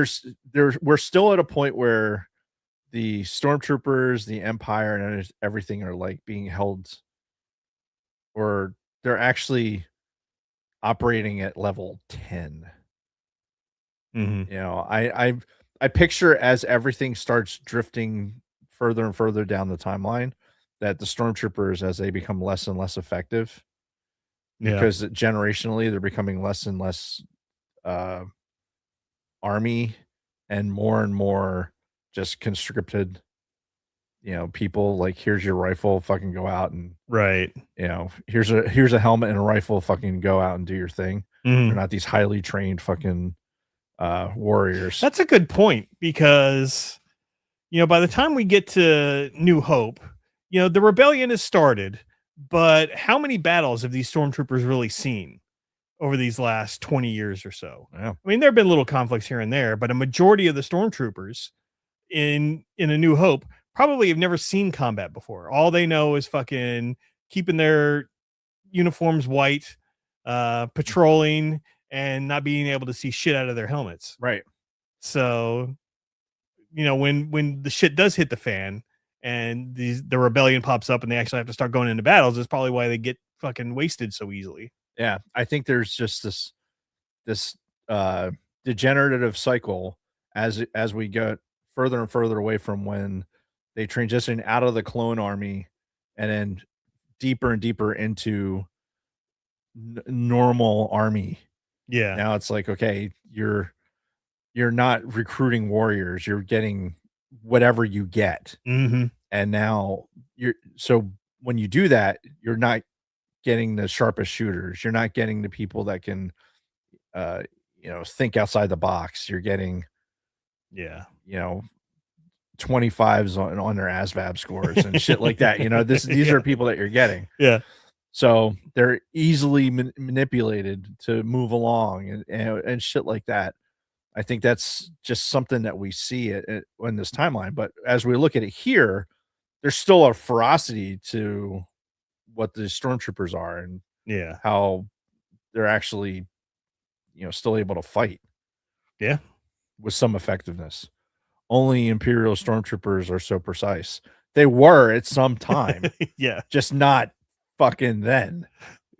still at a point where the stormtroopers, the Empire, and everything are like being held, or they're actually operating at level 10. Mm-hmm. I picture, as everything starts drifting further and further down the timeline, that the stormtroopers, as they become less and less effective, Yeah. because generationally they're becoming less and less army and more just conscripted, people. Like, here's your rifle, fucking go out, and Right. here's a helmet and a rifle, fucking go out and do your thing. Mhm. They're not these highly trained fucking warriors. That's a good point, because by the time we get to New Hope, the rebellion has started, but how many battles have these stormtroopers really seen over these last 20 years or so? Yeah. I mean, there have been little conflicts here and there, but a majority of the stormtroopers in A New Hope probably have never seen combat before. All they know is fucking keeping their uniforms white, patrolling, and not being able to see shit out of their helmets. Right. So, when the shit does hit the fan and the rebellion pops up and they actually have to start going into battles, is probably why they get fucking wasted so easily. Yeah, I think there's just this degenerative cycle as we go further and further away from when they transition out of the clone army and then deeper and deeper into normal army. Yeah. Now it's like, okay, you're not recruiting warriors, you're getting whatever you get. Mm-hmm. And now so when you do that, you're not getting the sharpest shooters, you're not getting the people that can think outside the box. You're getting 25s on their ASVAB scores and shit like that. These are people that you're getting. Yeah. So they're easily manipulated to move along and shit like that. I think that's just something that we see in this timeline. But as we look at it here, there's still a ferocity to what the stormtroopers are, and how they're actually, still able to fight. Yeah. With some effectiveness. Only Imperial stormtroopers are so precise. They were at some time. Yeah. Just not fucking then.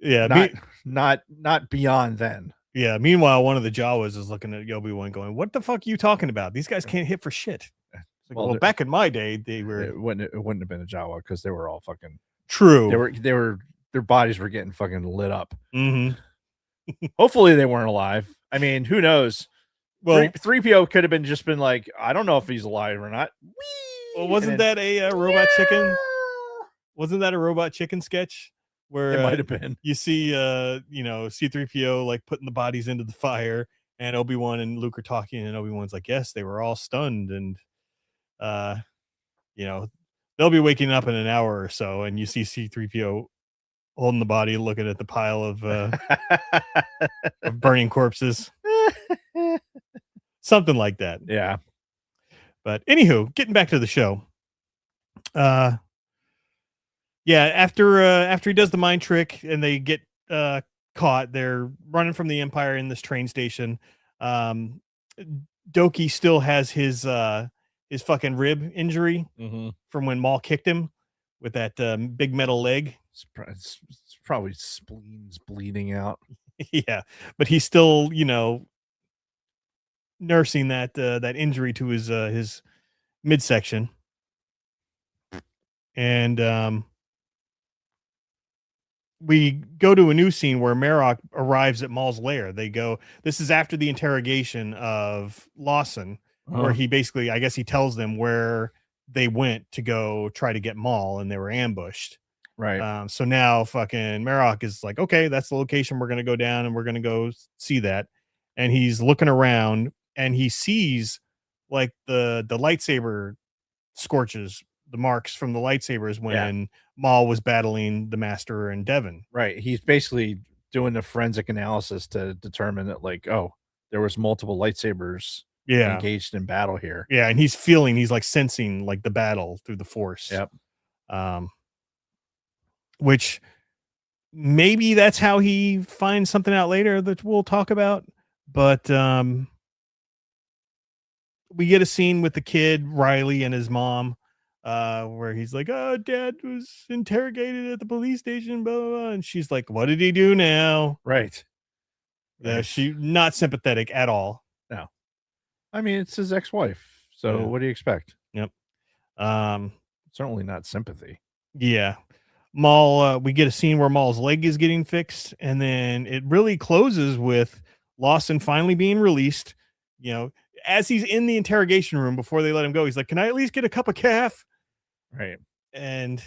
Yeah. Not beyond then. Yeah. Meanwhile, one of the Jawas is looking at Obi-Wan going, "What the fuck are you talking about? These guys can't hit for shit." Like, well, back in my day, they were. It wouldn't have been a Jawa, because they were all fucking true. Their bodies were getting fucking lit up. Mm-hmm. Hopefully they weren't alive. I mean, who knows? Well, 3PO could have just been like, I don't know if he's alive or not. Well, wasn't that a robot chicken? Wasn't that a robot chicken sketch where it might have been? You see, C-3PO like putting the bodies into the fire, and Obi-Wan and Luke are talking, and Obi-Wan's like, "Yes, they were all stunned, and they'll be waking up in an hour or so." And you see C-3PO holding the body, looking at the pile of burning corpses. Something like that. Yeah. But anywho, getting back to the show. After he does the mind trick and they get caught, they're running from the Empire in this train station. Doki still has his fucking rib injury from when Maul kicked him with that big metal leg. It's probably spleens bleeding out. Yeah, but he's still, nursing that injury to his midsection. And we go to a new scene where Marok arrives at Maul's lair. This is after the interrogation of Lawson, where he basically, I guess he tells them where they went to go try to get Maul, and they were ambushed. Right. So now fucking Marok is like, okay, that's the location. We're gonna go down and we're gonna go see that. And he's looking around and he sees like the lightsaber scorches, the marks from the lightsabers when Maul was battling the Master and Devon. Right. He's basically doing the forensic analysis to determine that, like, oh, there was multiple lightsabers Yeah. engaged in battle here. Yeah, and he's like sensing like the battle through the force. Yep. Which maybe that's how he finds something out later that we'll talk about. But we get a scene with the kid, Riley, and his mom, where he's like, oh, Dad was interrogated at the police station, blah, blah, blah. And she's like, what did he do now? Right. She not sympathetic at all. No. I mean, it's his ex-wife. So Yeah. what do you expect? Yep. Certainly not sympathy. Yeah. Maul, we get a scene where Maul's leg is getting fixed, and then it really closes with Lawson finally being released. You know, as he's in the interrogation room before they let him go, he's like, can I at least get a cup of calf? Right. And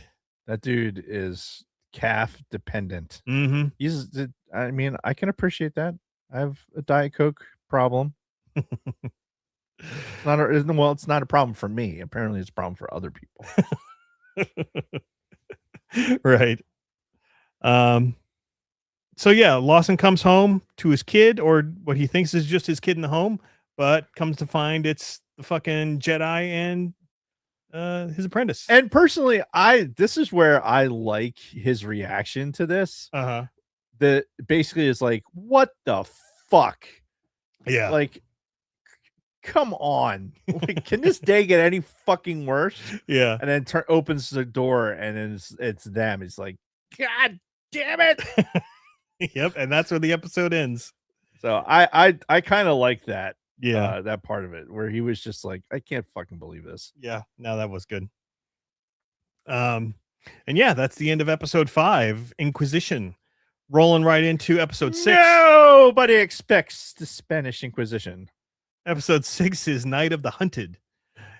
that dude is calf dependent. Mm-hmm. I mean, I can appreciate that. I have a Diet Coke problem. It's not a problem for me. Apparently it's a problem for other people. Right. So yeah, Lawson comes home to his kid, or what he thinks is just his kid in the home, but comes to find it's the fucking Jedi and his apprentice. And personally, this is where I like his reaction to this. Uh-huh. That basically is like, what the fuck? Yeah. Like, come on. Like, can this day get any fucking worse? Yeah. And then opens the door and then it's them. It's like, God damn it. Yep. And that's where the episode ends. So I kind of like that. Yeah. That part of it where he was just like, I can't fucking believe this. Yeah. No, that was good. And yeah, that's the end of episode 5, Inquisition. Rolling right into episode 6. Nobody expects the Spanish Inquisition. Episode 6 is Night of the Hunted.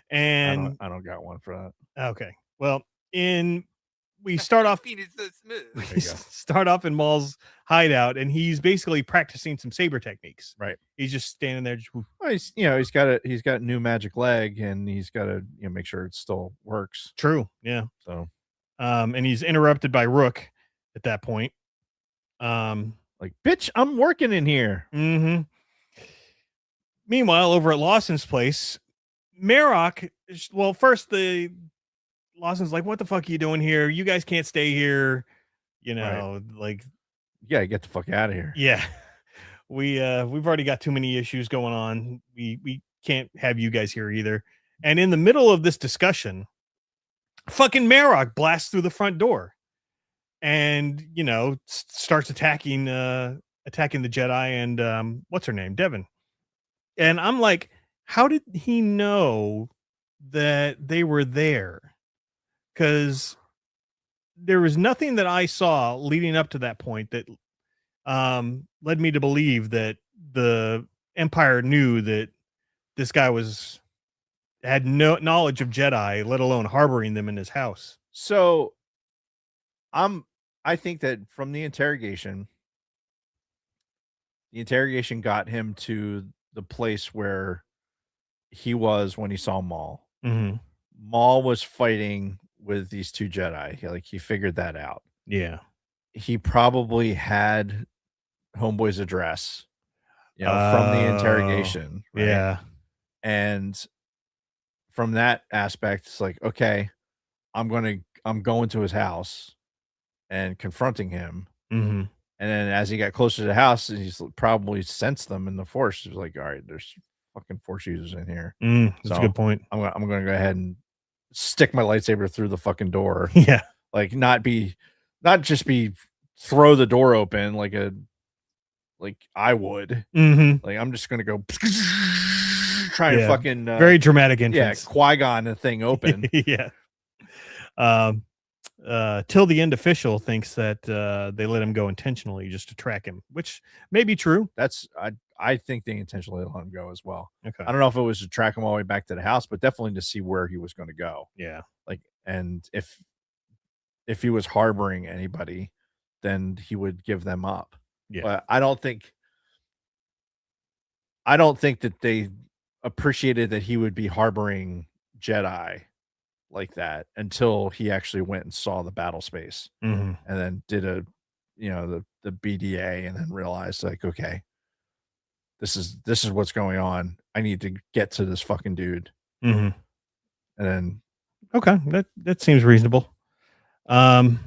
And I don't got one for that. Okay. Well, we start off start off in Maul's hideout, and he's basically practicing some saber techniques. Right. He's just standing there. Well, he's got a new magic leg, and he's got to make sure it still works. True. Yeah. So, and he's interrupted by Rook at that point. Like, bitch, I'm working in here. Mm-hmm. Meanwhile, over at Lawson's place, Marok. Well, first Lawson's like, "What the fuck are you doing here? You guys can't stay here." You know, right. Like, yeah, get the fuck out of here. Yeah, we've already got too many issues going on. We can't have you guys here either. And in the middle of this discussion, fucking Marok blasts through the front door, and starts attacking the Jedi and what's her name, Devon. And I'm like, how did he know that they were there? Because there was nothing that I saw leading up to that point that led me to believe that the Empire knew that this guy had no knowledge of Jedi, let alone harboring them in his house. So I think that from the interrogation got him to the place where he was when he saw Maul. Mm-hmm. Maul was fighting with these two Jedi. He figured that out. Yeah. He probably had Homeboy's address, from the interrogation. Right? Yeah. And from that aspect, it's like, okay, I'm going to his house and confronting him. Mm-hmm. And then as he got closer to the house, he's probably sensed them in the Force. He was like, all right, there's fucking Force users in here. That's a good point. I'm going to go ahead and stick my lightsaber through the fucking door. Yeah. Like, not just throw the door open like I would. Mm-hmm. Like, I'm just going to go try to fucking very dramatic entrance. Yeah, Qui-Gon the thing open. Yeah. Till the End official thinks that they let him go intentionally just to track him, which may be true. I think they intentionally let him go as well. Okay. I don't know if it was to track him all the way back to the house, but definitely to see where he was going to go. Yeah. Like, and if if he was harboring anybody, then he would give them up. Yeah. But I don't think that they appreciated that he would be harboring Jedi like that until he actually went and saw the battle space Mhm. and then did the BDA and then realized like, okay, this is what's going on. I need to get to this fucking dude. Mhm. And then Okay, that seems reasonable. And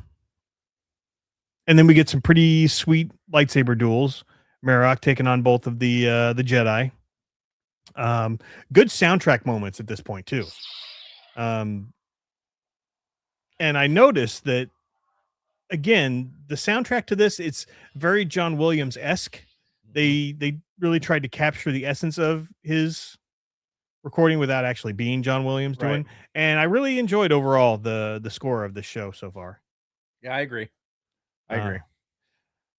then we get some pretty sweet lightsaber duels. Marok taking on both of the Jedi. Good soundtrack moments at this point too. And I noticed that again, the soundtrack to this, it's very John Williams esque. They really tried to capture the essence of his recording without actually being John Williams doing. Right. And I really enjoyed overall the score of the show so far. yeah, I agree.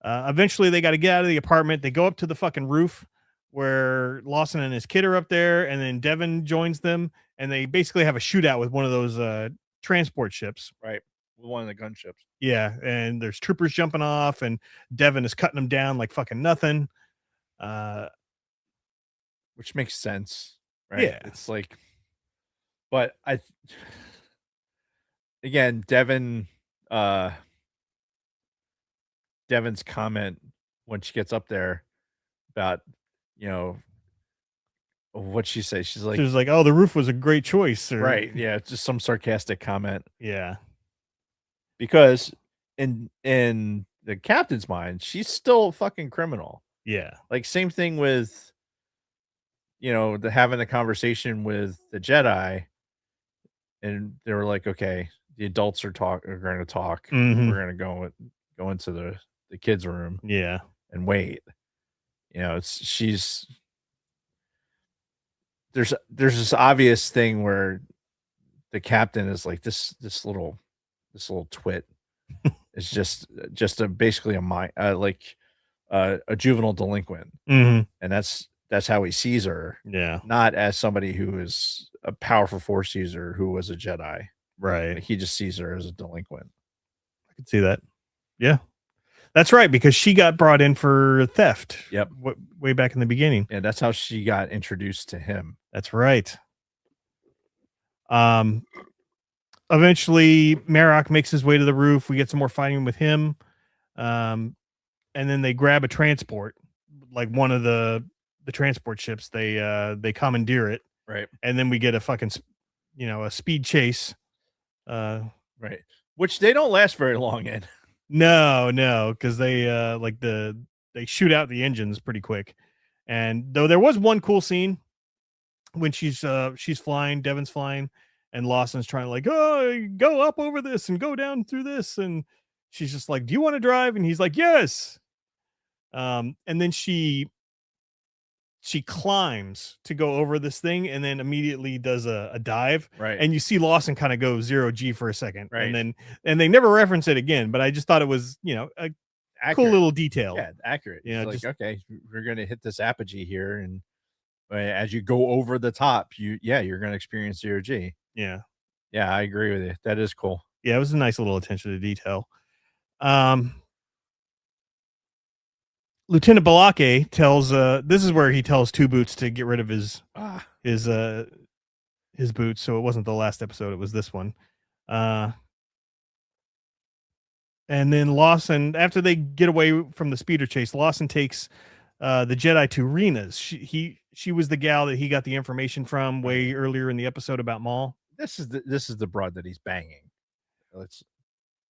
Eventually, they got to get out of the apartment. They go up to the fucking roof where Lawson and his kid are up there, and then Devin joins them, and they basically have a shootout with one of those transport ships. Right. With one of the gunships. Yeah, and there's troopers jumping off, and Devin is cutting them down like fucking nothing. Which makes sense, right? Yeah. It's like, but again, Devin's comment when she gets up there about, what she say? She's like, She was like, "Oh, the roof was a great choice." Or, right. Yeah. It's just some sarcastic comment Yeah. because in the captain's mind, she's still a fucking criminal. Yeah. Like same thing with, having the conversation with the Jedi, and they were like, okay, the adults are going to talk. Mhm. We're going to go into the kids' room Yeah. and wait. There's this obvious thing where the captain is like this little twit is just basically a juvenile delinquent, Mhm. and that's how he sees her, Yeah. not as somebody who is a powerful force user who was a Jedi. Right. Like, he just sees her as a delinquent. I could see that. Yeah. That's right, because she got brought in for theft. Yep. Way back in the beginning. And that's how she got introduced to him. That's right. Eventually Marok makes his way to the roof. We get some more fighting with him. And then they grab a transport, like one of the transport ships. They commandeer it. Right. And then we get a fucking a speed chase. Right. Which they don't last very long in. No, because they they shoot out the engines pretty quick. And though there was one cool scene when she's flying, Devin's flying, and Lawson's trying to like, oh, go up over this and go down through this, and she's just like, do you want to drive? And he's like, yes. And then she climbs to go over this thing and then immediately does a dive. Right. And you see Lawson kind of go 0G for a second. Right. And they never reference it again, but I just thought it was, a Accurate. cool little detail. Yeah, accurate. Yeah, It's like, okay, we're going to hit this apogee here, and as you go over the top, you're going to experience 0G. Yeah. Yeah, I agree with you. That is cool. Yeah, it was a nice little attention to detail. Lieutenant Balake tells this is where he tells Two Boots to get rid of his boots, so it wasn't the last episode, it was this one. And then Lawson, after they get away from the speeder chase, Lawson takes the Jedi to Rena's. She was the gal that he got the information from way earlier in the episode about Maul. This is the broad that he's banging.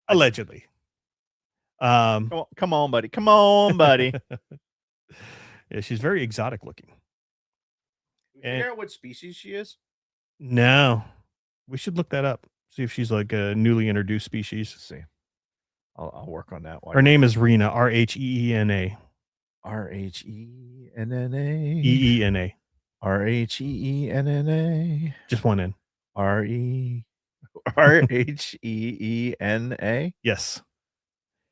Allegedly. Come on, buddy. Come on, buddy. Yeah, she's very exotic looking. You figure out what species she is? No, we should look that up. See if she's like a newly introduced species. Let's see. I'll work on that one. Her name is Rena. Rheena. Rheena. Eena. Rheena. Just one N. Rheena. Yes.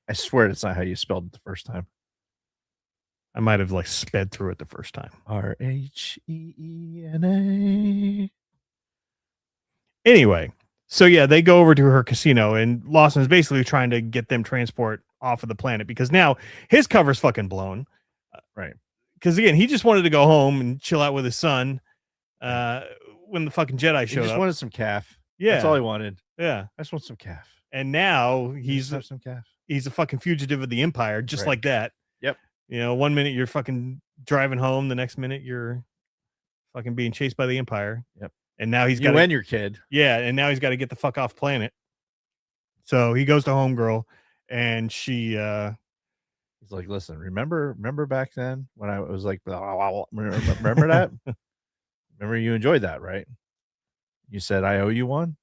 I swear that's not how you spelled it the first time. I might have like sped through it the first time. Rheena. Anyway, So yeah, they go over to her casino, and Lawson is basically trying to get them transport off of the planet because now his cover's fucking blown. Right. Because again, he just wanted to go home and chill out with his son. When the fucking Jedi He showed just up, wanted some calf. yeah, That's all he wanted. yeah. I just want some calf. And now Just have some calf. he's a fucking fugitive of the Empire, just Right. like that. Yep. You know, one minute you're fucking driving home, the next minute you're fucking being chased by the Empire. Yep. And now he's You got and your kid. yeah, and now he's got to get the fuck off planet. So he goes to Homegirl, and she He's like, listen, remember back then when I was like, remember that? Remember you enjoyed that, right? You said I owe you one.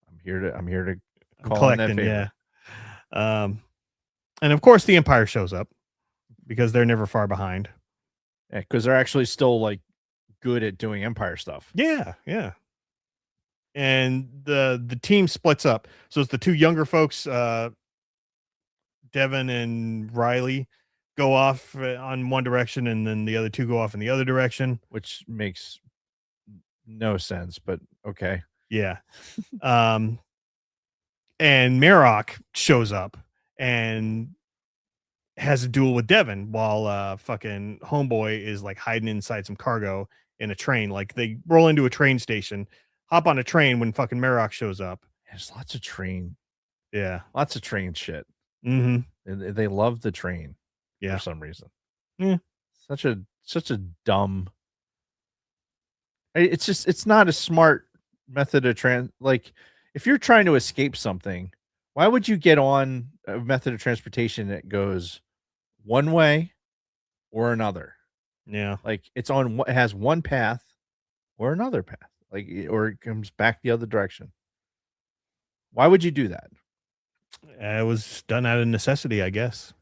I'm here to call in that favor. yeah. And of course the Empire shows up because they're never far behind. Yeah, because they're actually still like good at doing Empire stuff. Yeah, yeah. And the team splits up. So it's the two younger folks, Devin and Riley, go off on one direction, and then the other two go off in the other direction, which makes no sense, but okay. Yeah. And Marok shows up and has a duel with Devin while fucking homeboy is like hiding inside some cargo in a train. Like they roll into a train station, hop on a train when fucking Marok shows up. There's lots of train. Yeah. Lots of train shit. Mm-hmm. They love the train for some reason. Yeah. Such a dumb. It's not a smart method of like if you're trying to escape something, why would you get on a method of transportation that goes one way or another? Yeah. Like it has one path or another path, like or it comes back the other direction. Why would you do that? It was done out of necessity, I guess,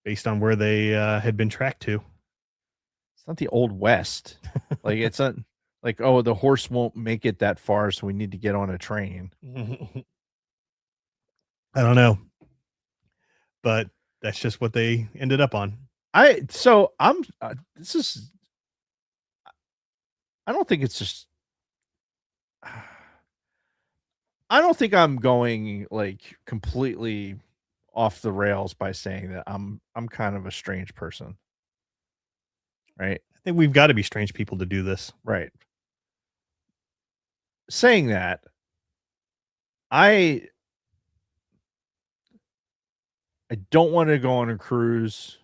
based on where they had been tracked to. It's not the Old West. Like it's not like, oh, the horse won't make it that far, so we need to get on a train. I don't know, but that's just what they ended up on. I don't think it's just. I don't think I'm going like completely off the rails by saying that I'm kind of a strange person. Right? I think we've got to be strange people to do this. Right. Saying that, I don't want to go on a cruise.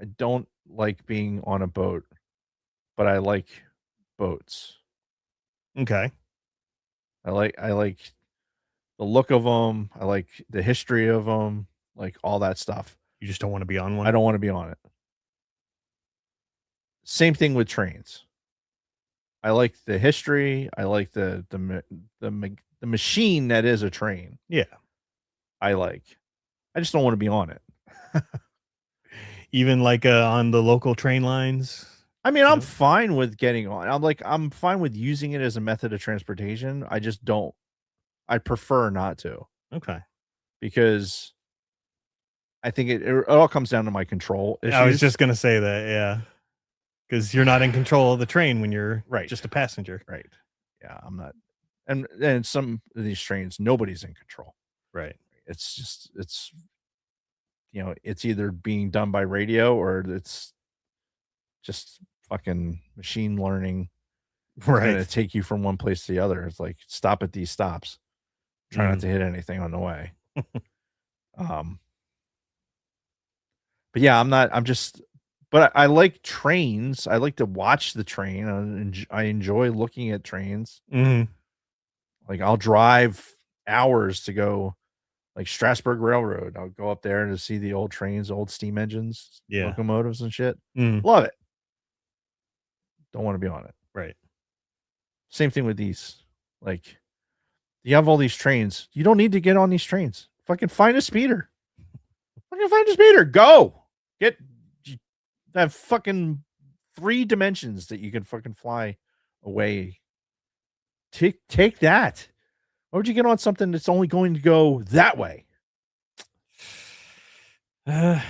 I don't like being on a boat, but I like boats. Okay. I like the look of them. I like the history of them, like all that stuff. You just don't want to be on one? I don't want to be on it. Same thing with trains. I like the history. I like the machine that is a train. Yeah. I just don't want to be on it. Even like on the local train lines? I mean, I'm fine with getting on. I'm fine with using it as a method of transportation. I just don't. I prefer not to. Okay. Because I think it all comes down to my control issues. I was just going to say that, yeah. Because you're not in control of the train when you're just a passenger. Right. Yeah, I'm not. And some of these trains, nobody's in control. Right. It's it's either being done by radio or it's just fucking machine learning. Right. Going to take you from one place to the other. It's like stop at these stops. Try not to hit anything on the way. But yeah, but I like trains. I like to watch the train. I enjoy looking at trains. Mm-hmm. Like I'll drive hours to go like Strasburg Railroad. I'll go up there to see the old trains, old steam engines, locomotives and shit. Love it. Don't want to be on it. Right. Same thing with these. Like you have all these trains. You don't need to get on these trains. Fucking find a speeder. Fucking find a speeder. Go. Have fucking 3 dimensions that you can fucking fly away. Take that. Why would you get on something that's only going to go that way? I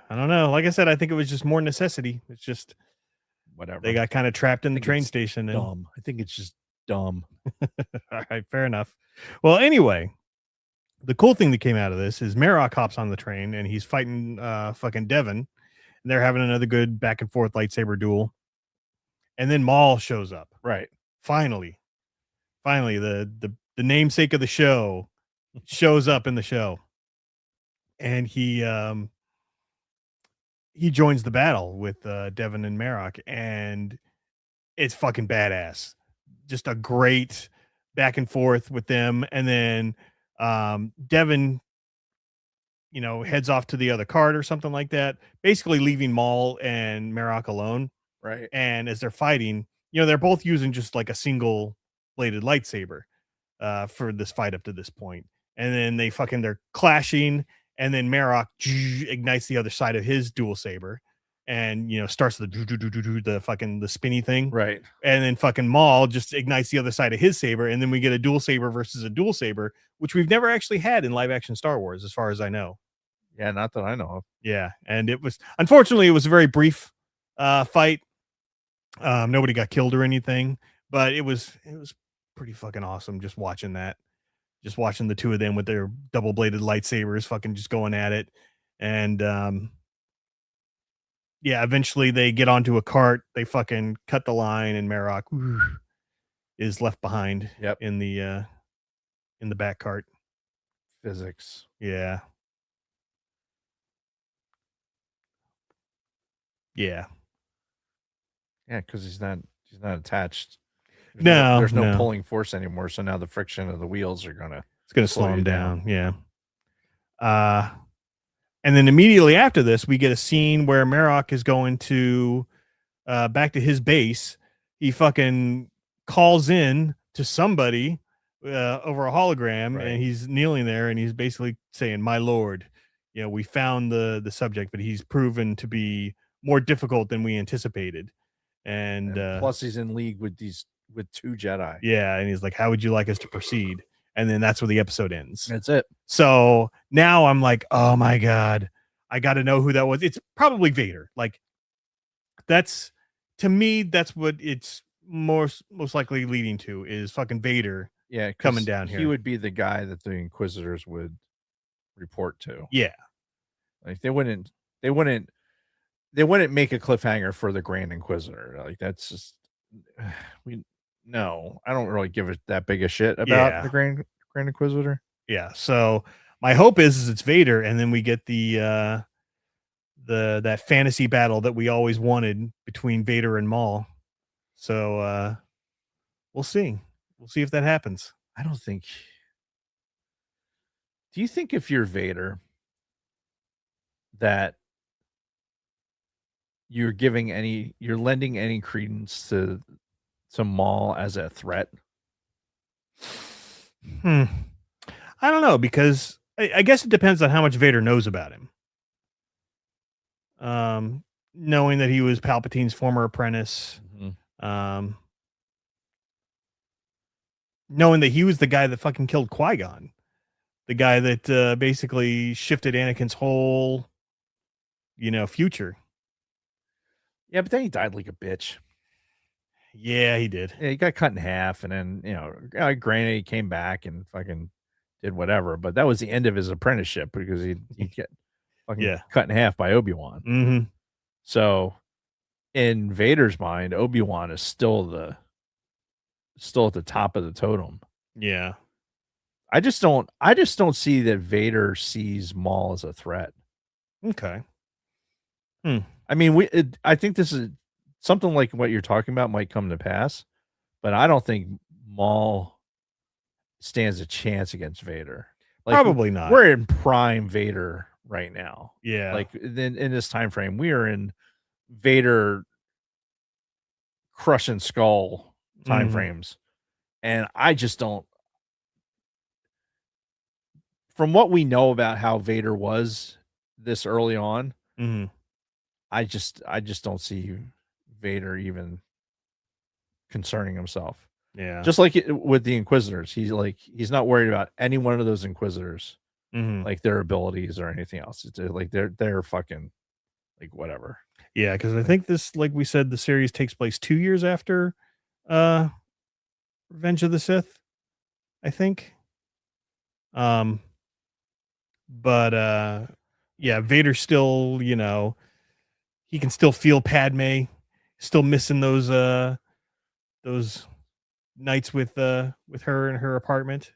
don't know. Like I said, I think it was just more necessity. It's just whatever. They got kind of trapped in the train station. Dumb. I think it's just dumb. All right, fair enough. Well, anyway, the cool thing that came out of this is Marok hops on the train and he's fighting fucking Devon. And they're having another good back and forth lightsaber duel. And then Maul shows up. Right. Finally, the namesake of the show shows up in the show. And he joins the battle with Devon and Marok, and it's fucking badass. Just a great back and forth with them. And then Devon, heads off to the other cart or something like that, basically leaving Maul and Marok alone. Right. And as they're fighting, they're both using just like a single bladed lightsaber for this fight up to this point. And then they're clashing, and then Marok ignites the other side of his dual saber and starts the spinny thing. Right. And then fucking Maul just ignites the other side of his saber, and then we get a dual saber versus a dual saber, which we've never actually had in live action Star Wars, as far as I know. Yeah, not that I know of. Yeah, and it was unfortunately a very brief fight. Nobody got killed or anything, but it was pretty fucking awesome just watching that. Just watching the two of them with their double-bladed lightsabers fucking just going at it. And yeah, eventually they get onto a cart, they fucking cut the line, and Marok is left behind in the back cart. Physics. Yeah. Yeah. Yeah, because he's not attached. There's no pulling force anymore. So now the friction of the wheels are gonna slow him down. Yeah. And then immediately after this, we get a scene where Marok is going to back to his base. He fucking calls in to somebody over a hologram, and he's kneeling there, and he's basically saying, "My lord, we found the subject, but he's proven to be more difficult than we anticipated." And plus he's in league with two Jedi. Yeah, and he's like, "How would you like us to proceed?" And then that's where the episode ends. That's it. So now I'm like, oh my God, I got to know who that was. It's probably Vader. Like, to me, that's what it's most likely leading to, is fucking Vader. Yeah, coming down here. He would be the guy that the Inquisitors would report to. Yeah, like they wouldn't make a cliffhanger for the Grand Inquisitor. Like, that's just no, I don't really give it that big a shit about the Grand Inquisitor. Yeah. So my hope is it's Vader, and then we get that fantasy battle that we always wanted between Vader and Maul. So we'll see. We'll see if that happens. I don't think. Do you think if you're Vader that you're lending any credence to Maul as a threat? I don't know, because I guess it depends on how much Vader knows about him. Knowing that he was Palpatine's former apprentice, knowing that he was the guy that fucking killed Qui-Gon, the guy that basically shifted Anakin's whole, future. Yeah, but then he died like a bitch. Yeah, he did. Yeah, he got cut in half, and then granted, he came back and fucking did whatever. But that was the end of his apprenticeship, because he get fucking cut in half by Obi-Wan. Mm-hmm. So, in Vader's mind, Obi-Wan is still at the top of the totem. Yeah, I just don't see that Vader sees Maul as a threat. Okay. I mean, I think this is something like what you're talking about might come to pass, but I don't think Maul stands a chance against Vader. Like, probably not. We're in prime Vader right now. Yeah. Like, in this time frame, we are in Vader crush and skull time frames. And I just don't, from what we know about how Vader was this early on, I just don't see Vader even concerning himself. Yeah. Just like with the Inquisitors, he's not worried about any one of those Inquisitors, like their abilities or anything else. It's like they're fucking like whatever. Yeah, because I think this, like we said, the series takes place 2 years after Revenge of the Sith, I think. But yeah, Vader still, he can still feel Padme, still missing those nights with her in her apartment,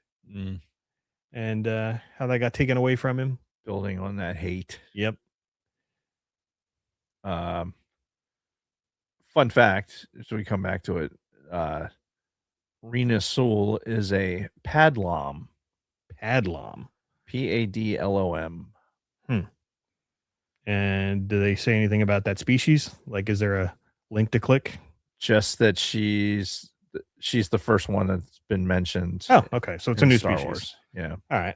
and how that got taken away from him. Building on that hate. Yep. Fun fact, so we come back to it. Rena Soul is a Padlom. Padlom. Padlom. And do they say anything about that species? Like, is there a link to click? Just that she's the first one that's been mentioned. Oh, okay. So it's a new Star species. Wars. Yeah. All right.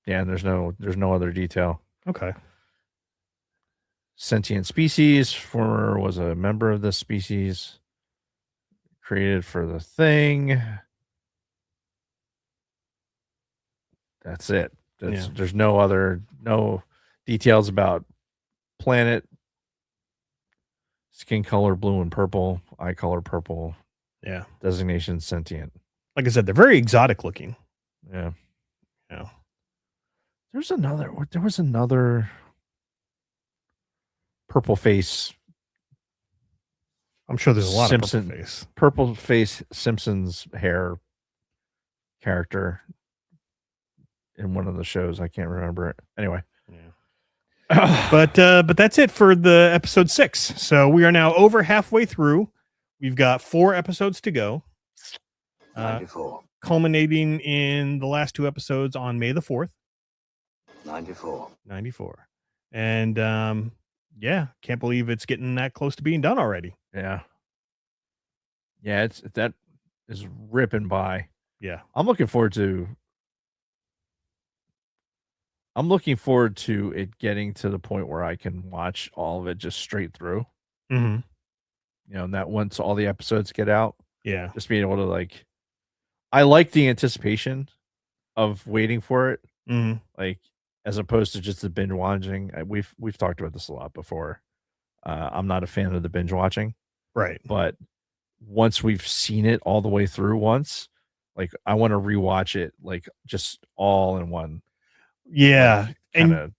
Yeah, and there's no other detail. Okay. Sentient species. Former was a member of this species. Created for the thing. That's it. There's no details about planet, skin color blue and purple, eye color purple. Yeah. Designation sentient. Like I said, they're very exotic looking. Yeah. Yeah. There was another purple face. I'm sure there's a lot of purple face Simpsons hair character in one of the shows. I can't remember it. Anyway. Yeah. But that's it for the episode 6. So we are now over halfway through. We've got 4 episodes to go. 94. Culminating in the last 2 episodes on May the 4th. 94. And yeah, can't believe it's getting that close to being done already. Yeah. Yeah, that is ripping by. Yeah. I'm looking forward to it getting to the point where I can watch all of it just straight through. Mm-hmm. And that once all the episodes get out, yeah, just being able to I like the anticipation of waiting for it, as opposed to just the binge watching. We've talked about this a lot before. I'm not a fan of the binge watching, right? But once we've seen it all the way through once, I want to rewatch it, just all in one. Yeah, and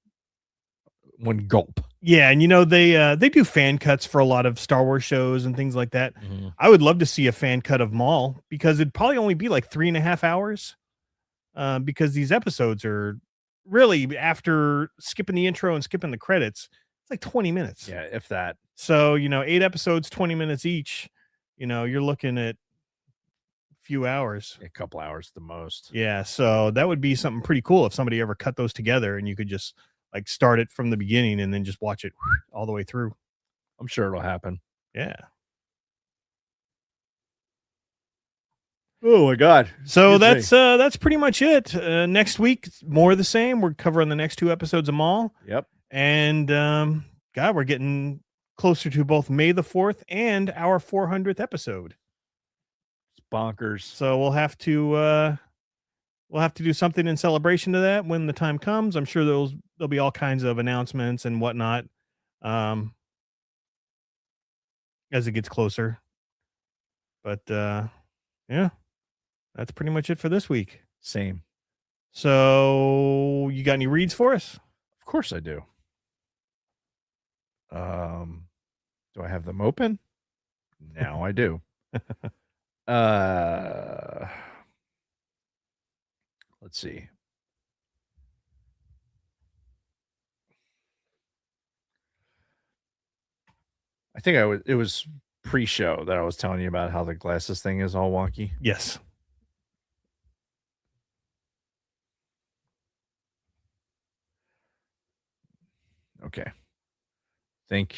one gulp. Yeah, and they do fan cuts for a lot of Star Wars shows and things like that. Mm-hmm. I would love to see a fan cut of Maul because it'd probably only be 3.5 hours. Because these episodes are really, after skipping the intro and skipping the credits, it's 20 minutes. Yeah, if that. So 8 episodes, 20 minutes each. You're looking at few hours, a couple hours the most. Yeah, so that would be something pretty cool if somebody ever cut those together and you could just start it from the beginning and then just watch it all the way through. I'm sure it'll happen. Yeah. Oh my god. So that's pretty much it. Next week, more of the same. We're covering the next 2 episodes of Maul. Yep. And God, we're getting closer to both May the 4th and our 400th episode. Bonkers. So we'll have to do something in celebration of that when the time comes. I'm sure there'll be all kinds of announcements and whatnot as it gets closer. But yeah, that's pretty much it for this week. Same. So you got any reads for us? Of course I do. Do I have them open? Now I do. Let's see. I think it was pre-show that I was telling you about how the glasses thing is all wonky. Yes. Okay. Think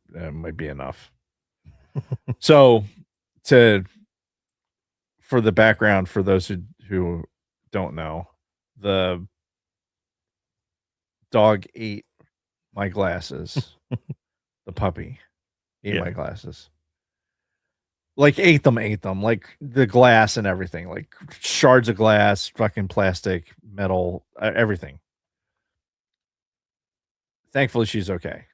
that might be enough. So for the background, for those who don't know, the dog ate my glasses. The puppy ate my glasses. Ate them, the glass and everything, shards of glass, fucking plastic, metal, everything. Thankfully, she's okay.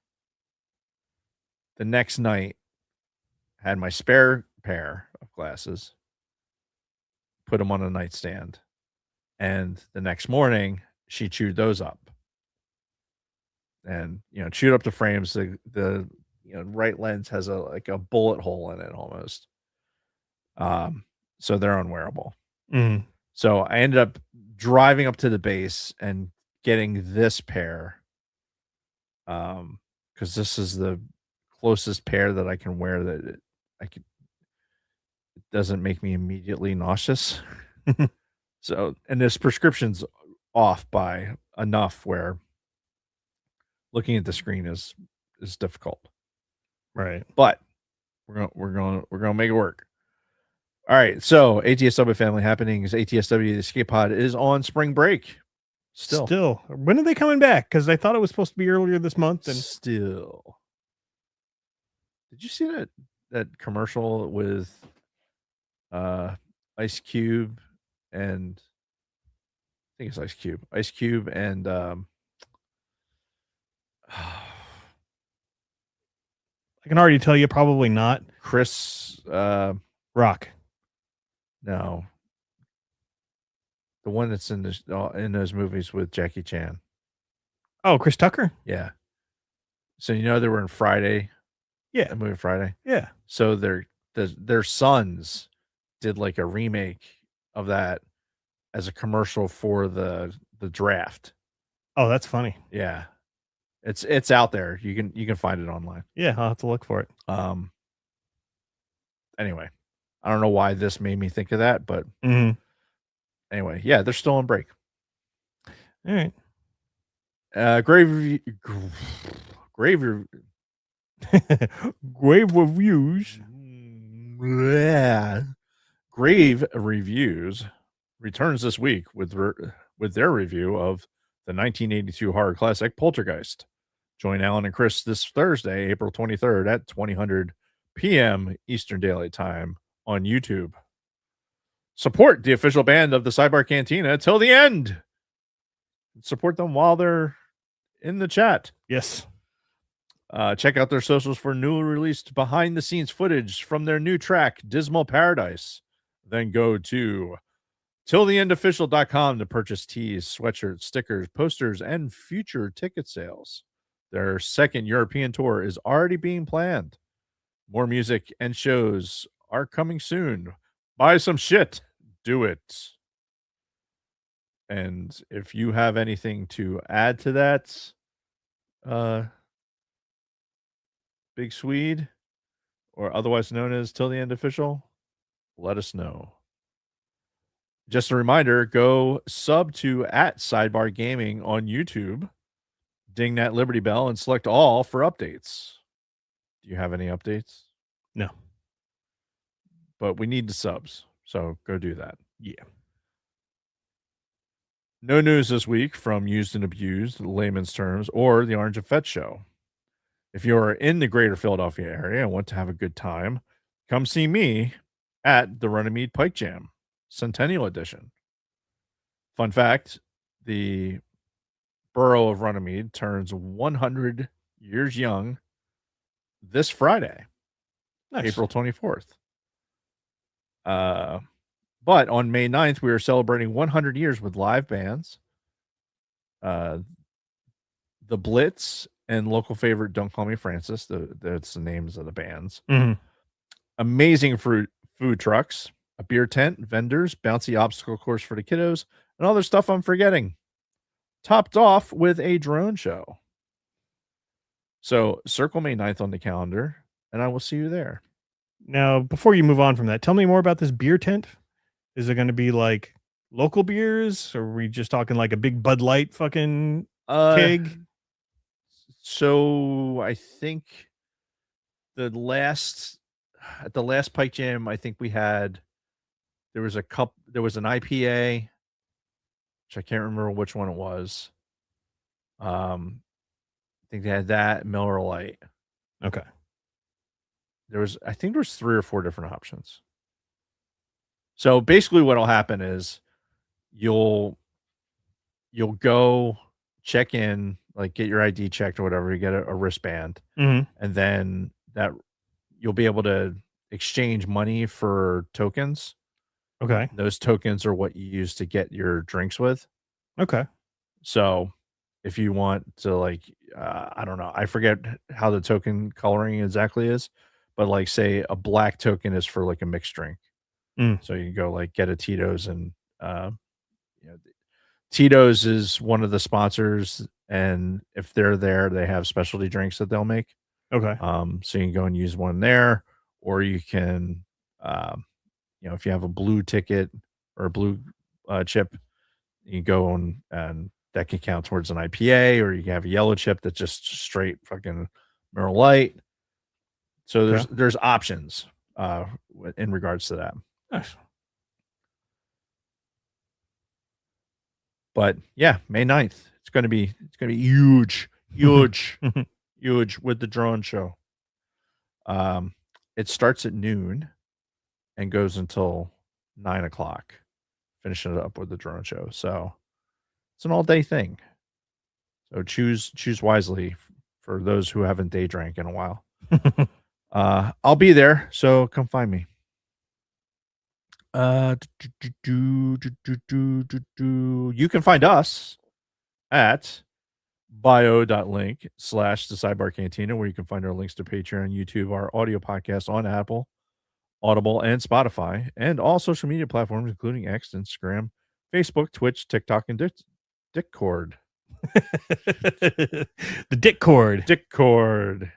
The next night, had my spare pair of glasses, put them on a nightstand, and the next morning she chewed those up. And chewed up the frames. The right lens has a bullet hole in it almost. So they're unwearable. Mm. So I ended up driving up to the base and getting this pair. Because this is the closest pair that I can wear that it doesn't make me immediately nauseous. So, and this prescription's off by enough where looking at the screen is difficult. Right. But we're gonna make it work. All right. So ATSW family happenings. ATSW the escape pod is on spring break. Still. When are they coming back? Because I thought it was supposed to be earlier this month. And still. Did you see that commercial with Ice Cube and I think it's Ice Cube and I can already tell you probably not. Chris Rock. No. The one that's in those movies with Jackie Chan. Oh, Chris Tucker? Yeah. So they were in Friday. Yeah. The movie Friday. Yeah. So their sons did like a remake of that as a commercial for the draft. Oh, that's funny. Yeah. It's out there. You can find it online. Yeah, I'll have to look for it. Anyway, I don't know why this made me think of that, but anyway, yeah, they're still on break. All right. Grave reviews. Yeah. Grave Reviews returns this week with their review of the 1982 horror classic Poltergeist. Join Alan and Chris this Thursday, April 23rd at 2000 p.m. Eastern Daylight Time on YouTube. Support the official band of the Sidebar Cantina till the end. Support them while they're in the chat. Yes. Check out their socials for newly released behind-the-scenes footage from their new track, Dismal Paradise. Then go to tilltheendofficial.com to purchase tees, sweatshirts, stickers, posters, and future ticket sales. Their second European tour is already being planned. More music and shows are coming soon. Buy some shit. Do it. And if you have anything to add to that, Big Swede, or otherwise known as Till the End Official, let us know. Just a reminder, go sub to @Sidebar Gaming on YouTube. Ding that Liberty Bell and select all for updates. Do you have any updates? No. But we need the subs, so go do that. Yeah. No news this week from Used and Abused, layman's terms, or the Orange and Fetch Show. If you're in the greater Philadelphia area and want to have a good time, come see me at the Runnymede Pike Jam, Centennial Edition. Fun fact, the borough of Runnymede turns 100 years young this Friday, Nice. April 24th. But on May 9th, we are celebrating 100 years with live bands, the Blitz, and local favorite Don't Call Me Francis. That's the names of the bands. Amazing food trucks, a beer tent, vendors, bouncy obstacle course for the kiddos, and other stuff I'm forgetting. Topped off with a drone show. So circle May 9th on the calendar, and I will see you there. Now, before you move on from that, tell me more about this beer tent. Is it going to be like local beers, or are we just talking like a big Bud Light fucking keg? So I think at the last Pike Jam, I think there was an IPA, which I can't remember which one it was. I think they had that Miller Lite. Okay. I think there was 3 or 4 different options. So basically what'll happen is you'll go check in, like get your ID checked or whatever, you get a wristband, and then that you'll be able to exchange money for tokens. Okay. Those tokens are what you use to get your drinks with. Okay. So if you want to like, I don't know, I forget how the token coloring exactly is, but like say a black token is for like a mixed drink. Mm. So you can go like get a Tito's and you know, Tito's is one of the sponsors, and if they're there, they have specialty drinks that they'll make. Okay. So you can go and use one there, or you can, if you have a blue ticket or a blue chip, you go and that can count towards an IPA, or you can have a yellow chip that's just straight fucking Miller Lite. So there's options in regards to that. Nice. But yeah, May 9th. It's gonna be huge, huge, huge with the drone show. It starts at noon and goes until 9:00, finishing it up with the drone show. So it's an all day thing. So choose wisely for those who haven't day drank in a while. I'll be there, so come find me. You can find us at bio.link / the Sidebar Cantina, where you can find our links to Patreon, YouTube, our audio podcast on Apple, Audible, and Spotify, and all social media platforms, including X, Instagram, Facebook, Twitch, TikTok, and Discord. The Discord. Discord.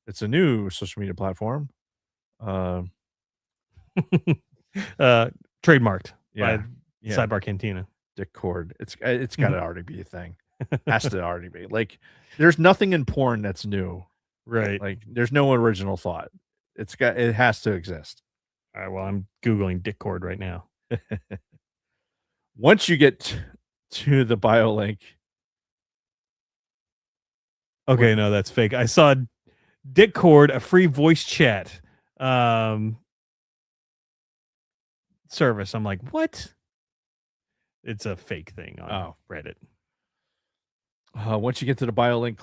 It's a new social media platform. Trademarked. Yeah. By Sidebar Cantina. Discord. It's got to already be a thing. Has to already be. Like, there's nothing in porn that's new. Right. Like, there's no original thought. It has to exist. All right. Well, I'm Googling Discord right now. Once you get to the bio link. Okay, no, that's fake. I saw Discord, a free voice chat service. I'm like, what? It's a fake thing on Reddit. Once you get to the bio link,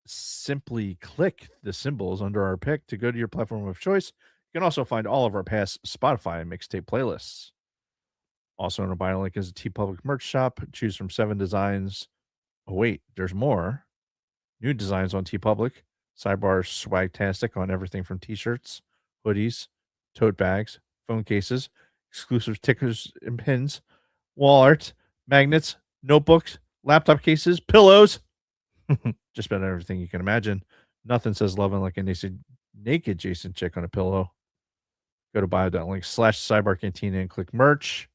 simply click the symbols under our pick to go to your platform of choice. You can also find all of our past Spotify and mixtape playlists. Also on our bio link is a TeePublic merch shop. Choose from 7 designs. Oh, wait, there's more. New designs on TeePublic. Sidebar swagtastic on everything from t-shirts, hoodies, tote bags, phone cases, exclusive stickers and pins, wall art, magnets, notebooks, laptop cases, pillows. Just about everything you can imagine. Nothing says loving like a naked Jason chick on a pillow. Go to bio.link / Sidebar Cantina and click merch.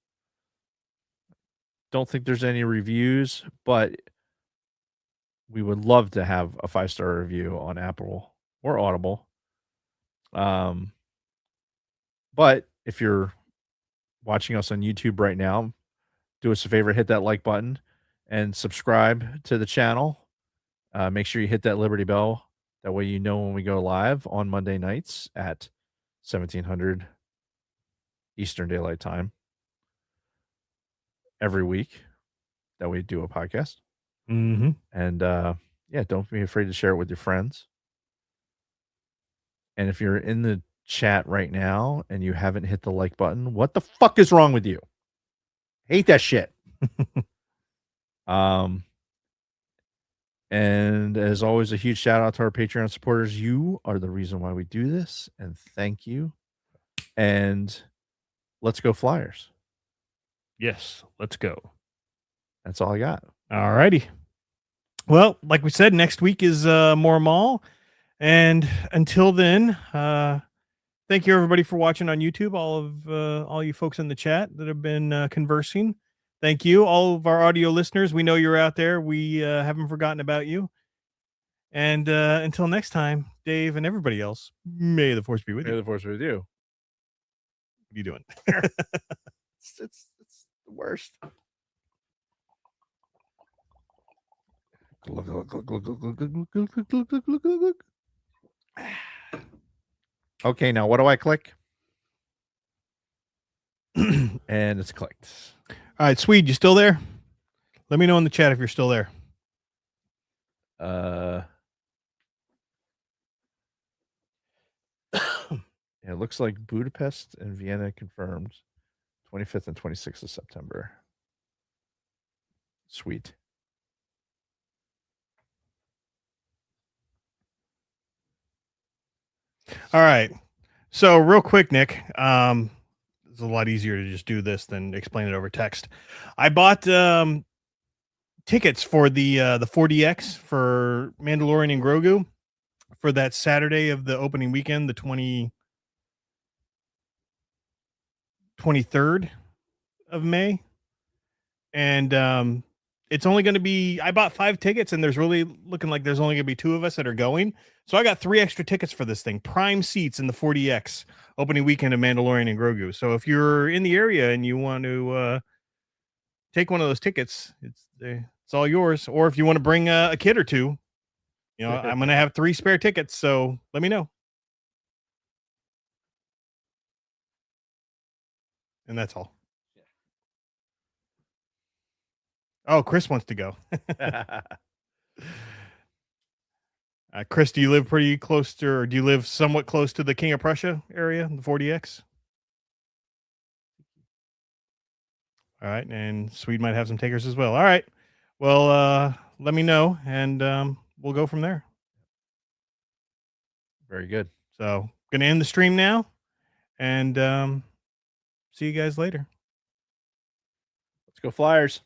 Don't think there's any reviews, but we would love to have a 5-star review on Apple or Audible. But if you're watching us on YouTube right now, do us a favor, hit that like button and subscribe to the channel. Make sure you hit that Liberty Bell. That way you know when we go live on Monday nights at 1700 Eastern Daylight Time every week. That way do a podcast. Mm-hmm. And don't be afraid to share it with your friends. And if you're in the chat right now and you haven't hit the like button, what the fuck is wrong with you? Hate that shit. And as always, a huge shout out to our Patreon supporters. You are the reason why we do this, and thank you. And let's go Flyers. Yes, let's go. That's all I got. All righty. Well, like we said, next week is more Maul. And until then, thank you everybody for watching on YouTube. All you folks in the chat that have been conversing. Thank you. All of our audio listeners, we know you're out there. We haven't forgotten about you. And until next time, Dave and everybody else, may the force be with you. May the force be with you. What are you doing? It's the worst. Okay, now what do I click? And it's clicked. All right, Swede, you still there? Let me know in the chat if you're still there. It looks like Budapest and Vienna confirmed 25th and 26th of September. Sweet. All right. So real quick, Nick, it's a lot easier to just do this than explain it over text. I bought tickets for the 4DX for Mandalorian and Grogu for that Saturday of the opening weekend, the 23rd of May. And it's only going to be, I bought 5 tickets and there's really looking like there's only going to be 2 of us that are going. So I got 3 extra tickets for this thing, prime seats in the 4DX opening weekend of Mandalorian and Grogu. So if you're in the area and you want to take one of those tickets, it's all yours. Or if you want to bring a kid or 2, you know, I'm going to have 3 spare tickets. So let me know. And that's all. Oh, Chris wants to go. Chris, do you live pretty close to, or do you live somewhat close to the King of Prussia area, the 4DX? All right, and Swede might have some takers as well. All right, well, let me know, and we'll go from there. Very good. So, gonna end the stream now, and see you guys later. Let's go Flyers.